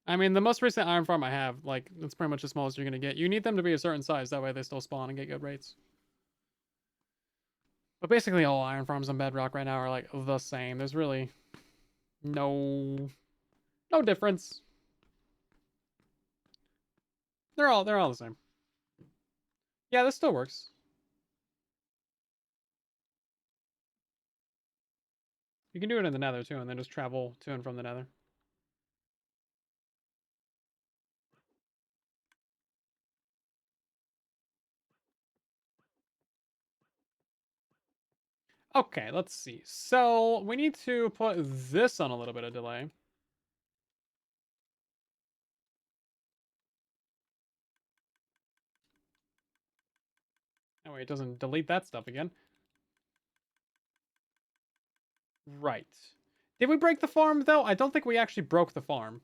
I mean, the most recent iron farm I have, like, that's pretty much the smallest you're gonna get. You need them to be a certain size, that way they still spawn and get good rates. But basically all iron farms on Bedrock right now are, like, the same. There's really no difference. They're all the same. Yeah, this still works. You can do it in the Nether too, and then just travel to and from the Nether. Okay, let's see. So we need to put this on a little bit of delay. Oh wait, it doesn't delete that stuff again. Right. Did we break the farm though? I don't think we actually broke the farm.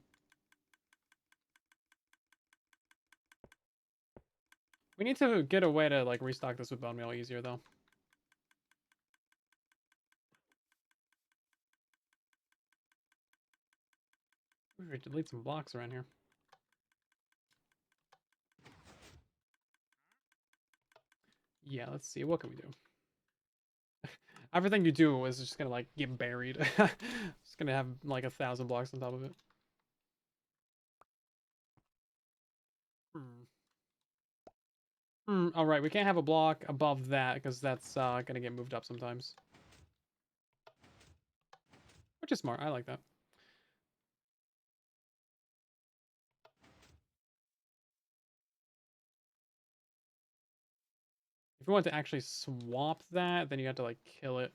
We need to get a way to like restock this with bone meal easier though. We should delete some blocks around here. Yeah, let's see. What can we do? Everything you do is just gonna like get buried. It's gonna have like 1,000 blocks on top of it. All right, we can't have a block above that because that's gonna get moved up sometimes. Which is smart. I like that. If you want to actually swap that, then you have to like kill it.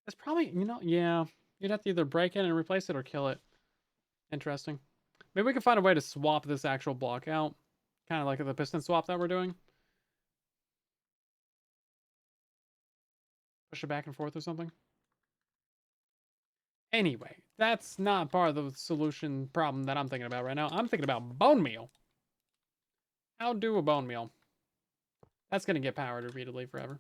It's probably, yeah. You'd have to either break it and replace it or kill it. Interesting. Maybe we can find a way to swap this actual block out. Kind of like the piston swap that we're doing. Push it back and forth or something. Anyway, that's not part of the solution problem that I'm thinking about right now. I'm thinking about bone meal. How do a bone meal? That's going to get powered repeatedly forever.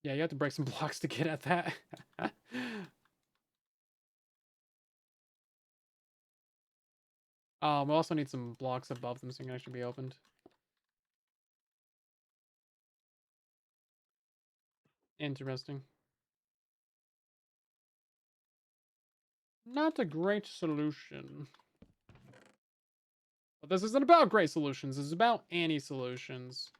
Yeah, you have to break some blocks to get at that. We also need some blocks above them so they can actually be opened. Interesting. Not a great solution. But this isn't about great solutions. This is about any solutions.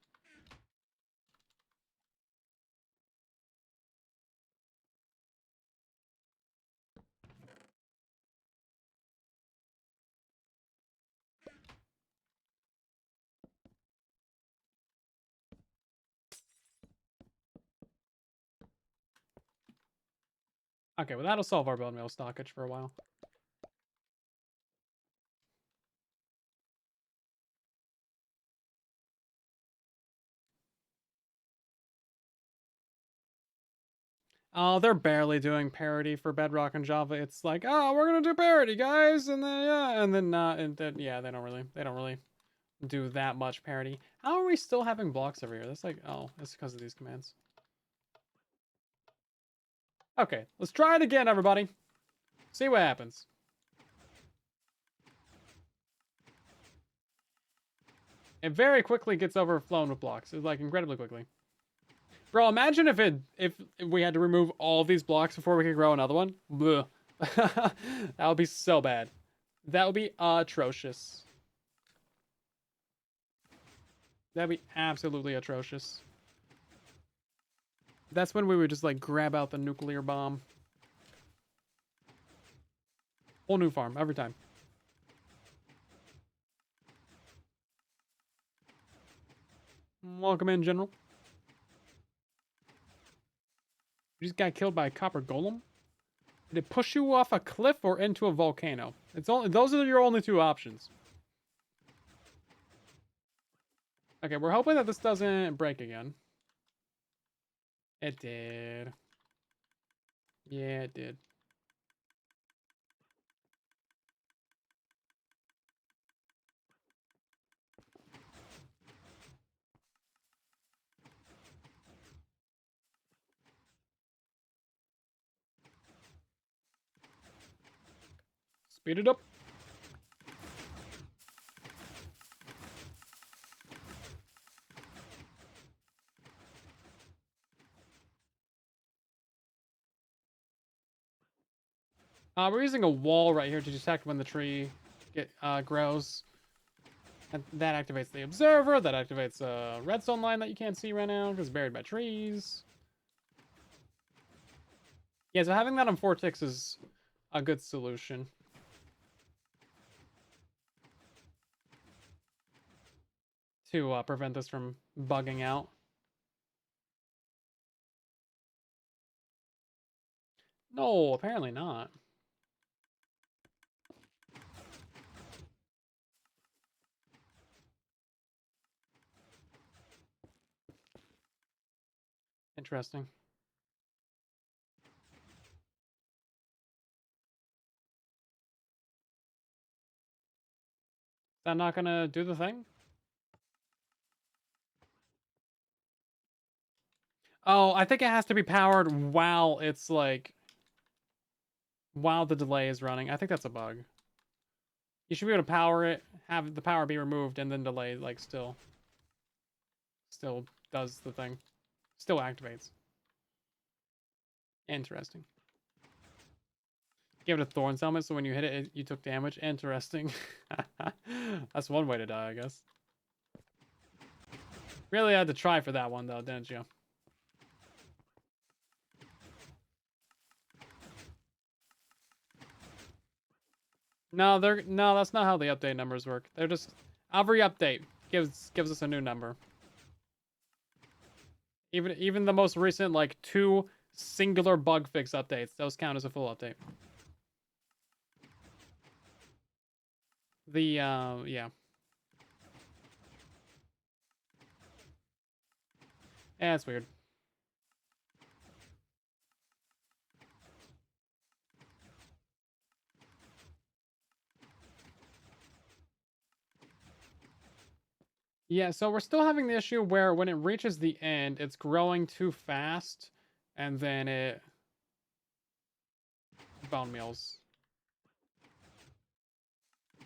Okay, well that'll solve our bone meal stockage for a while. Oh, they're barely doing parity for Bedrock and Java. It's like, oh, we're gonna do parity, guys, and then yeah, and then yeah, they don't really do that much parity. How are we still having blocks over here? That's like, oh, that's because of these commands. Okay, let's try it again, everybody. See what happens. It very quickly gets overflown with blocks. It's like incredibly quickly. Bro, imagine if we had to remove all these blocks before we could grow another one. That would be so bad. That would be atrocious. That'd be absolutely atrocious. That's when we would just like grab out the nuclear bomb. Whole new farm every time. Welcome in, General. You just got killed by a copper golem? Did it push you off a cliff or into a volcano? It's only those are your only two options. Okay, we're hoping that this doesn't break again. It did. Yeah, it did. Speed it up. We're using a wall right here to detect when the tree grows. And that activates the observer. That activates a redstone line that you can't see right now because it's buried by trees. Yeah, so having that on 4 ticks is a good solution. To prevent this from bugging out. No, apparently not. Interesting. Is that not gonna do the thing? Oh, I think it has to be powered while it's like... while the delay is running. I think that's a bug. You should be able to power it, have the power be removed, and then delay, like, still does the thing. Still activates. Interesting. Give it a Thorns helmet, so when you hit it, you took damage. Interesting. That's one way to die, I guess. Really had to try for that one, though, didn't you? No, that's not how the update numbers work. They're just every update gives us a new number. Even the most recent like 2 singular bug fix updates, those count as a full update. The yeah. Yeah, it's weird. Yeah, so we're still having the issue where when it reaches the end, it's growing too fast, and then it bone meals.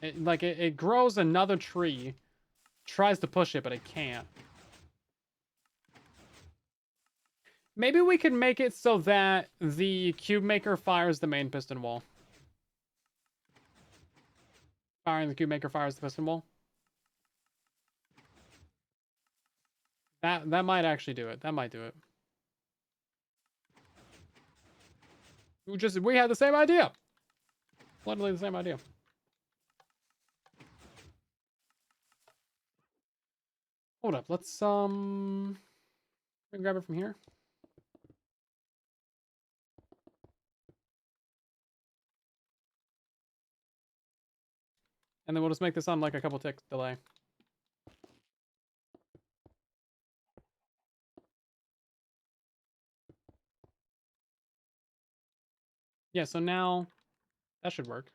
It grows another tree, tries to push it, but it can't. Maybe we could make it so that the cube maker fires the main piston wall. Firing the cube maker fires the piston wall. That might actually do it. That might do it. We had the same idea. Literally the same idea. Hold up, let's grab it from here. And then we'll just make this on like a couple tick delay. Yeah, so now that should work.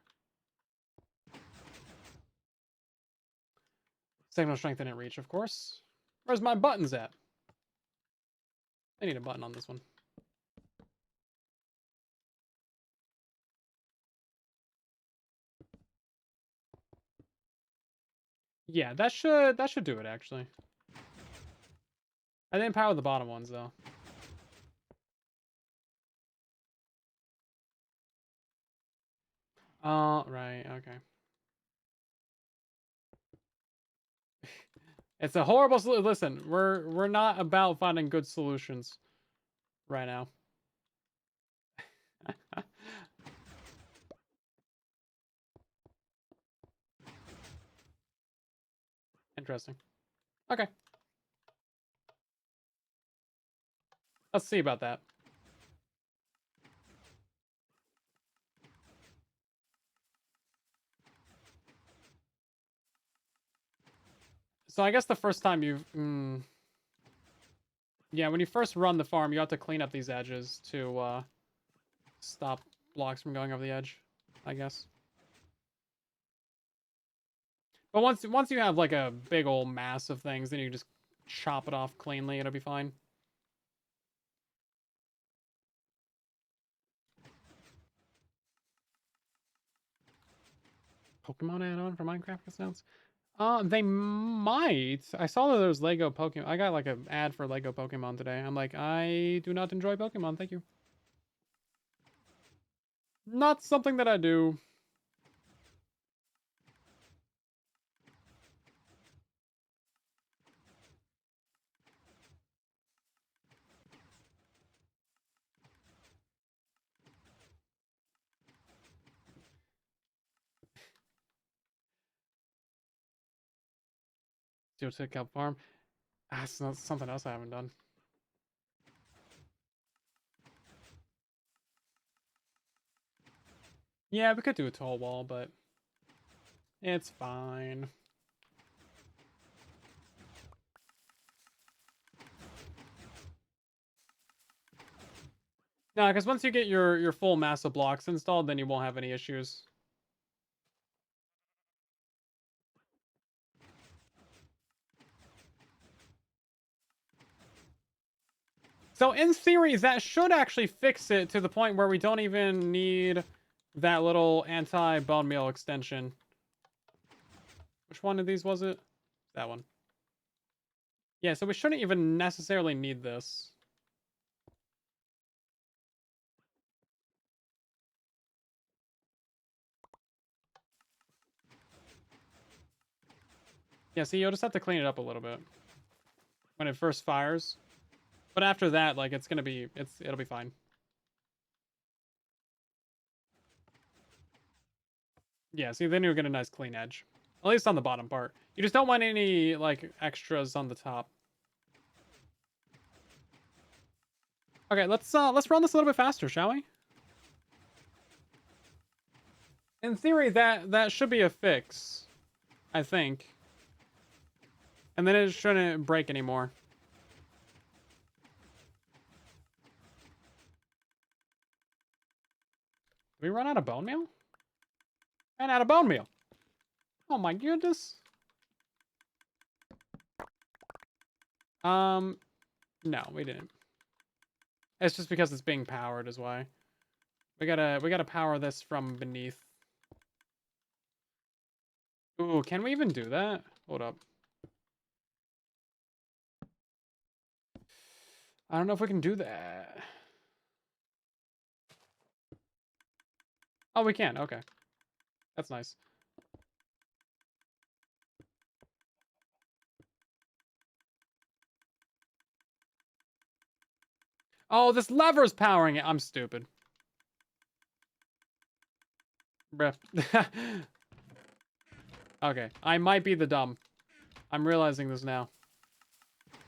Signal strength and reach, of course. Where's my buttons at? I need a button on this one. Yeah, that should do it actually. I didn't power the bottom ones though. Right, okay. It's a horrible listen, we're not about finding good solutions right now. Interesting. Okay. Let's see about that. So I guess the first time you've... yeah, when you first run the farm, you have to clean up these edges to stop blocks from going over the edge, I guess. But once you have like a big old mass of things, then you just chop it off cleanly, it'll be fine. Pokemon add-on for Minecraft sounds? They might. I saw that there's Lego Pokemon. I got like an ad for Lego Pokemon today. I'm like, I do not enjoy Pokemon. Thank you. Not something that I do. Steel Tick Cup Farm. That's not something else I haven't done. Yeah, we could do a tall wall, but it's fine. No, because once you get your full mass of blocks installed, then you won't have any issues. So in theory, that should actually fix it to the point where we don't even need that little anti-bone meal extension. Which one of these was it? That one. Yeah, so we shouldn't even necessarily need this. Yeah, see, you'll just have to clean it up a little bit when it first fires. But after that, like, it'll be fine. Yeah, see, then you'll get a nice clean edge. At least on the bottom part. You just don't want any, like, extras on the top. Okay, let's run this a little bit faster, shall we? In theory, that should be a fix, I think. And then it shouldn't break anymore. Did we run out of bone meal? Ran out of bone meal. Oh my goodness. No, we didn't. It's just because it's being powered is why. We gotta power this from beneath. Ooh, can we even do that? Hold up. I don't know if we can do that. Oh, we can. Okay. That's nice. Oh, this lever's powering it. I'm stupid. Bruh. Okay. I might be the dumb. I'm realizing this now.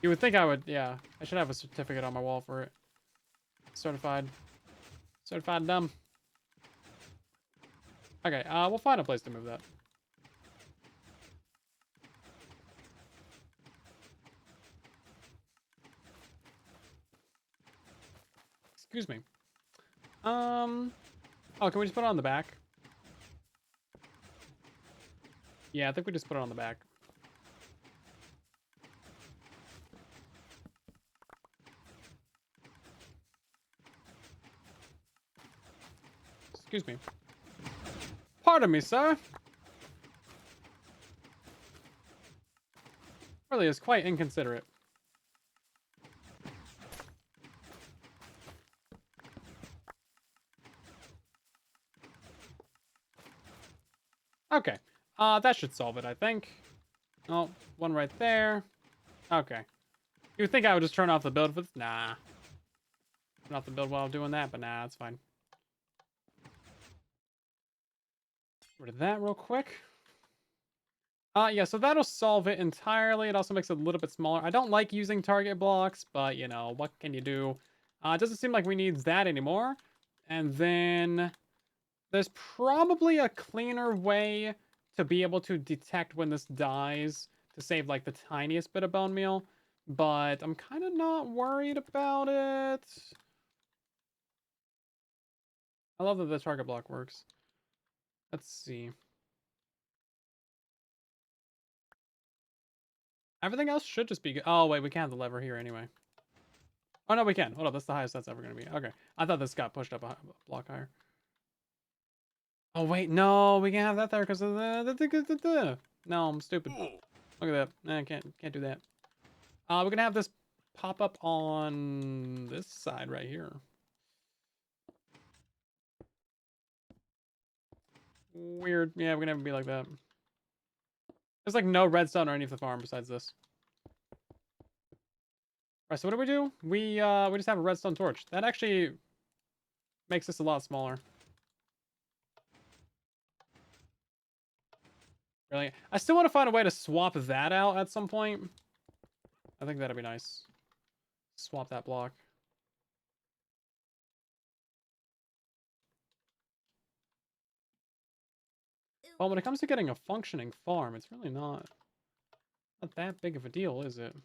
You would think I would, yeah. I should have a certificate on my wall for it. Certified. Certified dumb. Okay, we'll find a place to move that. Excuse me. Oh, can we just put it on the back? Yeah, I think we just put it on the back. Excuse me. Pardon me, sir. Really is quite inconsiderate. Okay. That should solve it, I think. Oh, one right there. Okay. You would think I would just turn off the build, but nah. Turn off the build while doing that, but nah, it's fine. Get rid of that real quick. Yeah, so that'll solve it entirely. It also makes it a little bit smaller. I don't like using target blocks, but, you know, what can you do? It doesn't seem like we need that anymore. And then there's probably a cleaner way to be able to detect when this dies to save, like, the tiniest bit of bone meal. But I'm kind of not worried about it. I love that the target block works. Let's see. Everything else should just be good. Oh, wait, we can't have the lever here anyway. Oh, no, we can. Hold up, that's the highest that's ever going to be. Okay. I thought this got pushed up a block higher. Oh, wait, no, we can't have that there because of the... No, I'm stupid. Look at that. I can't do that. We're going to have this pop up on this side right here. Weird. Yeah, we're going to have it be like that. There's like no redstone or any of the farm besides this. Alright, so what do? We just have a redstone torch. That actually makes this a lot smaller. Really? I still want to find a way to swap that out at some point. I think that'd be nice. Swap that block. Well, when it comes to getting a functioning farm, it's really not that big of a deal, is it?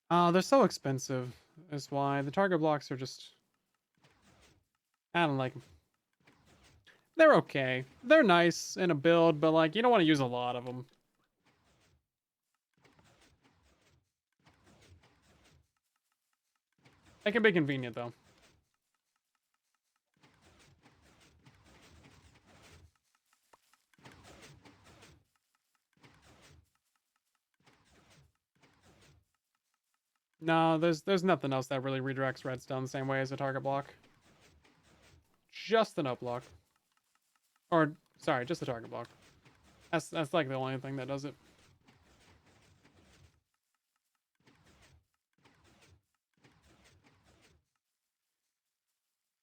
They're so expensive. Is why the target blocks are just... I don't like them. They're okay. They're nice in a build, but like you don't want to use a lot of them. It can be convenient though. No, there's nothing else that really redirects redstone the same way as a target block. Just the note block. Or sorry, just the target block. That's like the only thing that does it.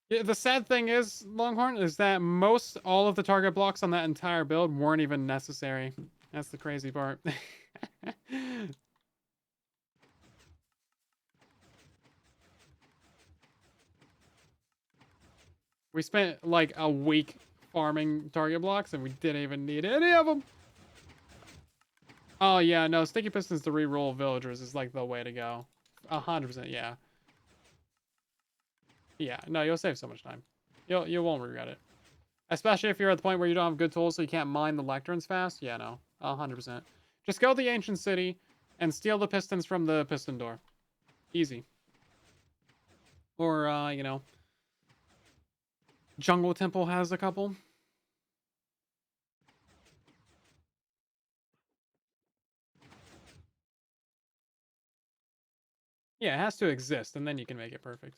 Yeah, the sad thing is, Longhorn, is that all of the target blocks on that entire build weren't even necessary. That's the crazy part. We spent like a week farming target blocks and we didn't even need any of them. Oh yeah, no, sticky pistons to re-roll villagers is like the way to go. 100%, yeah. Yeah, no, you'll save so much time. You won't regret it. Especially if you're at the point where you don't have good tools so you can't mine the lecterns fast. Yeah, no, 100%. Just go to the ancient city and steal the pistons from the piston door. Easy. Or, you know, Jungle Temple has a couple. Yeah, it has to exist, and then you can make it perfect.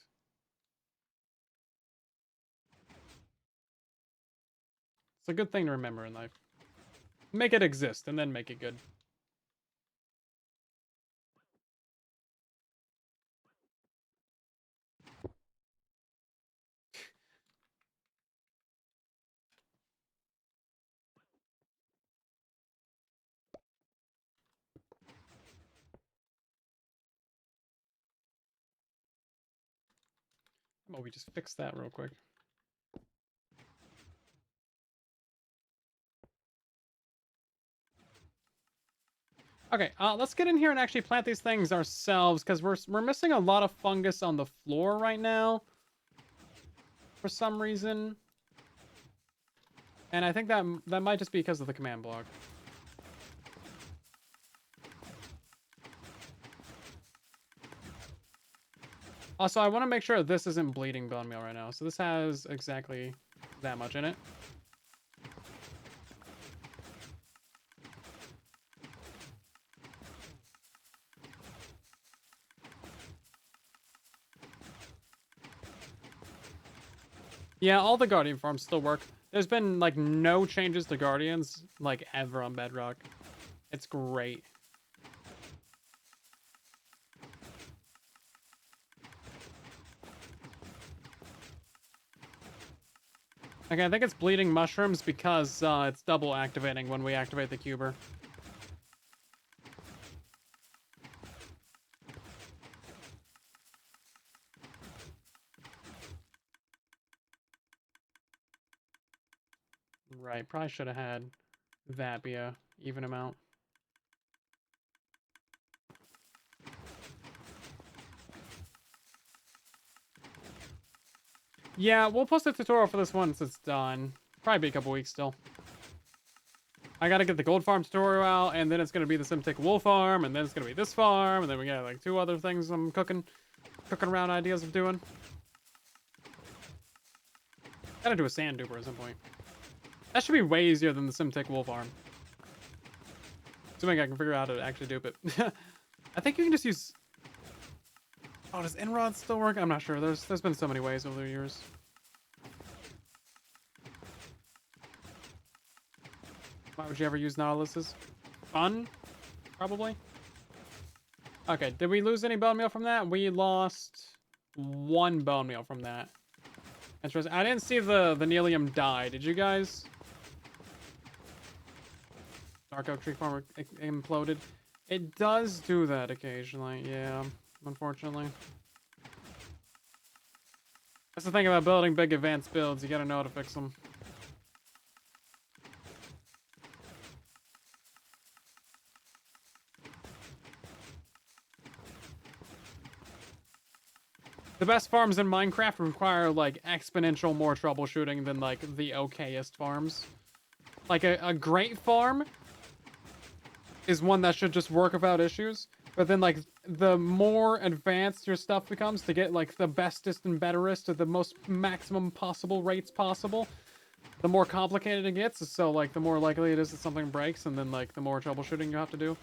It's a good thing to remember in life. Make it exist, and then make it good. Well, we just fix that real quick. Okay, let's get in here and actually plant these things ourselves, because we're missing a lot of fungus on the floor right now. For some reason. And I think that might just be because of the command block. Also, I want to make sure this isn't bleeding bone meal right now. So this has exactly that much in it. Yeah, all the Guardian farms still work. There's been, like, no changes to Guardians, like, ever on Bedrock. It's great. Okay, I think it's bleeding mushrooms because it's double activating when we activate the cuber. Right, probably should have had that be a even amount. Yeah, we'll post a tutorial for this once it's done. Probably be a couple weeks still. I gotta get the gold farm tutorial out, and then it's gonna be the Simtic wool farm, and then it's gonna be this farm, and then we got like 2 other things I'm cooking around ideas of doing. Gotta do a sand duper at some point. That should be way easier than the Simtic wool farm. Assuming I can figure out how to actually dupe it. I think you can just use... Oh, does Enrod still work? I'm not sure. There's been so many ways over the years. Why would you ever use Nautilus's? Fun? Probably. Okay, did we lose any bone meal from that? We lost 1 bone meal from that. Interesting. I didn't see the vanillium die. Did you guys? Dark Oak Tree Farmer imploded. It does do that occasionally, yeah. Unfortunately. That's the thing about building big advanced builds. You gotta know how to fix them. The best farms in Minecraft require, like, exponential more troubleshooting than, like, the okayest farms. Like, a great farm is one that should just work without issues. But then, like, the more advanced your stuff becomes to get, like, the bestest and betterest at the most maximum possible rates possible, the more complicated it gets. So, like, the more likely it is that something breaks, and then, like, the more troubleshooting you have to do.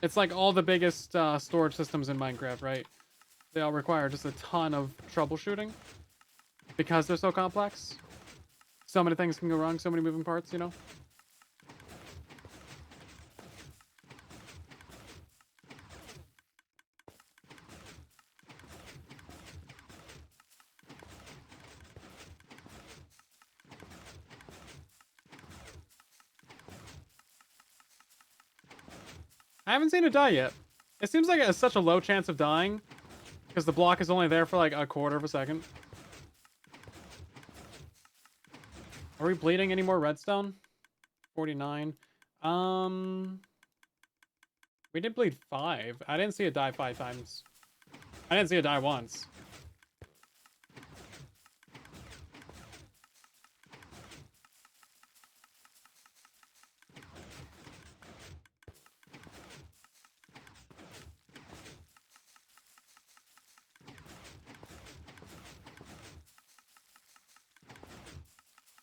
It's like all the biggest storage systems in Minecraft, right? They all require just a ton of troubleshooting because they're so complex. So many things can go wrong, so many moving parts, you know? I haven't seen it die yet. It seems like it has such a low chance of dying because the block is only there for like a quarter of a second. Are we bleeding any more redstone? 49. We did bleed 5. I didn't see it die 5 times. I didn't see it die once.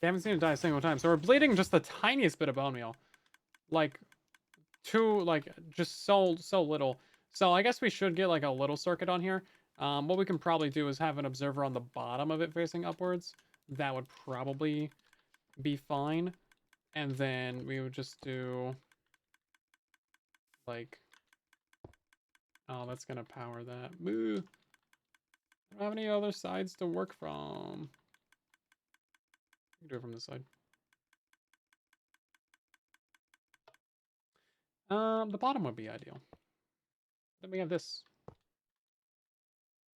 I haven't seen it die a single time. So we're bleeding just the tiniest bit of bone meal. Like, just so little. So I guess we should get like a little circuit on here. What we can probably do is have an observer on the bottom of it facing upwards. That would probably be fine. And then we would just do like, oh, that's gonna power that. Boo. I don't have any other sides to work from. We can do it from this side. The bottom would be ideal. Then we have this.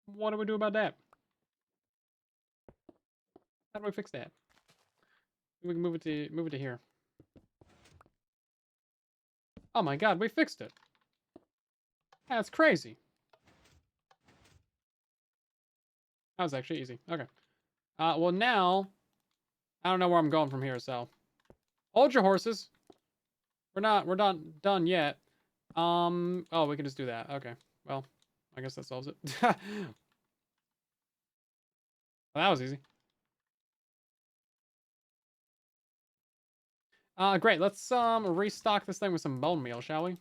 What do we do about that? How do we fix that? We can move it to here. Oh my god, we fixed it. That's crazy. That was actually easy. Okay. Well now, I don't know where I'm going from here, so hold your horses. We're not done yet. Oh, we can just do that. Okay. Well, I guess that solves it. Well, that was easy. Great. Let's restock this thing with some bone meal, shall we?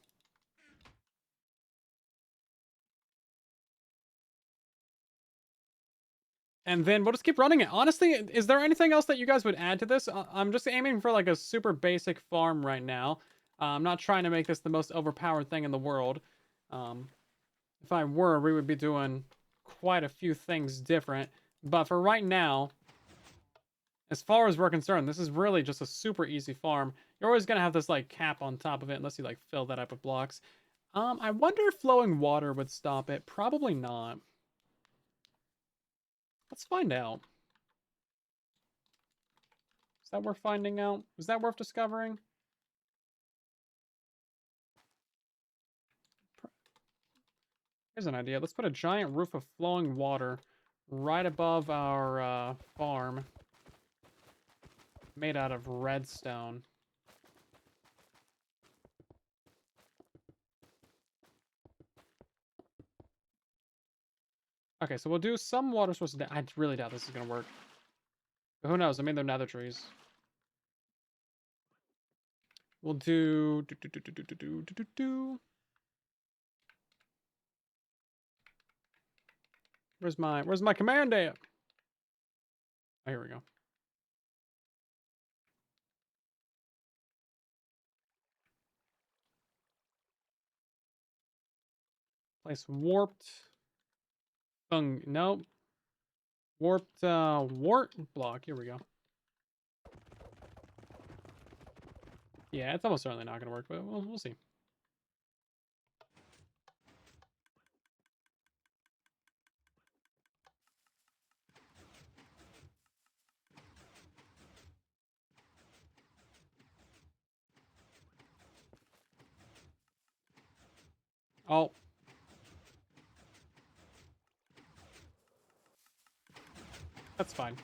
And then we'll just keep running it. Honestly, is there anything else that you guys would add to this? I'm just aiming for like a super basic farm right now. I'm not trying to make this the most overpowered thing in the world. If I were, we would be doing quite a few things different. But for right now, as far as we're concerned, this is really just a super easy farm. You're always gonna have this like cap on top of it unless you like fill that up with blocks. I wonder if flowing water would stop it. Probably not. Let's find out. Is that worth finding out? Is that worth discovering? Here's an idea. Let's put a giant roof of flowing water right above our farm, made out of redstone. Okay, so we'll do some water sources. I really doubt this is gonna work. But who knows? I mean, they're nether trees. We'll do. Where's my command at? Oh, here we go. Place warped. Nope. Warped wart block. Here we go. Yeah, it's almost certainly not gonna work, but we'll see. Oh. That's fine.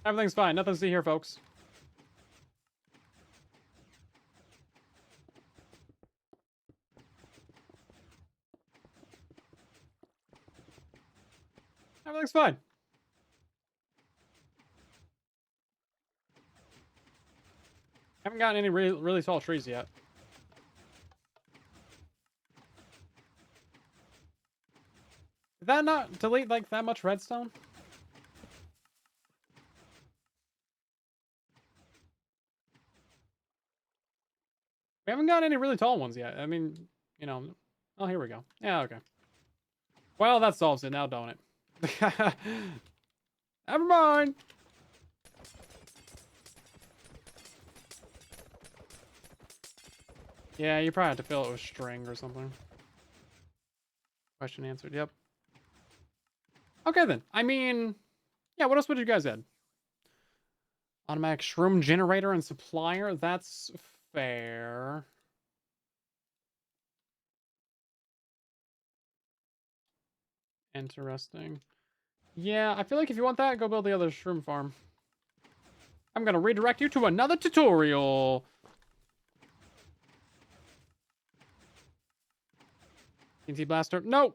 Everything's fine. Nothing to see here, folks. Everything's fine. Haven't gotten any really tall trees yet. Did that not delete like that much redstone? We haven't got any really tall ones yet. I mean, you know. Oh, here we go. Yeah, okay. Well, that solves it now, don't it? Never mind. Yeah, you probably have to fill it with string or something. Question answered. Yep. Okay, then. I mean, yeah, what else would you guys add? Automatic shroom generator and supplier? That's fair. Interesting. Yeah, I feel like if you want that, go build the other shroom farm. I'm gonna redirect you to another tutorial. TNT blaster. No.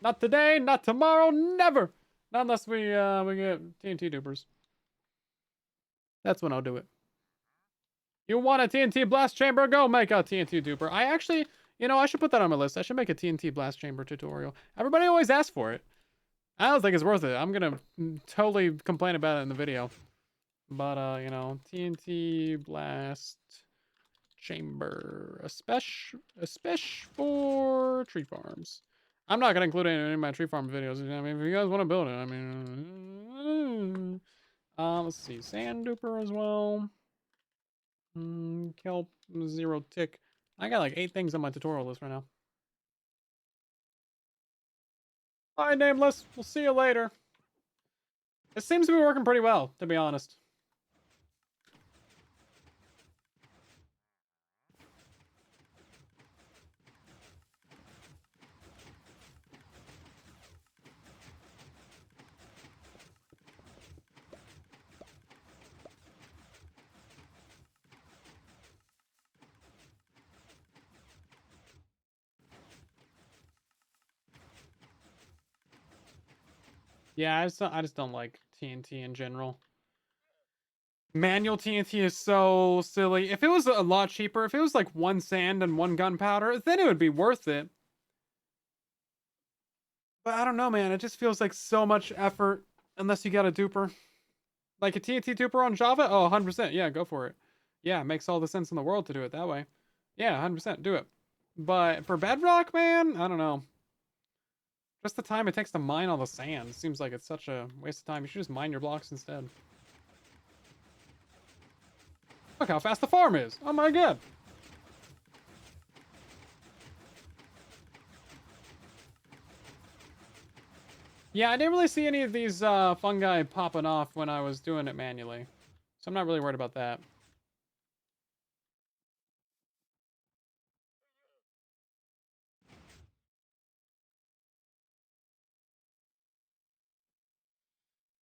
Not today, not tomorrow, never. Not unless we get TNT dupers. That's when I'll do it. You want a TNT blast chamber? Go make a TNT duper. I actually, I should put that on my list. I should make a TNT blast chamber tutorial. Everybody always asks for it. I don't think it's worth it. I'm gonna totally complain about it in the video. But TNT blast chamber, a special for tree farms. I'm not gonna include it in my tree farm videos. I mean, if you guys want to build it, I mean, let's see, sand duper as well. Kelp, 0 tick. I got like 8 things on my tutorial list right now. Bye, Nameless. We'll see you later. It seems to be working pretty well, to be honest. Yeah, I just don't like TNT in general. Manual TNT is so silly. If it was a lot cheaper, if it was like 1 sand and 1 gunpowder, then it would be worth it. But I don't know, man. It just feels like so much effort unless you got a duper. Like a TNT duper on Java? Oh, 100%. Yeah, go for it. Yeah, it makes all the sense in the world to do it that way. Yeah, 100%. Do it. But for Bedrock, man, I don't know. Just the time it takes to mine all the sand seems like it's such a waste of time. You should just mine your blocks instead. Look how fast the farm is. Oh my god. Yeah, I didn't really see any of these fungi popping off when I was doing it manually. So I'm not really worried about that.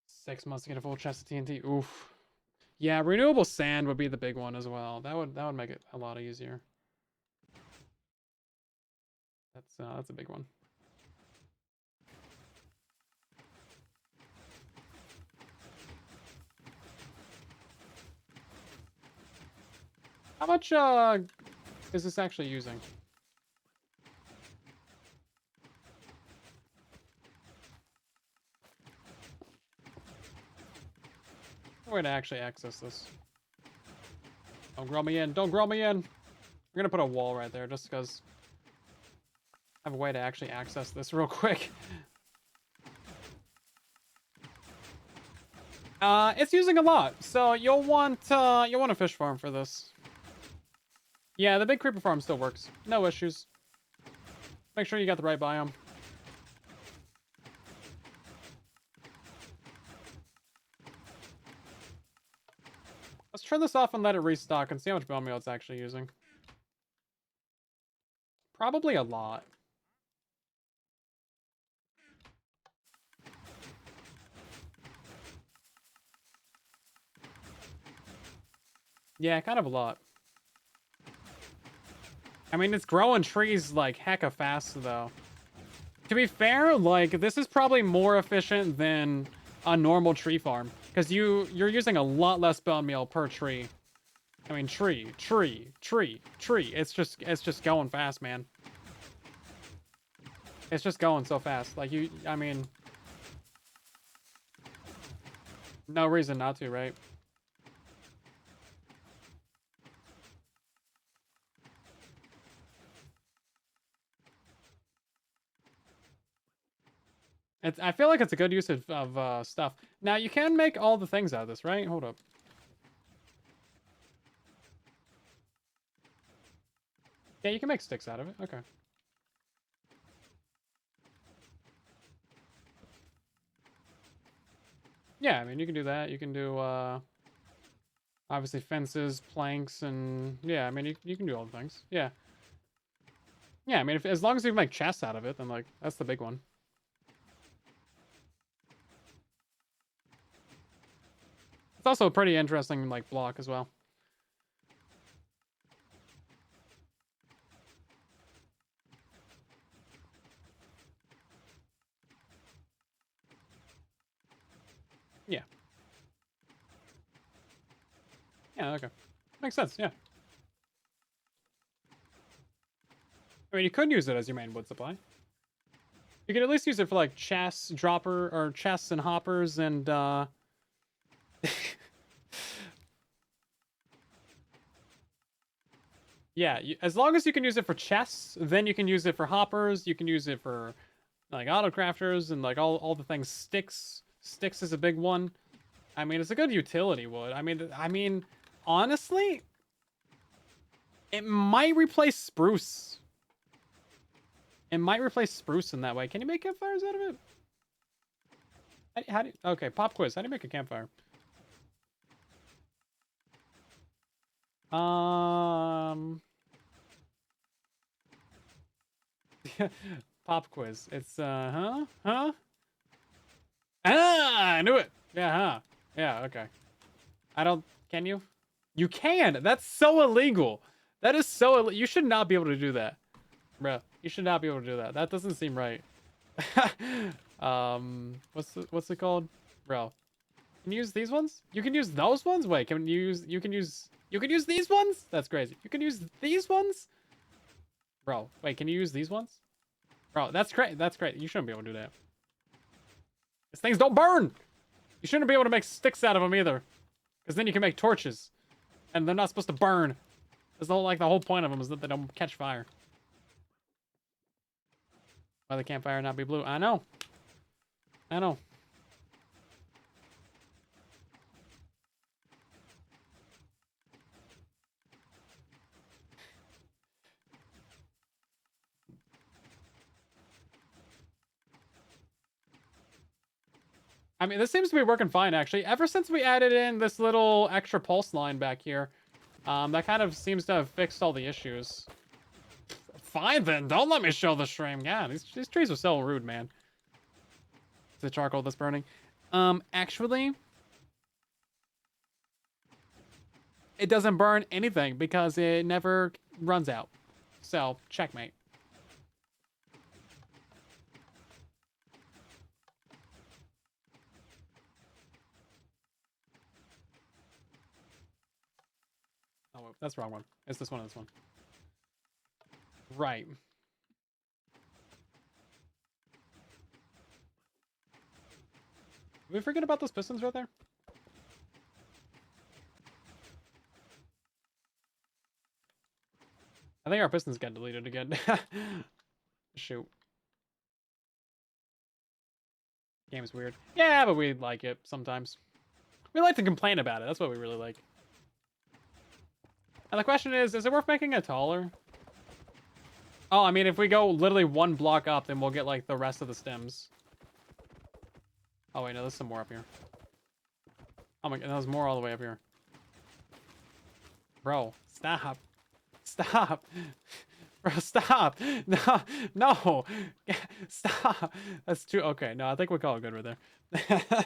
Six months to get a full chest of TNT. Oof. Yeah, renewable sand would be the big one as well. That would make it a lot easier. That's a big one. How much is this actually using? Way to actually access this. Don't grill me in. Don't grill me in. We're gonna put a wall right there just because I have a way to actually access this real quick. It's using a lot, so you'll want a fish farm for this. Yeah, the big creeper farm still works. No issues. Make sure you got the right biome. Let's turn this off and let it restock and see how much bone meal it's actually using. Probably a lot. Yeah, kind of a lot. I mean, it's growing trees like hecka fast though. To be fair, like this is probably more efficient than a normal tree farm because you're using a lot less bone meal per tree. I mean, tree. It's just going fast, man. It's just going so fast. Like I mean, no reason not to, right? I feel like it's a good use of stuff. Now, you can make all the things out of this, right? Hold up. Yeah, you can make sticks out of it. Okay. Yeah, I mean, you can do that. You can do, obviously fences, planks, and... Yeah, I mean, you can do all the things. Yeah. Yeah, I mean, as long as you make chests out of it, then, like, that's the big one. It's also a pretty interesting, like, block as well. Yeah. Yeah, okay. Makes sense, yeah. I mean, you could use it as your main wood supply. You could at least use it for, like, chests, or chests and hoppers, and, yeah, as long as you can use it for chests, then you can use it for hoppers, you can use it for, like, auto crafters, and, like, all the things. Sticks is a big one. I mean, it's a good utility wood. I mean, honestly, it might replace spruce. It might replace spruce in that way. Can you make campfires out of it? How do you, okay, pop quiz. How do you make a campfire? Pop quiz. It's, huh? Ah, I knew it. Yeah, huh? Yeah, okay. I don't, can you? You can! That's so illegal! That is so you should not be able to do that. Bruh, you should not be able to do that. That doesn't seem right. What's it called? Bro. Can you use these ones? You can use those ones? Wait, you can use these ones? That's crazy. You can use these ones? Bro, wait, can you use these ones? Bro, that's great. That's great. You shouldn't be able to do that. These things don't burn! You shouldn't be able to make sticks out of them either. Because then you can make torches. And they're not supposed to burn. That's the whole point of them is that they don't catch fire. Why the campfire not be blue? I know. I know. I mean, this seems to be working fine, actually. Ever since we added in this little extra pulse line back here, that kind of seems to have fixed all the issues. Fine, then. Don't let me show the stream. Yeah, these trees are so rude, man. It's the charcoal that's burning. Actually, it doesn't burn anything because it never runs out. So, checkmate. Oh, that's the wrong one. It's this one and this one. Right. Did we forget about those pistons right there? I think our pistons got deleted again. Shoot. Game's weird. Yeah, but we like it sometimes. We like to complain about it. That's what we really like. And the question is it worth making it taller? Oh, I mean, if we go literally one block up, then we'll get, like, the rest of the stems. Oh, wait, no, there's some more up here. Oh my god, there's more all the way up here. Bro, stop. Stop. Bro, stop. No, no. Stop. That's too... Okay, no, I think we call it good right there.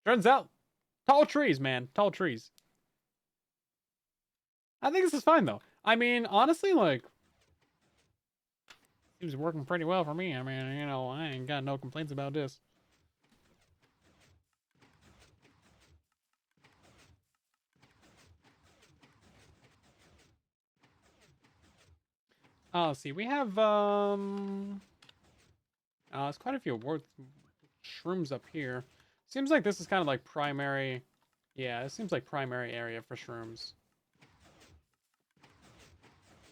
Turns out, tall trees, man. Tall trees. I think this is fine, though. I mean, honestly, like... Seems working pretty well for me. I mean, you know, I ain't got no complaints about this. Oh, see, we have, there's quite a few shrooms up here. Seems like this is kind of like primary... Yeah, it seems like primary area for shrooms.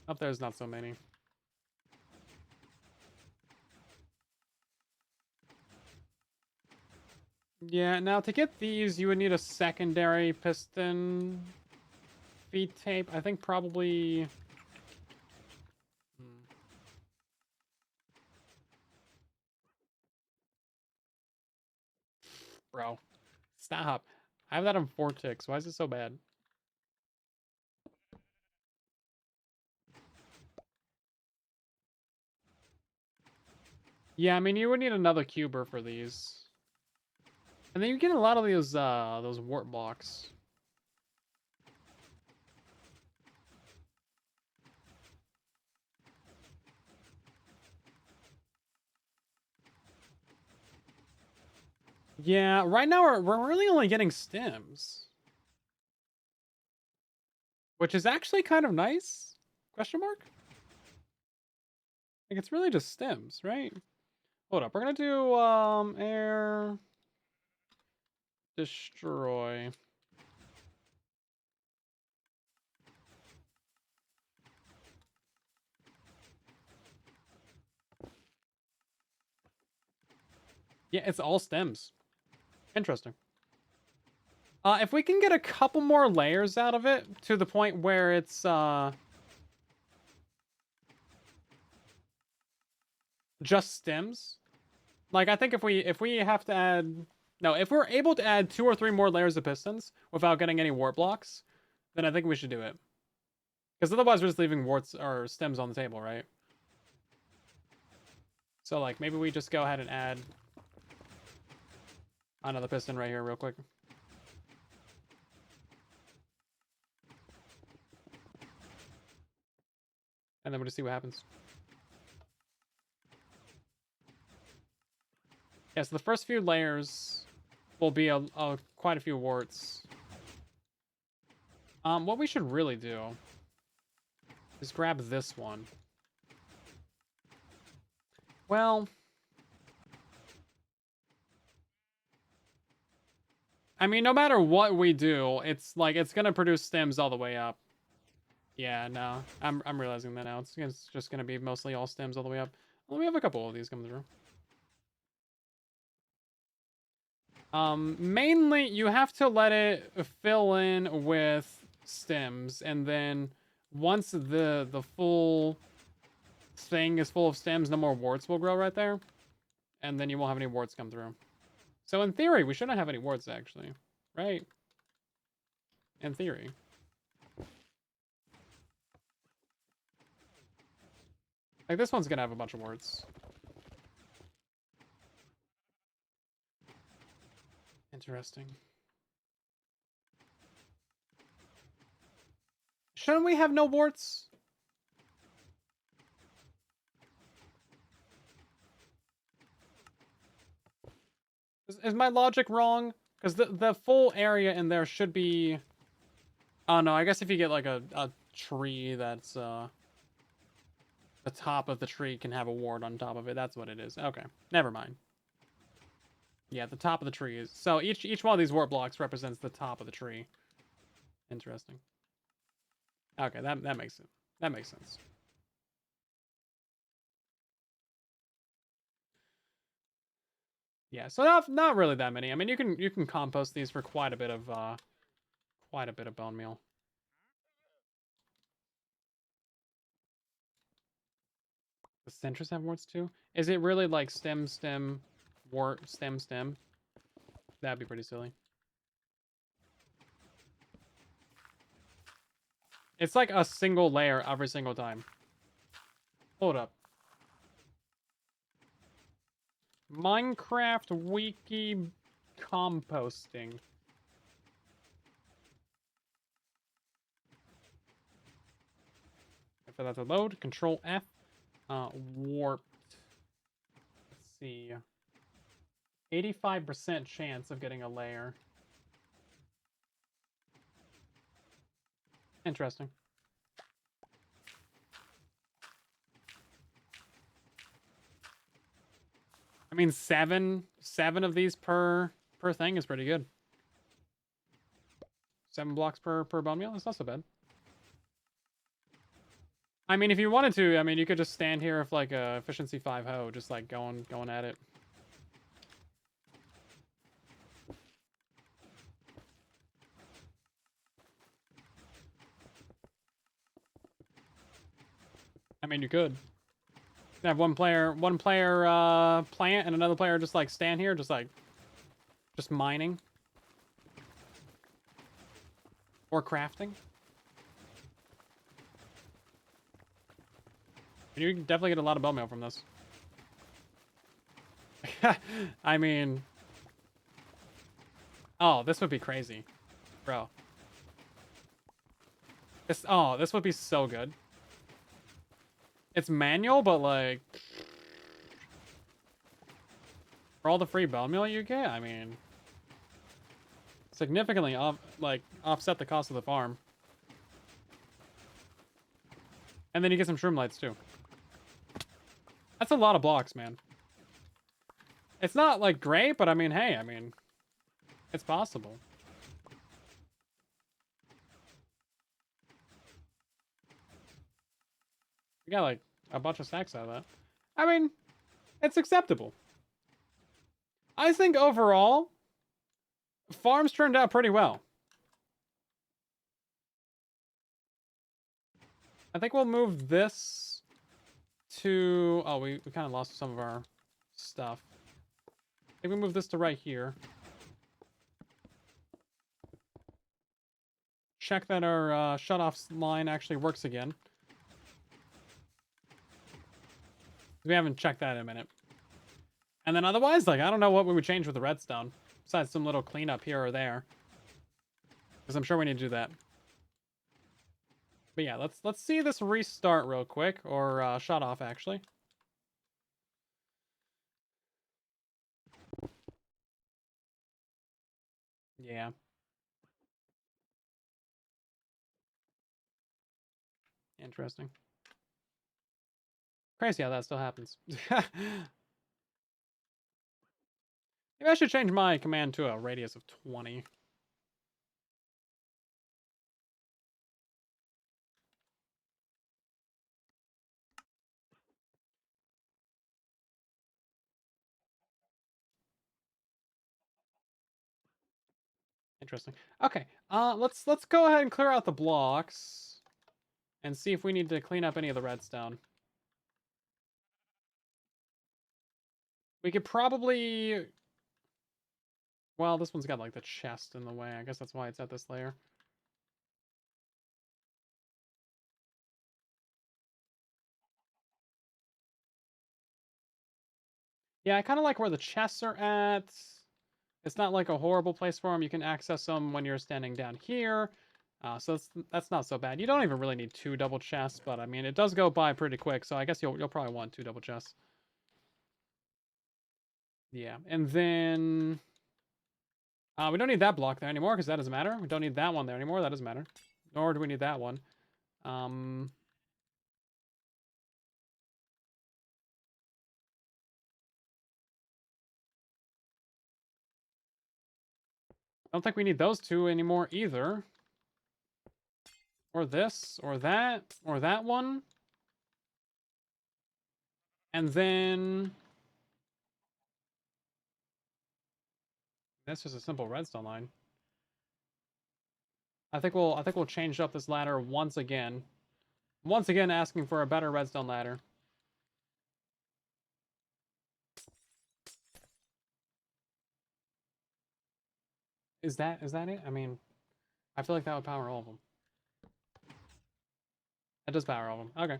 Up there's not so many. Yeah, now to get these, you would need a secondary piston feed tape. I think probably... Bro, stop. I have that on 4 ticks. Why is it so bad? Yeah, I mean, you would need another cuber for these. And then you get a lot of those wart blocks. Yeah, right now we're really only getting stems. Which is actually kind of nice? Question mark? Like, it's really just stems, right? Hold up, we're gonna do, air... Destroy. Yeah, it's all stems. Interesting. If we can get a couple more layers out of it to the point where it's, just stems. Like, I think if we have to add... No, if we're able to add 2 or 3 more layers of pistons without getting any wart blocks, then I think we should do it. Because otherwise we're just leaving warts or stems on the table, right? So, like, maybe we just go ahead and add another piston right here real quick. And then we'll just see what happens. Yeah, so the first few layers will be quite a few warts. What we should really do is grab this one. Well, I mean, no matter what we do, it's like it's gonna produce stems all the way up. Yeah, no, I'm realizing that now. It's just gonna be mostly all stems all the way up. Well, we have a couple of these coming through. Mainly you have to let it fill in with stems, and then once the full thing is full of stems, no more warts will grow right there, and then you won't have any warts come through. So in theory, we shouldn't have any warts actually, right? In theory. Like this one's gonna have a bunch of warts. Interesting. Shouldn't we have no warts? Is my logic wrong? Because the full area in there should be... Oh no, I guess if you get like a tree that's the top of the tree can have a wart on top of it. That's what it is. Okay, never mind. Yeah, the top of the tree is... So each one of these wart blocks represents the top of the tree. Interesting. Okay, that makes it. That makes sense. Yeah, so not really that many. I mean, you can compost these for quite a bit of bone meal. The centers have warts too? Is it really like stem, wart, stem? That'd be pretty silly. It's like a single layer every single time. Hold up. Minecraft wiki composting. For that to load, Control F. Warped. Let's see. 85% chance of getting a layer. Interesting. I mean, seven of these per thing is pretty good. 7 blocks per bone meal. That's not so bad. I mean, if you wanted to, I mean, you could just stand here with like a efficiency 5 hoe, just like going at it. I mean, you could have one player plant and another player just like stand here, just mining or crafting. You can definitely get a lot of bone meal from this. I mean, oh, this would be crazy, bro. This would be so good. It's manual, but like for all the free bone meal you get, I mean, significantly offset the cost of the farm. And then you get some shroom lights too. That's a lot of blocks, man. It's not like great, but I mean, hey, I mean, it's possible. We got like a bunch of stacks out of that. I mean, it's acceptable. I think overall, farms turned out pretty well. I think we'll move this to... Oh, we kind of lost some of our stuff. I think we move this to right here. Check that our shut-off line actually works again. We haven't checked that in a minute. And then otherwise, like, I don't know what we would change with the redstone. Besides some little cleanup here or there. Because I'm sure we need to do that. But yeah, let's see this restart real quick. Or shut off, actually. Yeah. Interesting. Crazy how that still happens. Maybe I should change my command to a radius of 20. Interesting. Okay. Let's go ahead and clear out the blocks and see if we need to clean up any of the redstone. We could probably. Well, this one's got like the chest in the way. I guess that's why it's at this layer. Yeah, I kind of like where the chests are at. It's not like a horrible place for them. You can access them when you're standing down here. So that's not so bad. You don't even really need 2 double chests, but I mean, it does go by pretty quick. So I guess you'll probably want 2 double chests. Yeah, and then we don't need that block there anymore because that doesn't matter. We don't need that one there anymore. That doesn't matter. Nor do we need that one. I don't think we need those 2 anymore either. Or this, or that one. And then that's just a simple redstone line. I think we'll change up this ladder once again. Once again asking for a better redstone ladder. Is that it? I mean, I feel like that would power all of them. That does power all of them. Okay.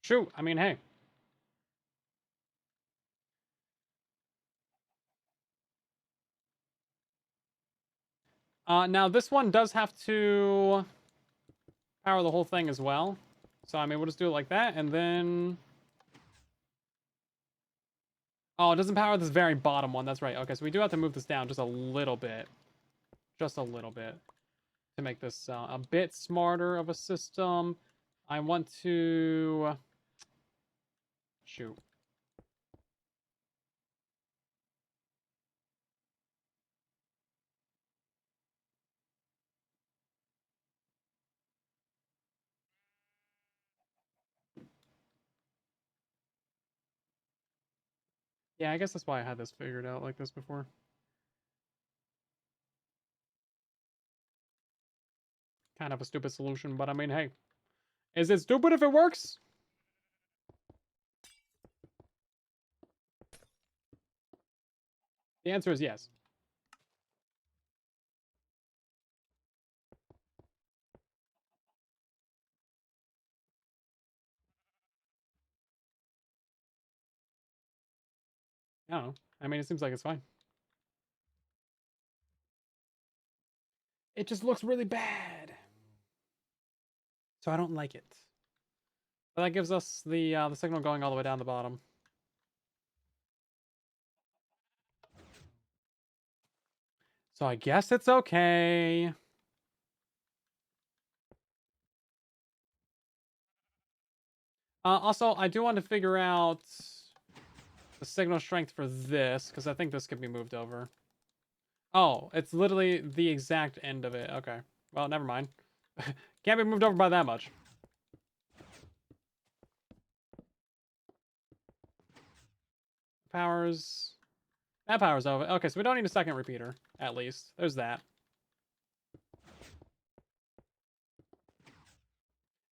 Shoot, I mean, hey. Now this one does have to power the whole thing as well. So, I mean, we'll just do it like that, and then... Oh, it doesn't power this very bottom one. That's right. Okay, so we do have to move this down just a little bit. Just a little bit. To make this a bit smarter of a system. I want to... Shoot. Yeah, I guess that's why I had this figured out like this before. Kind of a stupid solution, but I mean, hey. Is it stupid if it works? The answer is yes. I don't know. I mean, it seems like it's fine. It just looks really bad. So I don't like it. But that gives us the signal going all the way down the bottom. So I guess it's okay. Also, I do want to figure out the signal strength for this, because I think this could be moved over. Oh, it's literally the exact end of it. Okay. Well, never mind. Can't be moved over by that much. Powers. That powers over. Okay, so we don't need a second repeater, at least. There's that.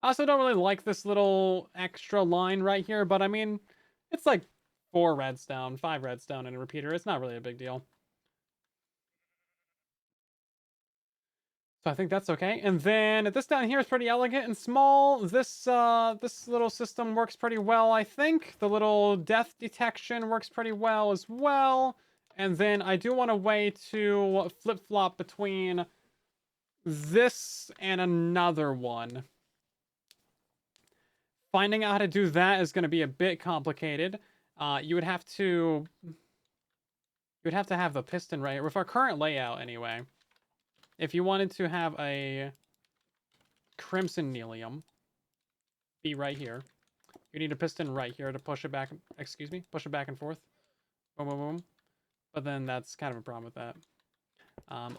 I also don't really like this little extra line right here, but I mean, it's like 4 redstone, 5 redstone, and a repeater. It's not really a big deal. So I think that's okay. And then this down here is pretty elegant and small. This little system works pretty well, I think. The little death detection works pretty well as well. And then I do want a way to flip-flop between this and another one. Finding out how to do that is going to be a bit complicated. You would have to you'd have to have the piston right with our current layout anyway. If you wanted to have a crimson nelium be right here, you need a piston right here to push it back. Excuse me, push it back and forth. Boom, boom, boom. But then that's kind of a problem with that.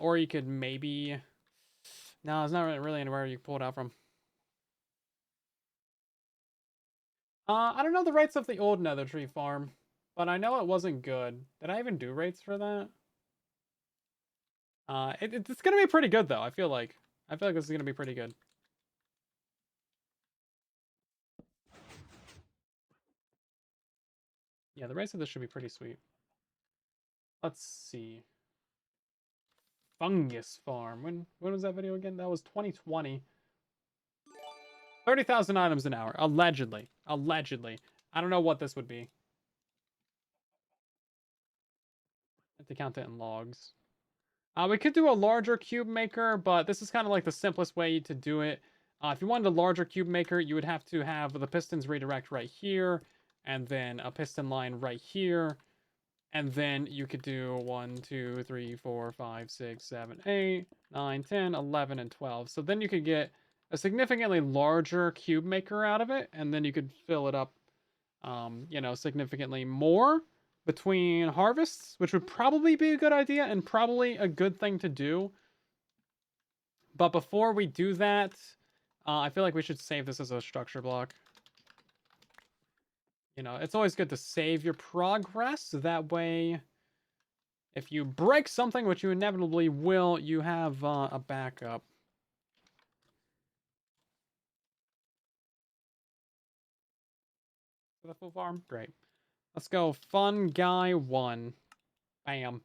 Or you could maybe. No, it's not really anywhere you can pull it out from. I don't know the rates of the old Nether Tree farm, but I know it wasn't good. Did I even do rates for that? It's gonna be pretty good though. I feel like this is gonna be pretty good. Yeah, the rates of this should be pretty sweet. Let's see. Fungus farm. When was that video again? That was 2020. 30,000 items an hour, allegedly. Allegedly. I don't know what this would be. I have to count it in logs. We could do a larger cube maker, but this is kind of like the simplest way to do it. If you wanted a larger cube maker, you would have to have the pistons redirect right here, and then a piston line right here, and then you could do 1, 2, 3, 4, 5, 6, 7, 8, 9, 10, 11, and 12. So then you could get a significantly larger cube maker out of it, and then you could fill it up, significantly more between harvests, which would probably be a good idea and probably a good thing to do. But before we do that, I feel like we should save this as a structure block. It's always good to save your progress. That way, if you break something, which you inevitably will, you have a backup. For the full farm? Great. Let's go fun guy 1. Bam.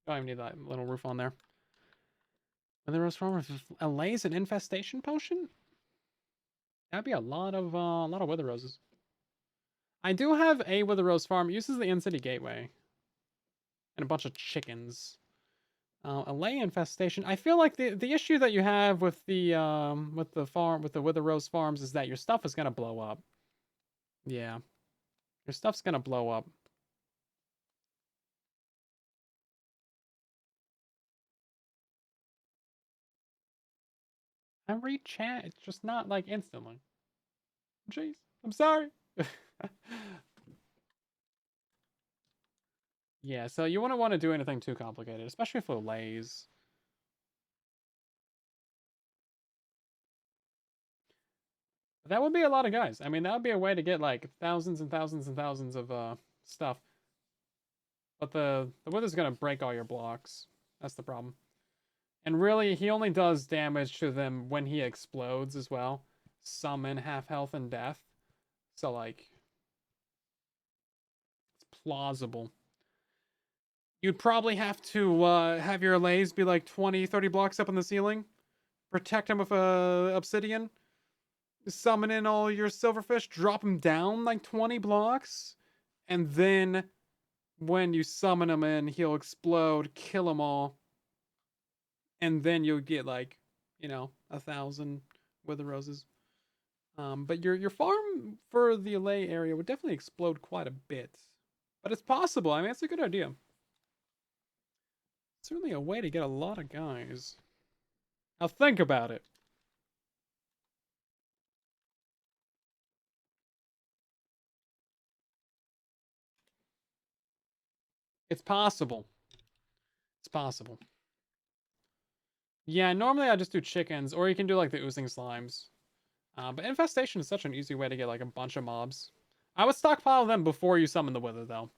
Don't even need that little roof on there. Wither Rose Farmer allays an infestation potion? That'd be a lot of Wither Roses. I do have a Wither Rose farm. It uses the in-city gateway. And a bunch of chickens. Allay infestation. I feel like the issue that you have with the Wither Rose farms is that your stuff is gonna blow up. Yeah. Your stuff's gonna blow up. I read chat, it's just not like instantly. Jeez, I'm sorry. Yeah, so you wouldn't want to do anything too complicated, especially for lays. That would be a lot of guys. I mean, that would be a way to get like thousands and thousands and thousands of stuff. But the Wither's gonna break all your blocks. That's the problem. And really, he only does damage to them when he explodes as well. Summon, half health, and death. So, like, it's plausible. You'd probably have to have your allays be like 20, 30 blocks up in the ceiling. Protect them with obsidian. Summon in all your silverfish. Drop them down like 20 blocks. And then when you summon him in, he'll explode, kill them all. And then you'll get like, 1,000 Wither Roses. But your farm for the allay area would definitely explode quite a bit. But it's possible. I mean, it's a good idea. Certainly a way to get a lot of guys. Now think about it. It's possible. It's possible. Yeah, normally I just do chickens, or you can do like the oozing slimes. But infestation is such an easy way to get like a bunch of mobs. I would stockpile them before you summon the Wither, though.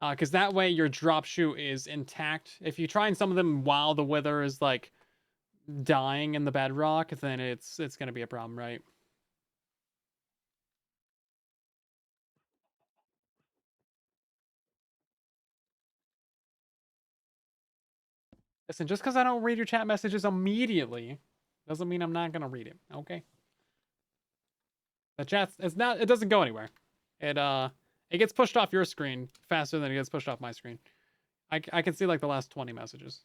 Because that way your drop shoot is intact. If you try and summon them while the Wither is like dying in the bedrock, then it's gonna be a problem, right? Listen, just because I don't read your chat messages immediately doesn't mean I'm not gonna read it, okay? The chat's it doesn't go anywhere. It gets pushed off your screen faster than it gets pushed off my screen. I can see like the last 20 messages.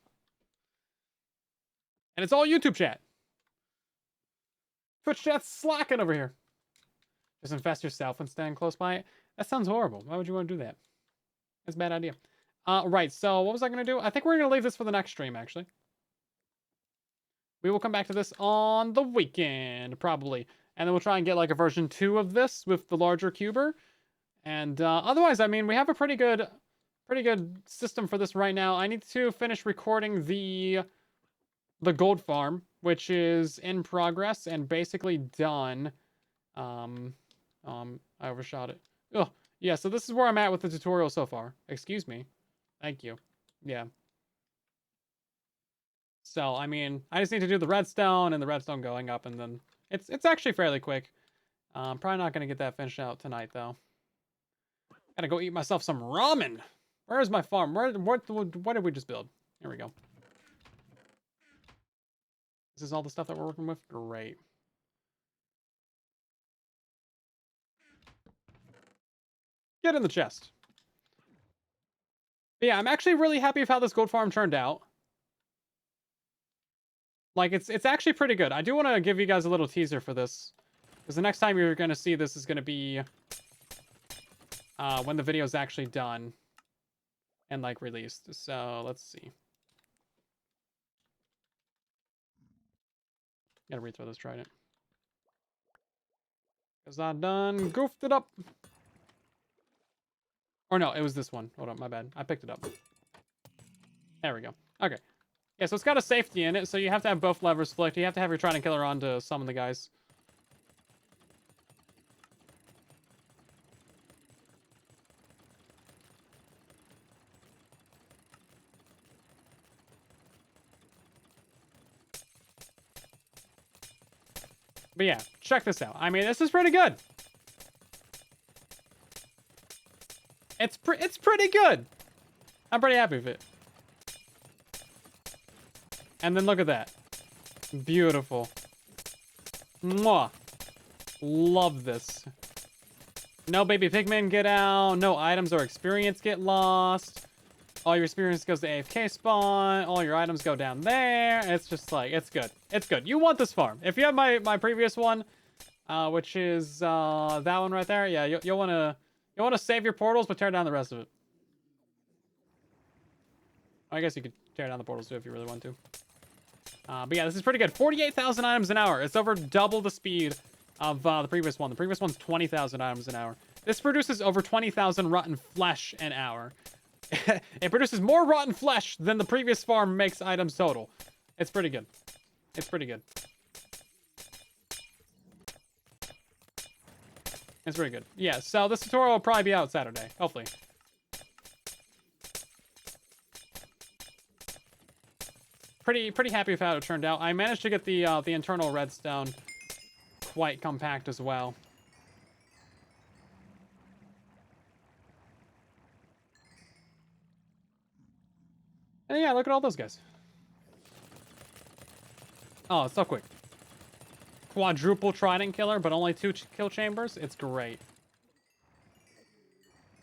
And it's all YouTube chat. Twitch chat's slacking over here. Just infest yourself and stand close by it. That sounds horrible. Why would you want to do that? That's a bad idea. Right, so what was I going to do? I think we're going to leave this for the next stream, actually. We will come back to this on the weekend, probably. And then we'll try and get, like, a version 2 of this with the larger cuber. And otherwise, I mean, we have a pretty good system for this right now. I need to finish recording the gold farm, which is in progress and basically done. I overshot it. Oh, yeah, so this is where I'm at with the tutorial so far. Excuse me. Thank you. Yeah. So, I mean, I just need to do the redstone and the redstone going up, and then it's actually fairly quick. Probably not going to get that finished out tonight, though. Gotta go eat myself some ramen. Where is my farm? What did we just build? Here we go. This is all the stuff that we're working with? Great. Get in the chest. But yeah, I'm actually really happy with how this gold farm turned out. Like, it's actually pretty good. I do want to give you guys a little teaser for this. Because the next time you're going to see this is going to be when the video is actually done and, like, released. So, let's see. Gotta rethrow this trident. Because I done goofed it up. Or no, it was this one. Hold on, my bad. I picked it up. There we go. Okay. Yeah, so it's got a safety in it, so you have to have both levers flicked. You have to have your trident killer on to summon the guys. But yeah, check this out. I mean, this is pretty good. It's pretty good. I'm pretty happy with it. And then look at that. Beautiful. Mwah. Love this. No baby pigmen get out. No items or experience get lost. All your experience goes to AFK spawn. All your items go down there. It's just like, it's good. It's good. You want this farm. If you have my previous one, which is that one right there, yeah, you'll want to save your portals, but tear down the rest of it. I guess you could tear down the portals too if you really want to. But yeah, this is pretty good. 48,000 items an hour. It's over double the speed of the previous one. The previous one's 20,000 items an hour. This produces over 20,000 rotten flesh an hour. It produces more rotten flesh than the previous farm makes items total. It's pretty good. It's pretty good. It's pretty good. Yeah, so this tutorial will probably be out Saturday. Hopefully. Pretty happy with how it turned out. I managed to get the internal redstone quite compact as well. And yeah, look at all those guys. Oh, it's so quick. Quadruple trident killer, but only 2 kill chambers. It's great.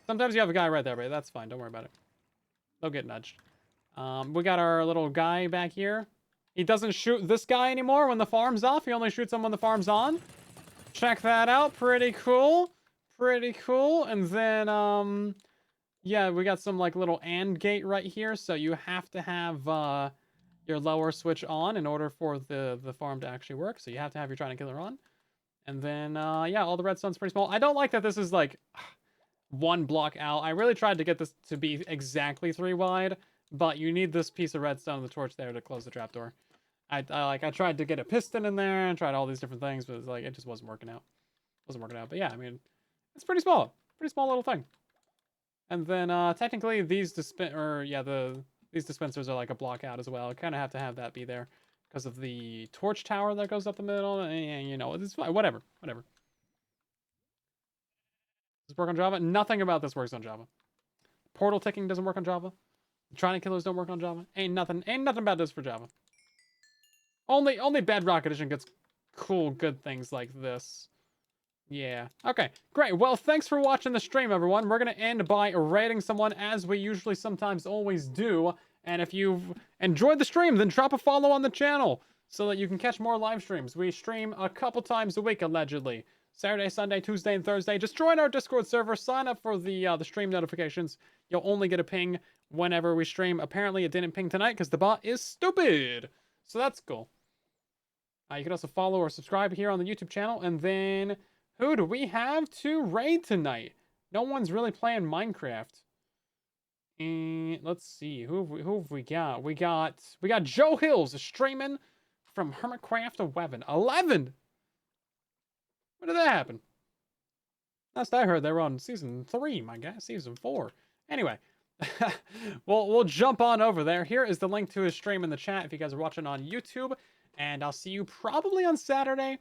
Sometimes you have a guy right there, but that's fine. Don't worry about it. They'll get nudged. We got our little guy back here. He doesn't shoot this guy anymore when the farm's off. He only shoots him when the farm's on. Check that out. Pretty cool. Pretty cool. And then, yeah, we got some, like, little AND gate right here. So you have to have, your lower switch on in order for the farm to actually work. So you have to have your trident killer on. And then, yeah, all the redstone's pretty small. I don't like that this is, like, 1 block out. I really tried to get this to be exactly 3 wide. But you need this piece of redstone and the torch there to close the trapdoor. I tried to get a piston in there and tried all these different things, but it's like, it just wasn't working out. But yeah, I mean, it's pretty small. Pretty small little thing. And then, technically, these dispensers are like a block out as well. I kind of have to have that be there because of the torch tower that goes up the middle. And, you know, it's fine. Whatever. Does this work on Java? Nothing about this works on Java. Portal ticking doesn't work on Java. Trident killers don't work on Java. Ain't nothing about this for Java. Only Bedrock Edition gets cool, good things like this. Yeah. Okay, great. Well, thanks for watching the stream, everyone. We're going to end by rating someone as we usually sometimes always do. And if you've enjoyed the stream, then drop a follow on the channel so that you can catch more live streams. We stream a couple times a week, allegedly. Saturday, Sunday, Tuesday, and Thursday. Just join our Discord server. Sign up for the stream notifications. You'll only get a ping whenever we stream. Apparently, it didn't ping tonight because the bot is stupid. So that's cool. You can also follow or subscribe here on the YouTube channel. And then, who do we have to raid tonight? No one's really playing Minecraft. And let's see, who have we got? We got Joe Hills streaming from Hermitcraft 11. 11. When did that happen? Last I heard, they were on season 3, my guess, season 4. Anyway, we'll jump on over there. Here is the link to his stream in the chat if you guys are watching on YouTube, and I'll see you probably on Saturday